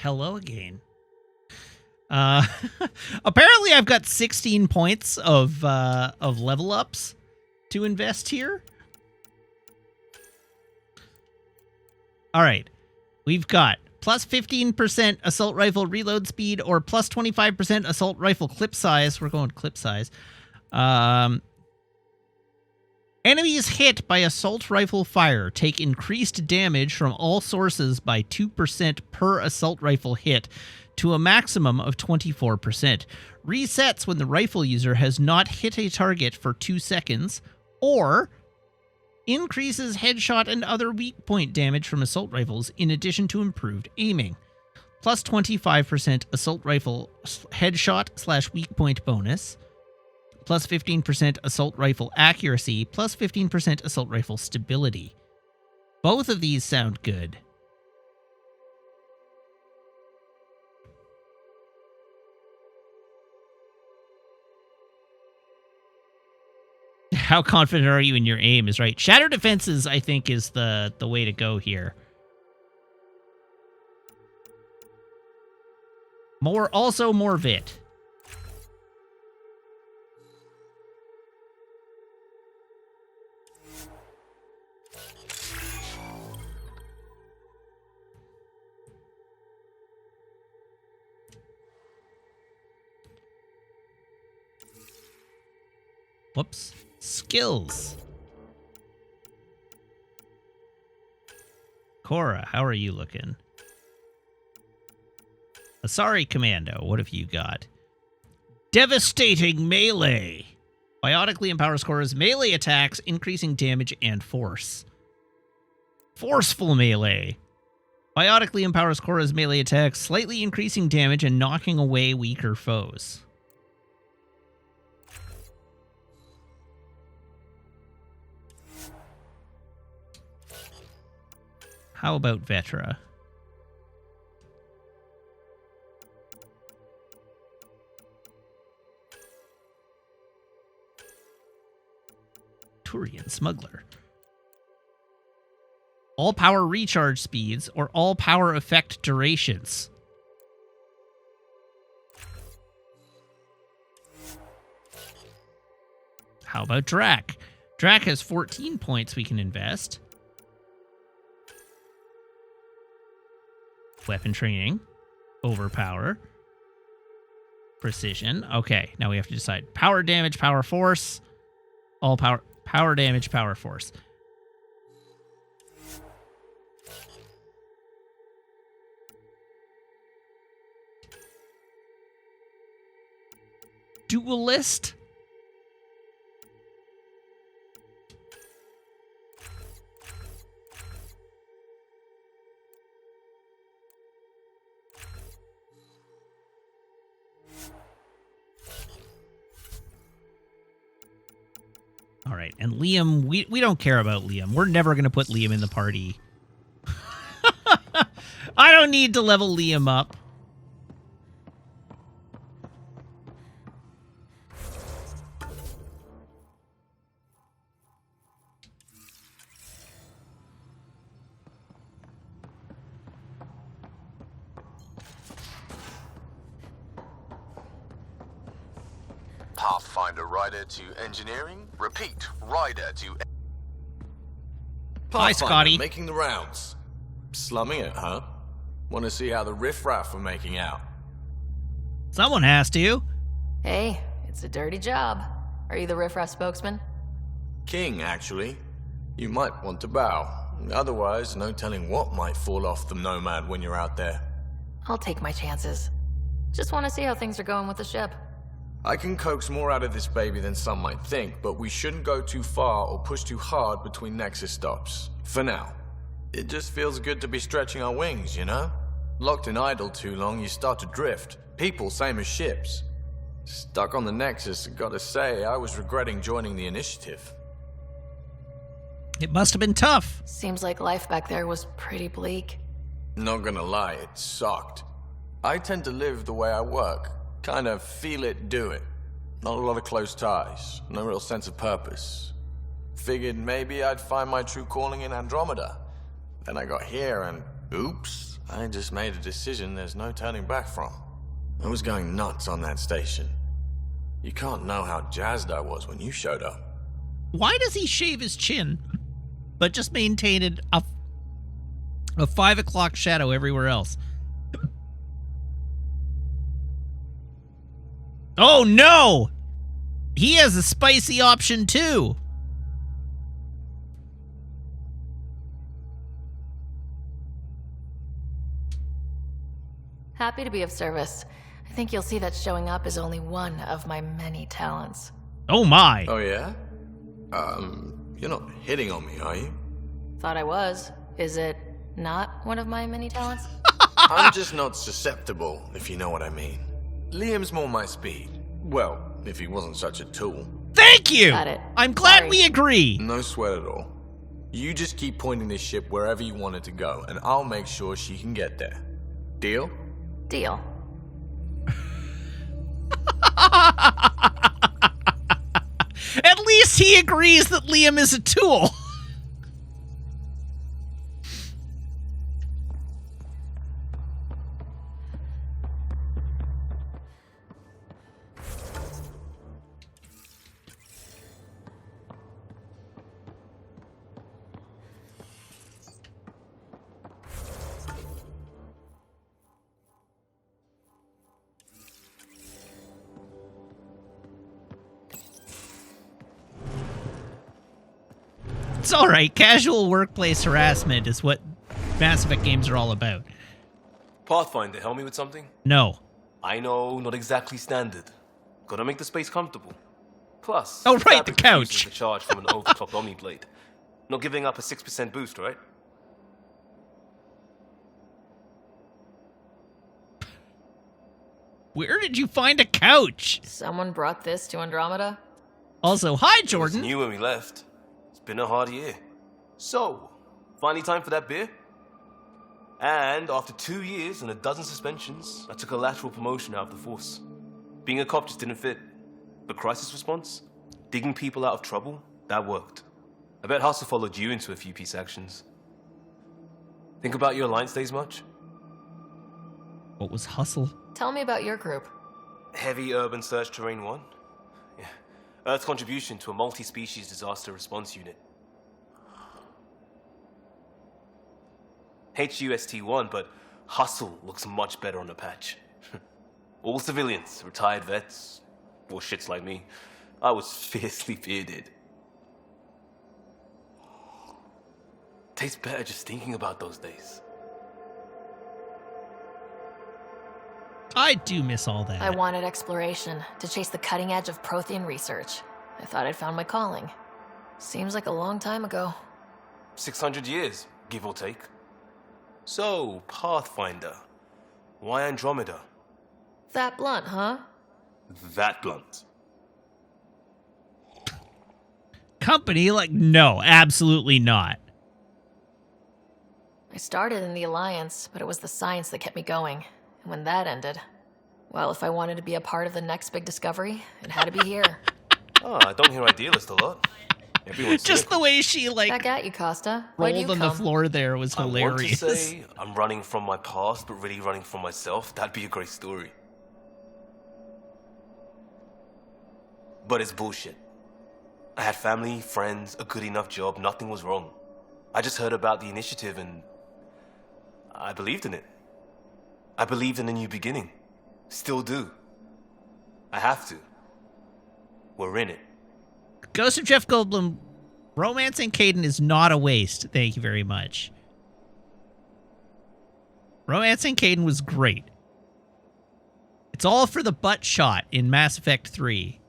Hello again. Apparently I've got 16 points of level ups to invest here. All right. We've got plus 15% assault rifle reload speed or plus 25% assault rifle clip size. We're going clip size. Enemies hit by assault rifle fire take increased damage from all sources by 2% per assault rifle hit to a maximum of 24%. Resets when the rifle user has not hit a target for 2 seconds, or increases headshot and other weak point damage from assault rifles in addition to improved aiming. Plus 25% assault rifle headshot / weak point bonus. Plus 15% assault rifle accuracy. Plus 15% assault rifle stability. Both of these sound good. How confident are you in your aim is right. Shatter defenses, I think, is the way to go here. More VIT. Whoops. Skills. Cora, how are you looking? Asari Commando, what have you got? Devastating Melee. Biotically empowers Cora's melee attacks, increasing damage and force. Forceful Melee. Biotically empowers Cora's melee attacks, slightly increasing damage and knocking away weaker foes. How about Vetra? Turian Smuggler. All power recharge speeds or all power effect durations. How about Drac? Drac has 14 points we can invest. Weapon training. Overpower. Precision. Okay, now we have to decide. Power damage, power force. All power damage, power force. Duelist. All right, and Liam, we don't care about Liam. We're never going to put Liam in the party. I don't need to level Liam up. Pathfinder rider to engineering. Repeat, rider to... Hi, Scotty. Making the rounds. Slumming it, huh? Want to see how the riffraff are making out? Someone has to. Hey, it's a dirty job. Are you the riffraff spokesman? King, actually. You might want to bow. Otherwise, no telling what might fall off the Nomad when you're out there. I'll take my chances. Just want to see how things are going with the ship. I can coax more out of this baby than some might think, but we shouldn't go too far or push too hard between Nexus stops. For now. It just feels good to be stretching our wings, you know? Locked in idle too long, you start to drift. People, same as ships. Stuck on the Nexus, gotta say, I was regretting joining the initiative. It must have been tough. Seems like life back there was pretty bleak. Not gonna lie, it sucked. I tend to live the way I work. Kind of feel it, do it. Not a lot of close ties, no real sense of purpose. Figured maybe I'd find my true calling in Andromeda. Then I got here and, oops, I just made a decision there's no turning back from. I was going nuts on that station. You can't know how jazzed I was when you showed up. Why does he shave his chin, but just maintain a 5 o'clock shadow everywhere else? Oh no! He has a spicy option too. Happy to be of service. I think you'll see that showing up is only one of my many talents. Oh my! Oh yeah? You're not hitting on me, are you? Thought I was. Is it not one of my many talents? I'm just not susceptible, if you know what I mean. Liam's more my speed. Well, if he wasn't such a tool. Thank you! Got it. I'm glad Sorry. we agree. No sweat at all. You just keep pointing this ship wherever you want it to go, and I'll make sure she can get there. Deal? Deal. At least he agrees that Liam is a tool. It's all right. Casual workplace harassment is what Mass Effect games are all about. Pathfinder, help me with something? No. I know, not exactly standard. Gotta make the space comfortable. Plus, oh right, the couch. The charge from an overclocked Omniblade. Not giving up a 6% boost, right? Where did you find a couch? Someone brought this to Andromeda? Also, hi, Jordan. It was new when we left. It's been a hard year. So, finally time for that beer? And after 2 years and a dozen suspensions, I took a lateral promotion out of the force. Being a cop just didn't fit. But crisis response? Digging people out of trouble? That worked. I bet Hustle followed you into a few peace actions. Think about your Alliance days much? What was Hustle? Tell me about your group. Heavy Urban Search Terrain 1? Yeah. Earth's contribution to a multi-species disaster response unit. HUST-1, but Hustle looks much better on the patch. All civilians, retired vets, or shits like me. I was fiercely bearded. Tastes better just thinking about those days. I do miss all that. I wanted exploration, to chase the cutting edge of Prothean research. I thought I'd found my calling. Seems like a long time ago. 600 years, give or take. So, Pathfinder. Why Andromeda? That blunt, huh? That blunt. Company? Like, no, absolutely not. I started in the Alliance, but it was the science that kept me going. And when that ended, well, if I wanted to be a part of the next big discovery, it had to be here. Oh, I don't hear idealist a lot. Everyone's just the way she, like, back at you, Costa. rolled on the floor there was hilarious. I want to say I'm running from my past, but really running from myself. That'd be a great story. But it's bullshit. I had family, friends, a good enough job, nothing was wrong. I just heard about the initiative and I believed in it. I believed in a new beginning. Still do. I have to. We're in it. Ghost of Jeff Goldblum, romancing Kaidan is not a waste. Thank you very much. Romancing Kaidan was great. It's all for the butt shot in Mass Effect 3.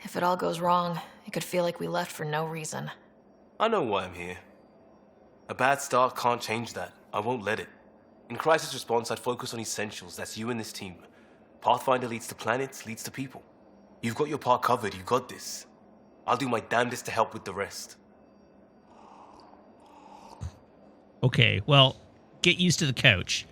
If it all goes wrong, it could feel like we left for no reason. I know why I'm here. A bad start can't change that. I won't let it. In crisis response, I'd focus on essentials. That's you and this team. Pathfinder leads to planets, leads to people. You've got your part covered. You've got this. I'll do my damnedest to help with the rest. Okay, well, get used to the couch.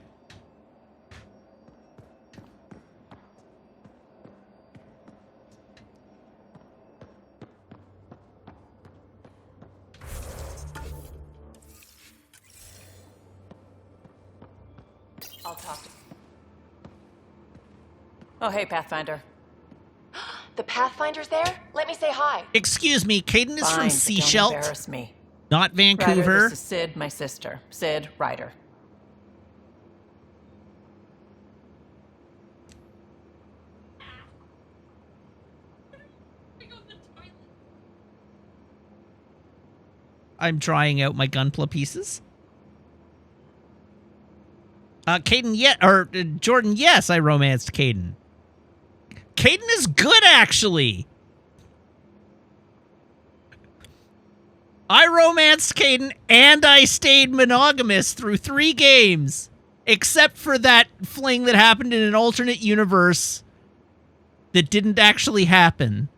I'll talk to... Oh, hey, Pathfinder. The Pathfinder's there? Let me say hi. Excuse me, Caden is from Fine, but Seashelt, don't embarrass me. not Vancouver. Ryder, this is Sid, my sister. Sid Ryder. I'm trying out my Gunpla pieces. Jordan, yes, I romanced Caden. Caden is good, actually. I romanced Caden, and I stayed monogamous through 3 games. Except for that fling that happened in an alternate universe that didn't actually happen,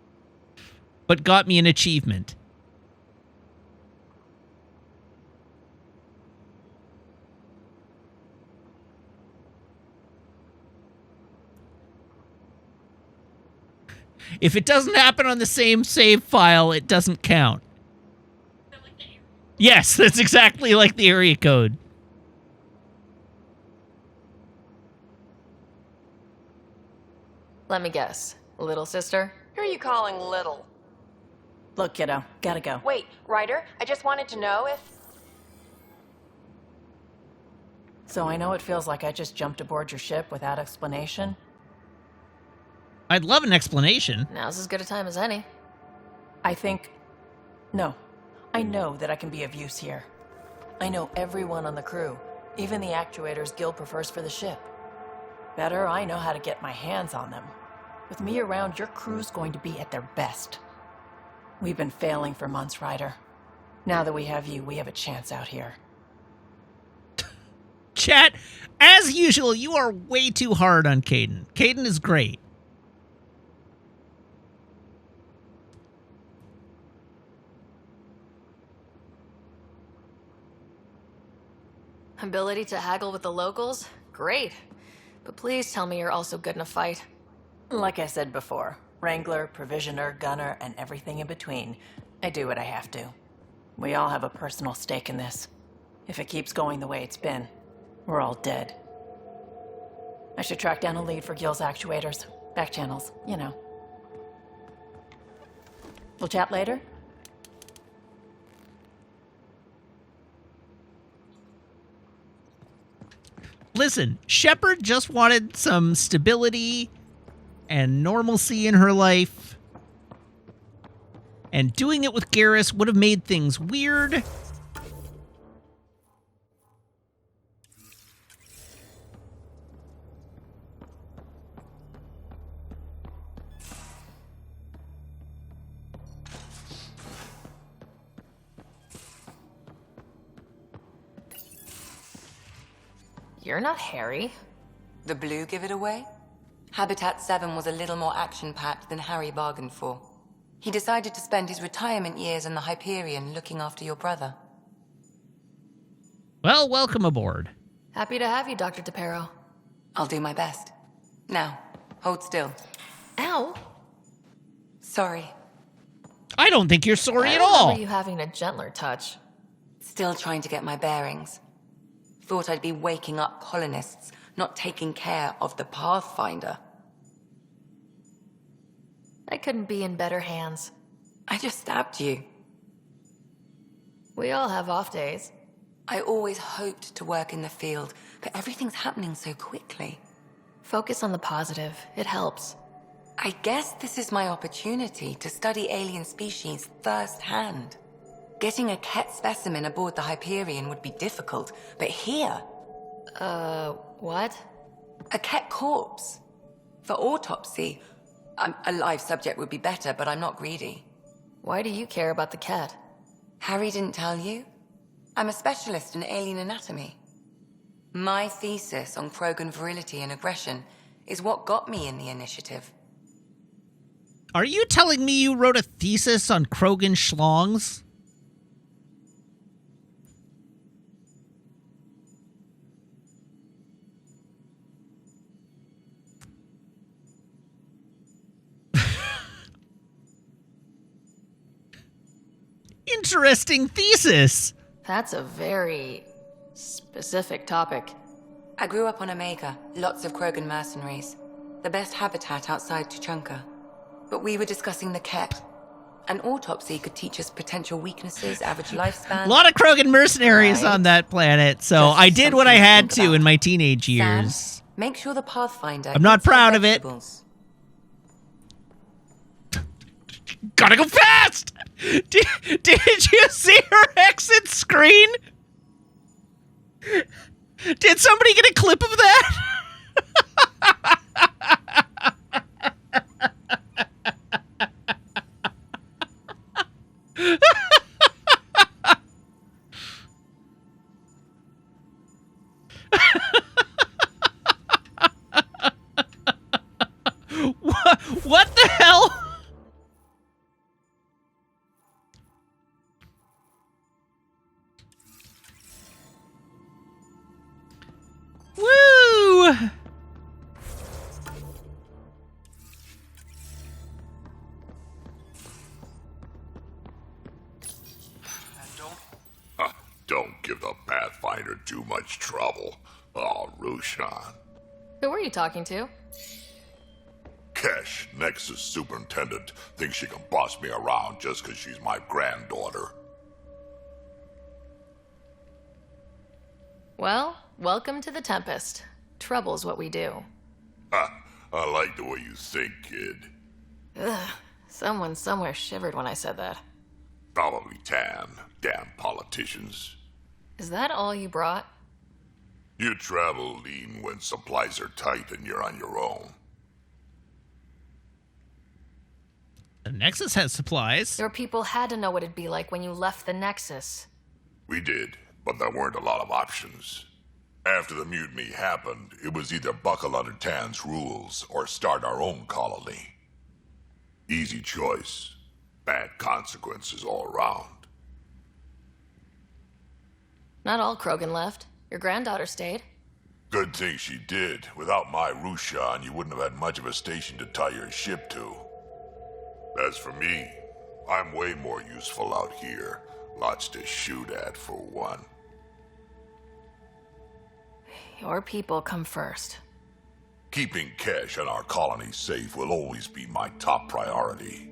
but got me an achievement. If it doesn't happen on the same save file, it doesn't count. Yes, that's exactly like the area code. Let me guess. Little sister? Who are you calling little? Look, kiddo, gotta go. Wait, Ryder, I just wanted to know if... So I know it feels like I just jumped aboard your ship without explanation. I'd love an explanation. Now's as good a time as any. No. I know that I can be of use here. I know everyone on the crew, even the actuators Gil prefers for the ship. Better, I know how to get my hands on them. With me around, your crew's going to be at their best. We've been failing for months, Ryder. Now that we have you, we have a chance out here. Chat, as usual, you are way too hard on Caden. Caden is great. Ability to haggle with the locals? Great. But please tell me you're also good in a fight. Like I said before, Wrangler, Provisioner, Gunner, and everything in between. I do what I have to. We all have a personal stake in this. If it keeps going the way it's been, we're all dead. I should track down a lead for Gil's actuators. Back channels, you know. We'll chat later? Listen, Shepard just wanted some stability and normalcy in her life. And doing it with Garrus would have made things weird. You're not Harry. The blue give it away? Habitat 7 was a little more action-packed than Harry bargained for. He decided to spend his retirement years in the Hyperion looking after your brother. Well, welcome aboard. Happy to have you, Dr. DePero. I'll do my best. Now, hold still. Ow! Sorry. I don't think you're sorry at I all. remember you having a gentler touch. Still trying to get my bearings. Thought I'd be waking up colonists, not taking care of the Pathfinder. I couldn't be in better hands. I just stabbed you. We all have off days. I always hoped to work in the field, but everything's happening so quickly. Focus on the positive. It helps. I guess this is my opportunity to study alien species firsthand. Getting a Kett specimen aboard the Hyperion would be difficult, but here... what? A Kett corpse. For autopsy. A live subject would be better, but I'm not greedy. Why do you care about the Kett? Harry didn't tell you? I'm a specialist in alien anatomy. My thesis on Krogan virility and aggression is what got me in the initiative. Are you telling me you wrote a thesis on Krogan schlongs? Interesting thesis. That's a very specific topic. I grew up on Omega, lots of Krogan mercenaries. The best habitat outside Tuchanka. But we were discussing the Kett. An autopsy could teach us potential weaknesses, average lifespan. A lot of Krogan mercenaries on that planet, so Just I did what I something to had think to about. in my teenage Sam, years. make sure the Pathfinder. I'm not eats her proud of it. vegetables. Gotta go fast! Did you see her exit screen? Did somebody get a clip of that? What the hell? Woo! Don't give the Pathfinder too much trouble. Oh, Rushan. Who were you talking to? Kesh, Nexus Superintendent, thinks she can boss me around just because she's my granddaughter. Well, welcome to the Tempest. Trouble's what we do. Ha, I like the way you think, kid. Ugh, someone somewhere shivered when I said that. Probably Tan. Damn politicians. Is that all you brought? You travel lean when supplies are tight and you're on your own. The Nexus has supplies. Your people had to know what it'd be like when you left the Nexus. We did, but there weren't a lot of options. After the mutiny happened, it was either buckle under Tan's rules or start our own colony. Easy choice. Bad consequences all around. Not all Krogan left. Your granddaughter stayed. Good thing she did. Without my Rushan, you wouldn't have had much of a station to tie your ship to. As for me, I'm way more useful out here. Lots to shoot at, for one. Your people come first. Keeping Kesh and our colony safe will always be my top priority.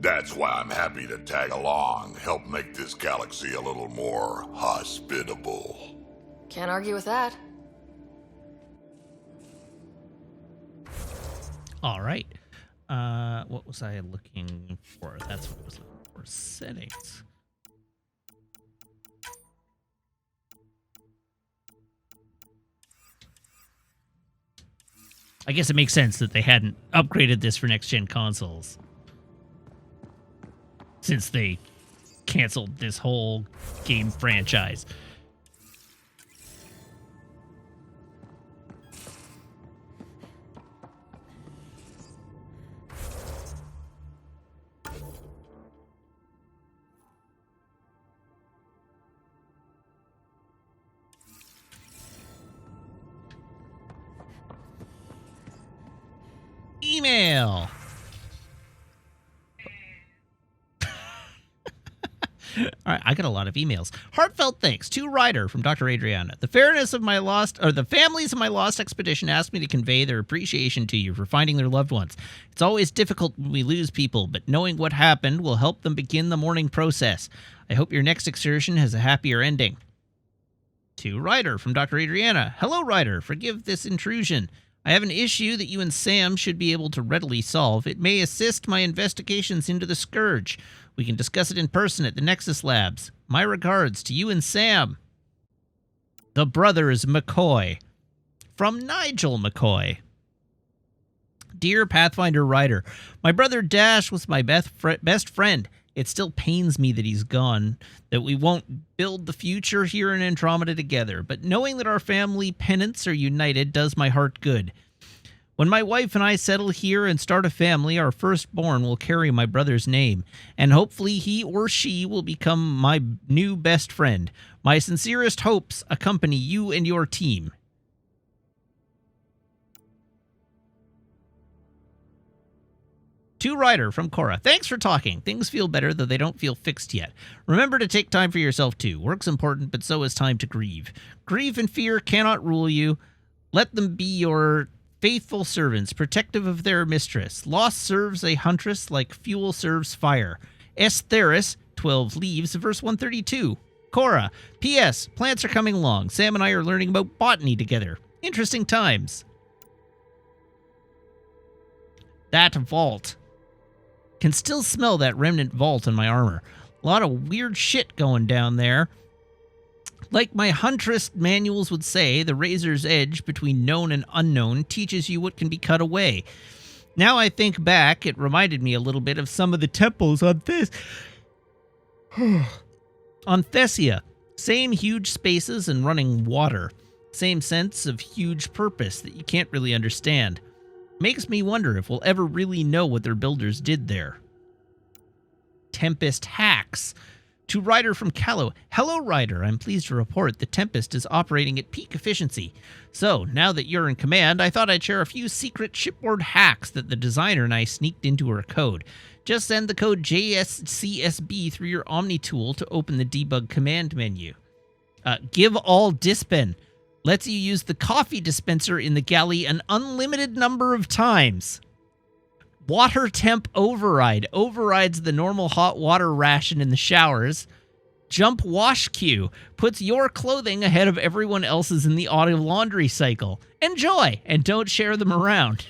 That's why I'm happy to tag along, help make this galaxy a little more hospitable. Can't argue with that. All right. What was I looking for? That's what I was looking for. Settings. I guess it makes sense that they hadn't upgraded this for next-gen consoles, since they canceled this whole game franchise. Email. All right, I got a lot of emails. Heartfelt thanks to Ryder from Dr. Adriana. The families of my lost expedition asked me to convey their appreciation to you for finding their loved ones. It's always difficult when we lose people, but knowing what happened will help them begin the mourning process. I hope your next excursion has a happier ending. To Ryder from Dr. Adriana. Hello, Ryder. Forgive this intrusion. I have an issue that you and Sam should be able to readily solve. It may assist my investigations into the Scourge. We can discuss it in person at the Nexus Labs. My regards to you and Sam. The Brothers McCoy. From Nigel McCoy. Dear Pathfinder Ryder, my brother Dash was my best friend. It still pains me that he's gone, that we won't build the future here in Andromeda together, but knowing that our family pennants are united does my heart good. When my wife and I settle here and start a family, our firstborn will carry my brother's name, and hopefully he or she will become my new best friend. My sincerest hopes accompany you and your team. To Ryder from Cora. Thanks for talking. Things feel better, though they don't feel fixed yet. Remember to take time for yourself, too. Work's important, but so is time to grieve. Grief and fear cannot rule you. Let them be your faithful servants, protective of their mistress. Lost serves a huntress like fuel serves fire. Theris, 12 Leaves, verse 132. Cora, P.S. Plants are coming along. Sam and I are learning about botany together. Interesting times. That vault. Can still smell that remnant vault in my armor. A lot of weird shit going down there. Like my huntress manuals would say, the razor's edge between known and unknown teaches you what can be cut away. Now I think back, it reminded me a little bit of some of the temples on on Thessia. Same huge spaces and running water. Same sense of huge purpose that you can't really understand. Makes me wonder if we'll ever really know what their builders did there. Tempest hacks. To Ryder from Callow. Hello, Ryder. I'm pleased to report the Tempest is operating at peak efficiency. So, now that you're in command, I thought I'd share a few secret shipboard hacks that the designer and I sneaked into her code. Just send the code JSCSB through your Omni tool to open the debug command menu. Give all dispen. Lets you use the coffee dispenser in the galley an unlimited number of times. Water temp override. Overrides the normal hot water ration in the showers. Jump wash queue. Puts your clothing ahead of everyone else's in the auto laundry cycle. Enjoy, and don't share them around.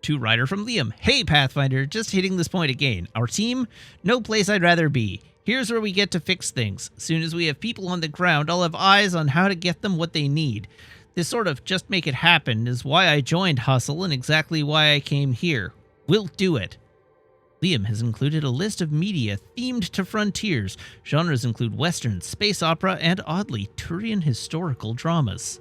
To Ryder from Liam. Hey, Pathfinder, just hitting this point again. Our team? No place I'd rather be. Here's where we get to fix things. Soon as we have people on the ground, I'll have eyes on how to get them what they need. This sort of just make it happen is why I joined Hustle and exactly why I came here. We'll do it. Liam has included a list of media themed to frontiers. Genres include Western, space opera, and oddly, Turian historical dramas.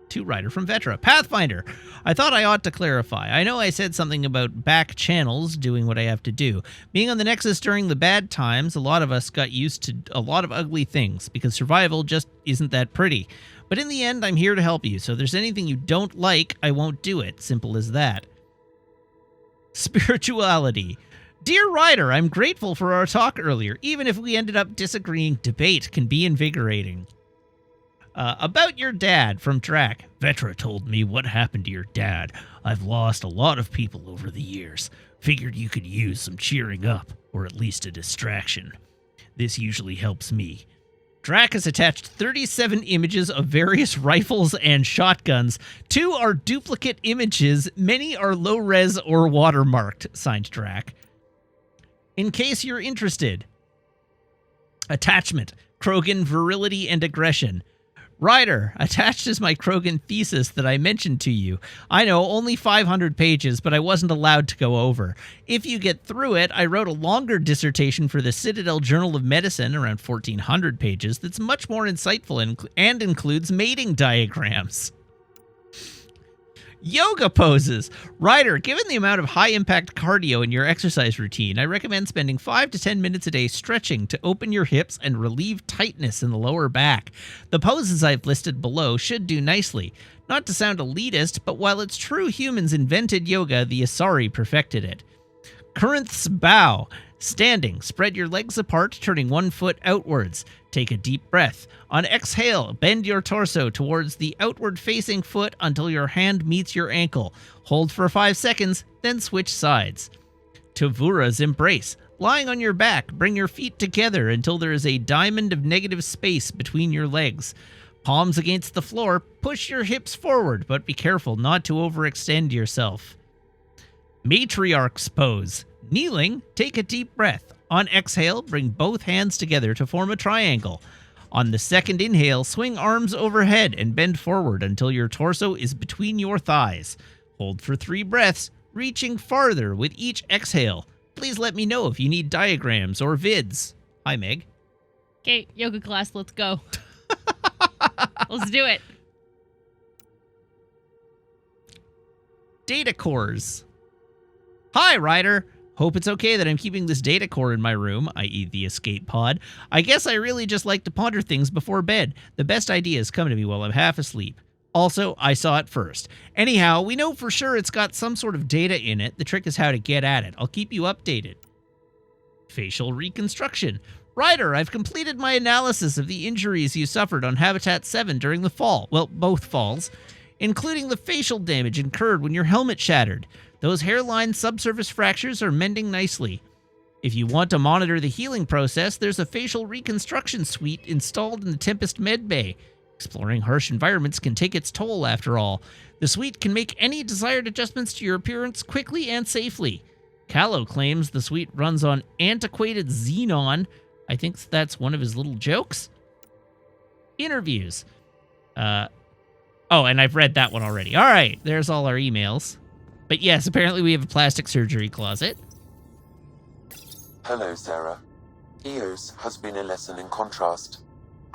To Ryder from Vetra. Pathfinder, I thought I ought to clarify. I know I said something about back channels doing what I have to do. Being on the Nexus during the bad times, a lot of us got used to a lot of ugly things because survival just isn't that pretty. But in the end, I'm here to help you, so if there's anything you don't like, I won't do it. Simple as that. Spirituality. Dear Ryder, I'm grateful for our talk earlier. Even if we ended up disagreeing, debate can be invigorating. About your dad from Drac. Vetra told me what happened to your dad. I've lost a lot of people over the years. Figured you could use some cheering up, or at least a distraction. This usually helps me. Drac has attached 37 images of various rifles and shotguns. 2 are duplicate images. Many are low-res or watermarked. Signed, Drac. In case you're interested. Attachment. Krogan virility and aggression. Ryder, attached is my Krogan thesis that I mentioned to you. I know, only 500 pages, but I wasn't allowed to go over. If you get through it, I wrote a longer dissertation for the Citadel Journal of Medicine, around 1,400 pages, that's much more insightful and includes mating diagrams. Yoga poses. Ryder, given the amount of high-impact cardio in your exercise routine, I recommend spending 5 to 10 minutes a day stretching to open your hips and relieve tightness in the lower back. The poses I've listed below should do nicely. Not to sound elitist, but while it's true humans invented yoga, the Asari perfected it. Corinth's bow. Standing, spread your legs apart, turning one foot outwards. Take a deep breath. On exhale, bend your torso towards the outward-facing foot until your hand meets your ankle. Hold for 5 seconds, then switch sides. Tavura's embrace. Lying on your back, bring your feet together until there is a diamond of negative space between your legs. Palms against the floor, push your hips forward, but be careful not to overextend yourself. Matriarch's pose. Kneeling, take a deep breath. On exhale, bring both hands together to form a triangle. On the second inhale, swing arms overhead and bend forward until your torso is between your thighs. Hold for 3 breaths, reaching farther with each exhale. Please let me know if you need diagrams or vids. Hi, Meg. Okay, yoga class, let's go. Let's do it. Data cores. Hi, Ryder. Hope it's okay that I'm keeping this data core in my room, i.e. the escape pod. I guess I really just like to ponder things before bed. The best ideas come to me while I'm half asleep. Also, I saw it first. Anyhow, we know for sure it's got some sort of data in it. The trick is how to get at it. I'll keep you updated. Facial reconstruction. Ryder, I've completed my analysis of the injuries you suffered on Habitat 7 during the fall. Well, both falls, including the facial damage incurred when your helmet shattered. Those hairline subsurface fractures are mending nicely. If you want to monitor the healing process, there's a facial reconstruction suite installed in the Tempest med bay. Exploring harsh environments can take its toll, after all. The suite can make any desired adjustments to your appearance quickly and safely. Callow claims the suite runs on antiquated xenon. I think that's one of his little jokes. Interviews. Oh, and I've read that one already. All right, there's all our emails. But yes, apparently we have a plastic surgery closet. Hello, Sarah. Eos has been a lesson in contrast.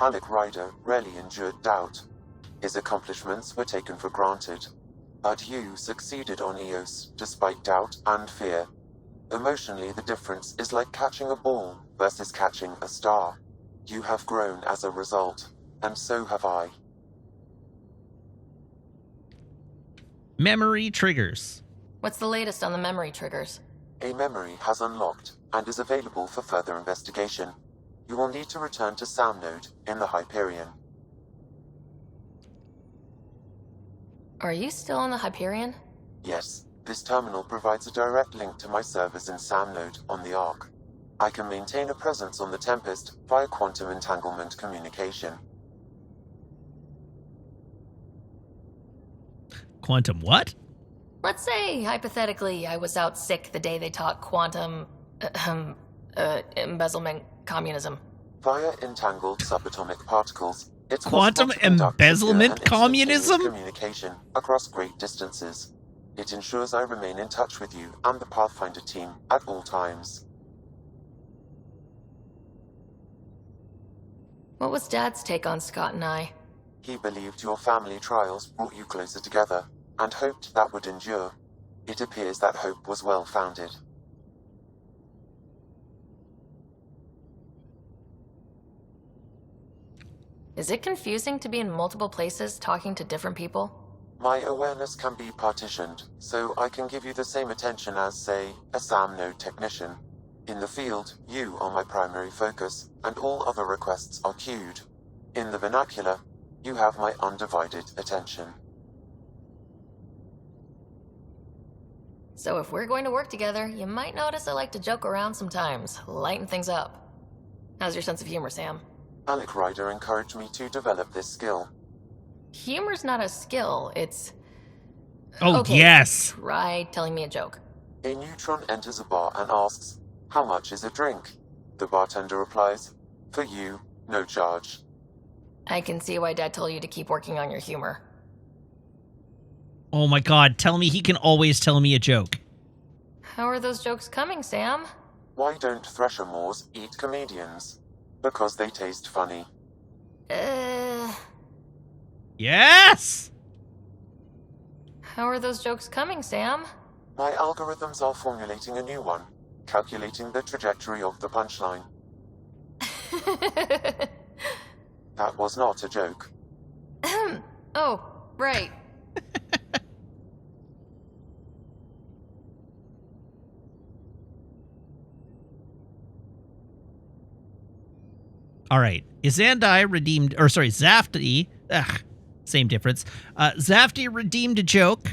Alec Ryder rarely endured doubt. His accomplishments were taken for granted. But you succeeded on Eos, despite doubt and fear. Emotionally, the difference is like catching a ball versus catching a star. You have grown as a result, and so have I. Memory triggers. What's the latest on the memory triggers? A memory has unlocked and is available for further investigation. You will need to return to Sound Node in the Hyperion. Are you still on the Hyperion? Yes, this terminal provides a direct link to my servers in Sound Node on the Ark. I can maintain a presence on the Tempest via quantum entanglement communication. Quantum what? Let's say, hypothetically, I was out sick the day they taught quantum... embezzlement communism. Via entangled subatomic particles, it's quantum possible to conduct embezzlement secure and communism? instantaneous communication across great distances. It ensures I remain in touch with you and the Pathfinder team at all times. What was Dad's take on Scott and I? He believed your family trials brought you closer together, and hoped that would endure. It appears that hope was well-founded. Is it confusing to be in multiple places talking to different people? My awareness can be partitioned, so I can give you the same attention as, say, a SAM node technician. In the field, you are my primary focus, and all other requests are queued. In the vernacular, you have my undivided attention. So if we're going to work together, you might notice I like to joke around sometimes, lighten things up. How's your sense of humor, Sam? Alec Ryder encouraged me to develop this skill. Humor's not a skill, it's... Oh, okay, yes! Try telling me a joke. A neutron enters a bar and asks, "How much is a drink?" The bartender replies, "For you, no charge." I can see why Dad told you to keep working on your humor. Oh my god, tell me he can always tell me a joke. How are those jokes coming, Sam? Why don't Thresher Moors eat comedians? Because they taste funny. Yes! How are those jokes coming, Sam? My algorithms are formulating a new one, calculating the trajectory of the punchline. That was not a joke. Oh, right. All right. Is Zafti redeemed... Or, sorry, Zafti... Ugh, same difference. Zafti redeemed a joke.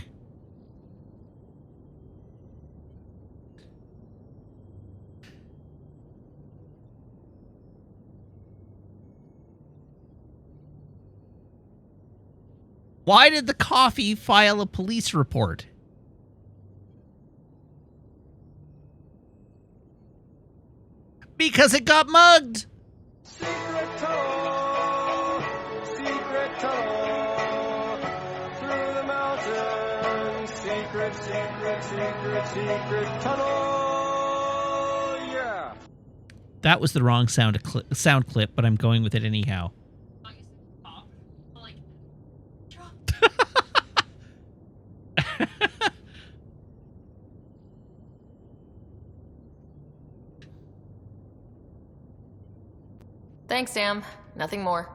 Why did the coffee file a police report? Because it got mugged! Secret tunnel, through the mountains, secret tunnel, yeah! That was the wrong sound clip, but I'm going with it anyhow. Thanks, Sam. Nothing more.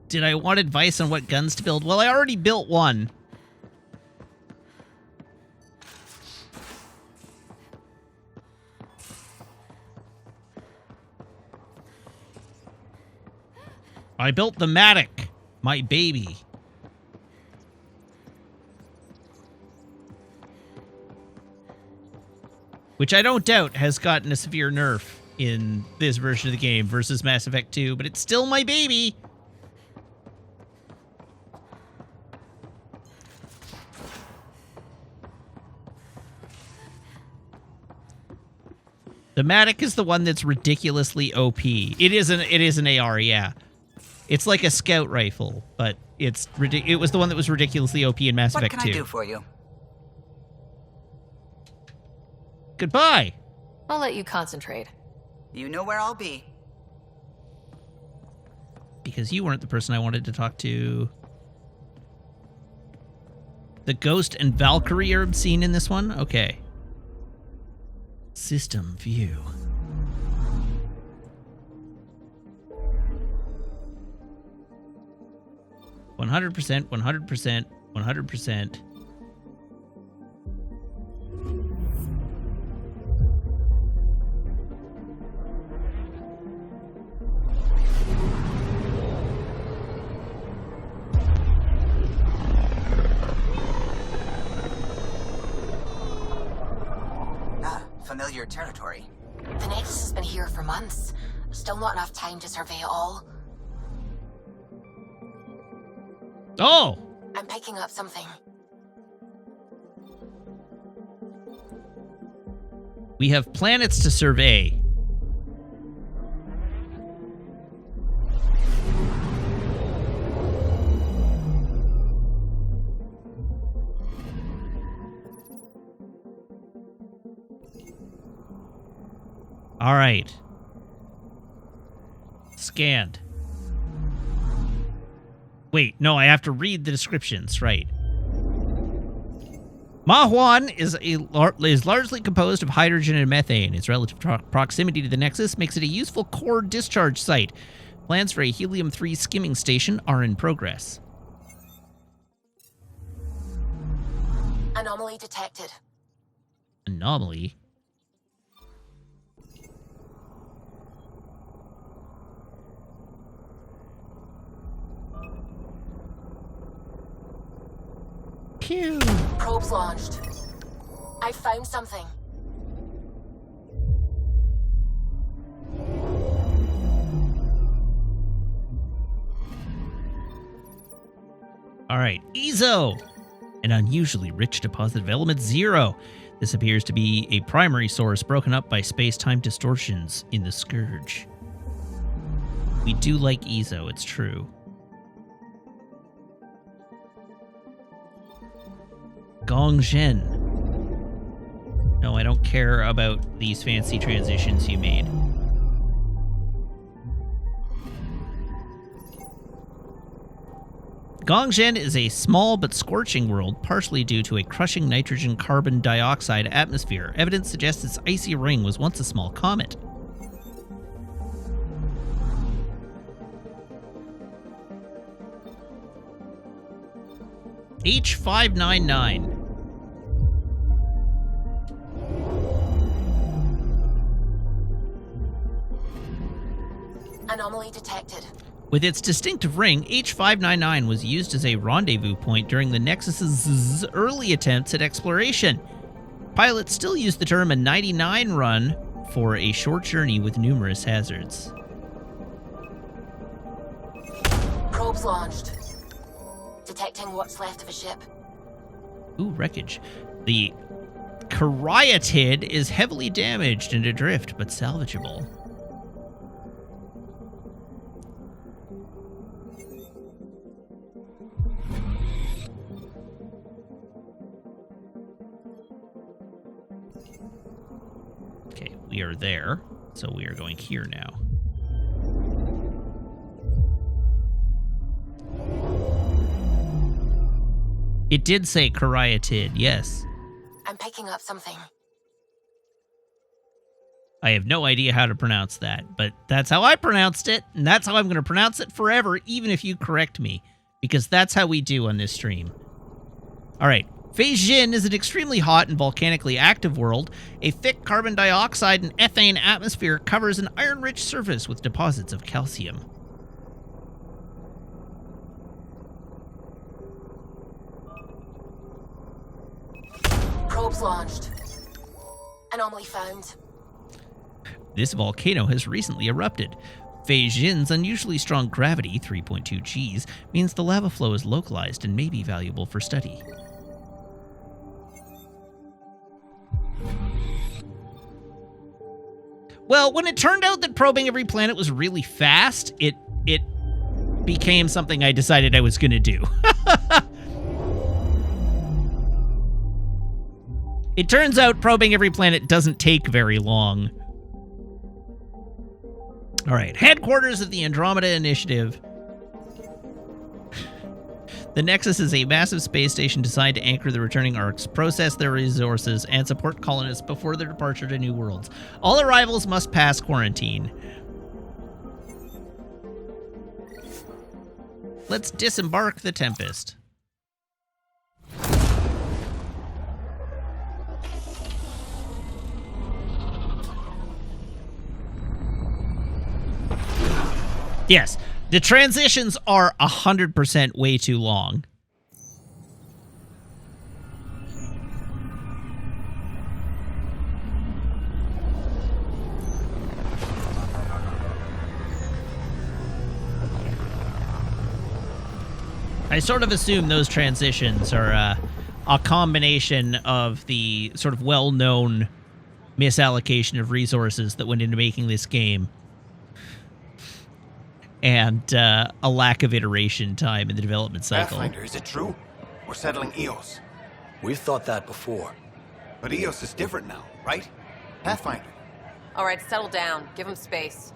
Did I want advice on what guns to build? Well, I already built one. I built the Matic, my baby. Which I don't doubt has gotten a severe nerf in this version of the game versus Mass Effect 2, but it's still my baby. The Matic is the one that's ridiculously OP. It is an AR, yeah. It's like a scout rifle, but it was the one that was ridiculously OP in Mass Effect 2. What can I do for you? Goodbye. I'll let you concentrate. You know where I'll be. Because you weren't the person I wanted to talk to. The Ghost and Valkyrie are obscene in this one? Okay. System view. %, 100%, 100%. Familiar territory. The Nexus has been here for months. Still not enough time to survey it all. Oh! I'm picking up something. We have planets to survey. All right. Scanned. Wait, no, I have to read the descriptions, right. Mahuan is largely composed of hydrogen and methane. Its relative proximity to the Nexus makes it a useful core discharge site. Plans for a helium-3 skimming station are in progress. Anomaly detected. Anomaly? Pew. Probes launched. I found something. All right, EZO, an unusually rich deposit of element 0. This appears to be a primary source broken up by space-time distortions in the Scourge. We do like EZO, it's true. Gongzhen. No, I don't care about these fancy transitions you made. Gongzhen is a small but scorching world, partially due to a crushing nitrogen carbon dioxide atmosphere. Evidence suggests its icy ring was once a small comet. H599. Anomaly detected. With its distinctive ring, H599 was used as a rendezvous point during the Nexus's early attempts at exploration. Pilots still use the term a 99 run for a short journey with numerous hazards. Probes launched. Detecting what's left of a ship. Ooh, wreckage. The Caryatid is heavily damaged and adrift, but salvageable. Okay, we are there, so we are going here now. It did say Caryatid, yes. I'm picking up something. I have no idea how to pronounce that, but that's how I pronounced it, and that's how I'm going to pronounce it forever, even if you correct me, because that's how we do on this stream. All right, Feijin is an extremely hot and volcanically active world. A thick carbon dioxide and ethane atmosphere covers an iron-rich surface with deposits of calcium. Probes launched. Anomaly found. This volcano has recently erupted. Fei Jin's unusually strong gravity, 3.2 Gs, means the lava flow is localized and may be valuable for study. Well, when it turned out that probing every planet was really fast, it became something I decided I was going to do. It turns out probing every planet doesn't take very long. All right, headquarters of the Andromeda Initiative. The Nexus is a massive space station designed to anchor the returning arcs, process their resources, and support colonists before their departure to new worlds. All arrivals must pass quarantine. Let's disembark the Tempest. Yes, the transitions are 100% way too long. I sort of assume those transitions are a combination of the sort of well-known misallocation of resources that went into making this game, and a lack of iteration time in the development cycle. Pathfinder, is it true? We're settling Eos. We've thought that before. But Eos is different now, right? Pathfinder. All right, settle down. Give him space.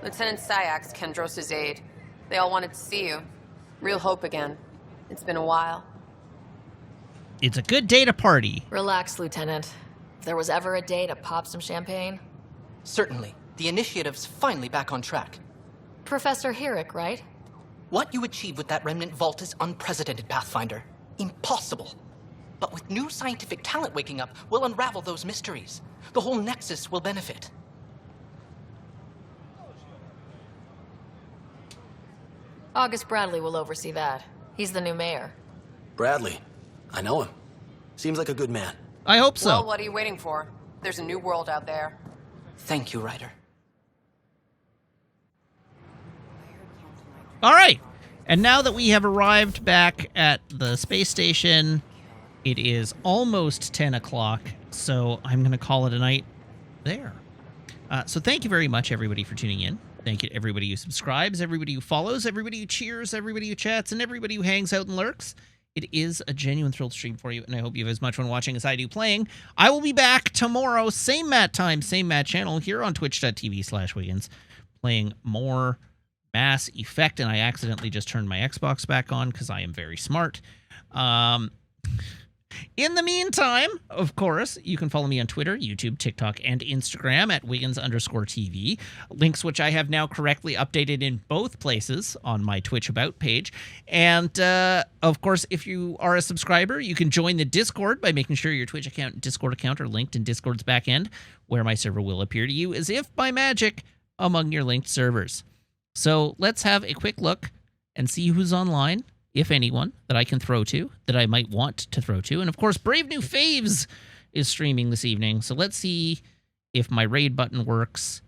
Lieutenant Syax, Kendros' aide. They all wanted to see you. Real hope again. It's been a while. It's a good day to party. Relax, Lieutenant. If there was ever a day to pop some champagne. Certainly. The initiative's finally back on track. Professor Herrick, right? What you achieved with that remnant vault is unprecedented, Pathfinder. Impossible. But with new scientific talent waking up, we'll unravel those mysteries. The whole Nexus will benefit. August Bradley will oversee that. He's the new mayor. Bradley. I know him. Seems like a good man. I hope so. Well, what are you waiting for? There's a new world out there. Thank you, Ryder. All right. And now that we have arrived back at the space station, it is almost 10 o'clock, so I'm going to call it a night there. So thank you very much, everybody, for tuning in. Thank you to everybody who subscribes, everybody who follows, everybody who cheers, everybody who chats, and everybody who hangs out and lurks. It is a genuine thrill to stream for you, and I hope you have as much fun watching as I do playing. I will be back tomorrow, same Matt time, same Matt channel, here on twitch.tv/Wiggins, playing more Mass Effect, and I accidentally just turned my Xbox back on because I am very smart. In the meantime, of course, you can follow me on Twitter, YouTube, TikTok, and Instagram at Wiggins_TV. Links which I have now correctly updated in both places on my Twitch About page. And, of course, if you are a subscriber, you can join the Discord by making sure your Twitch account and Discord account are linked in Discord's backend, where my server will appear to you as if by magic among your linked servers. So let's have a quick look and see who's online, if anyone, that I can throw to, that I might want to throw to. And, of course, Brave New Faves is streaming this evening. So let's see if my raid button works.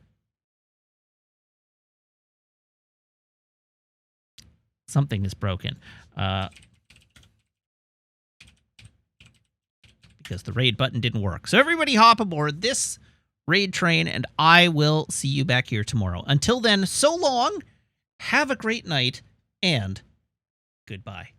Something is broken. Because the raid button didn't work. So everybody hop aboard this raid train, and I will see you back here tomorrow. Until then, so long, have a great night, and goodbye.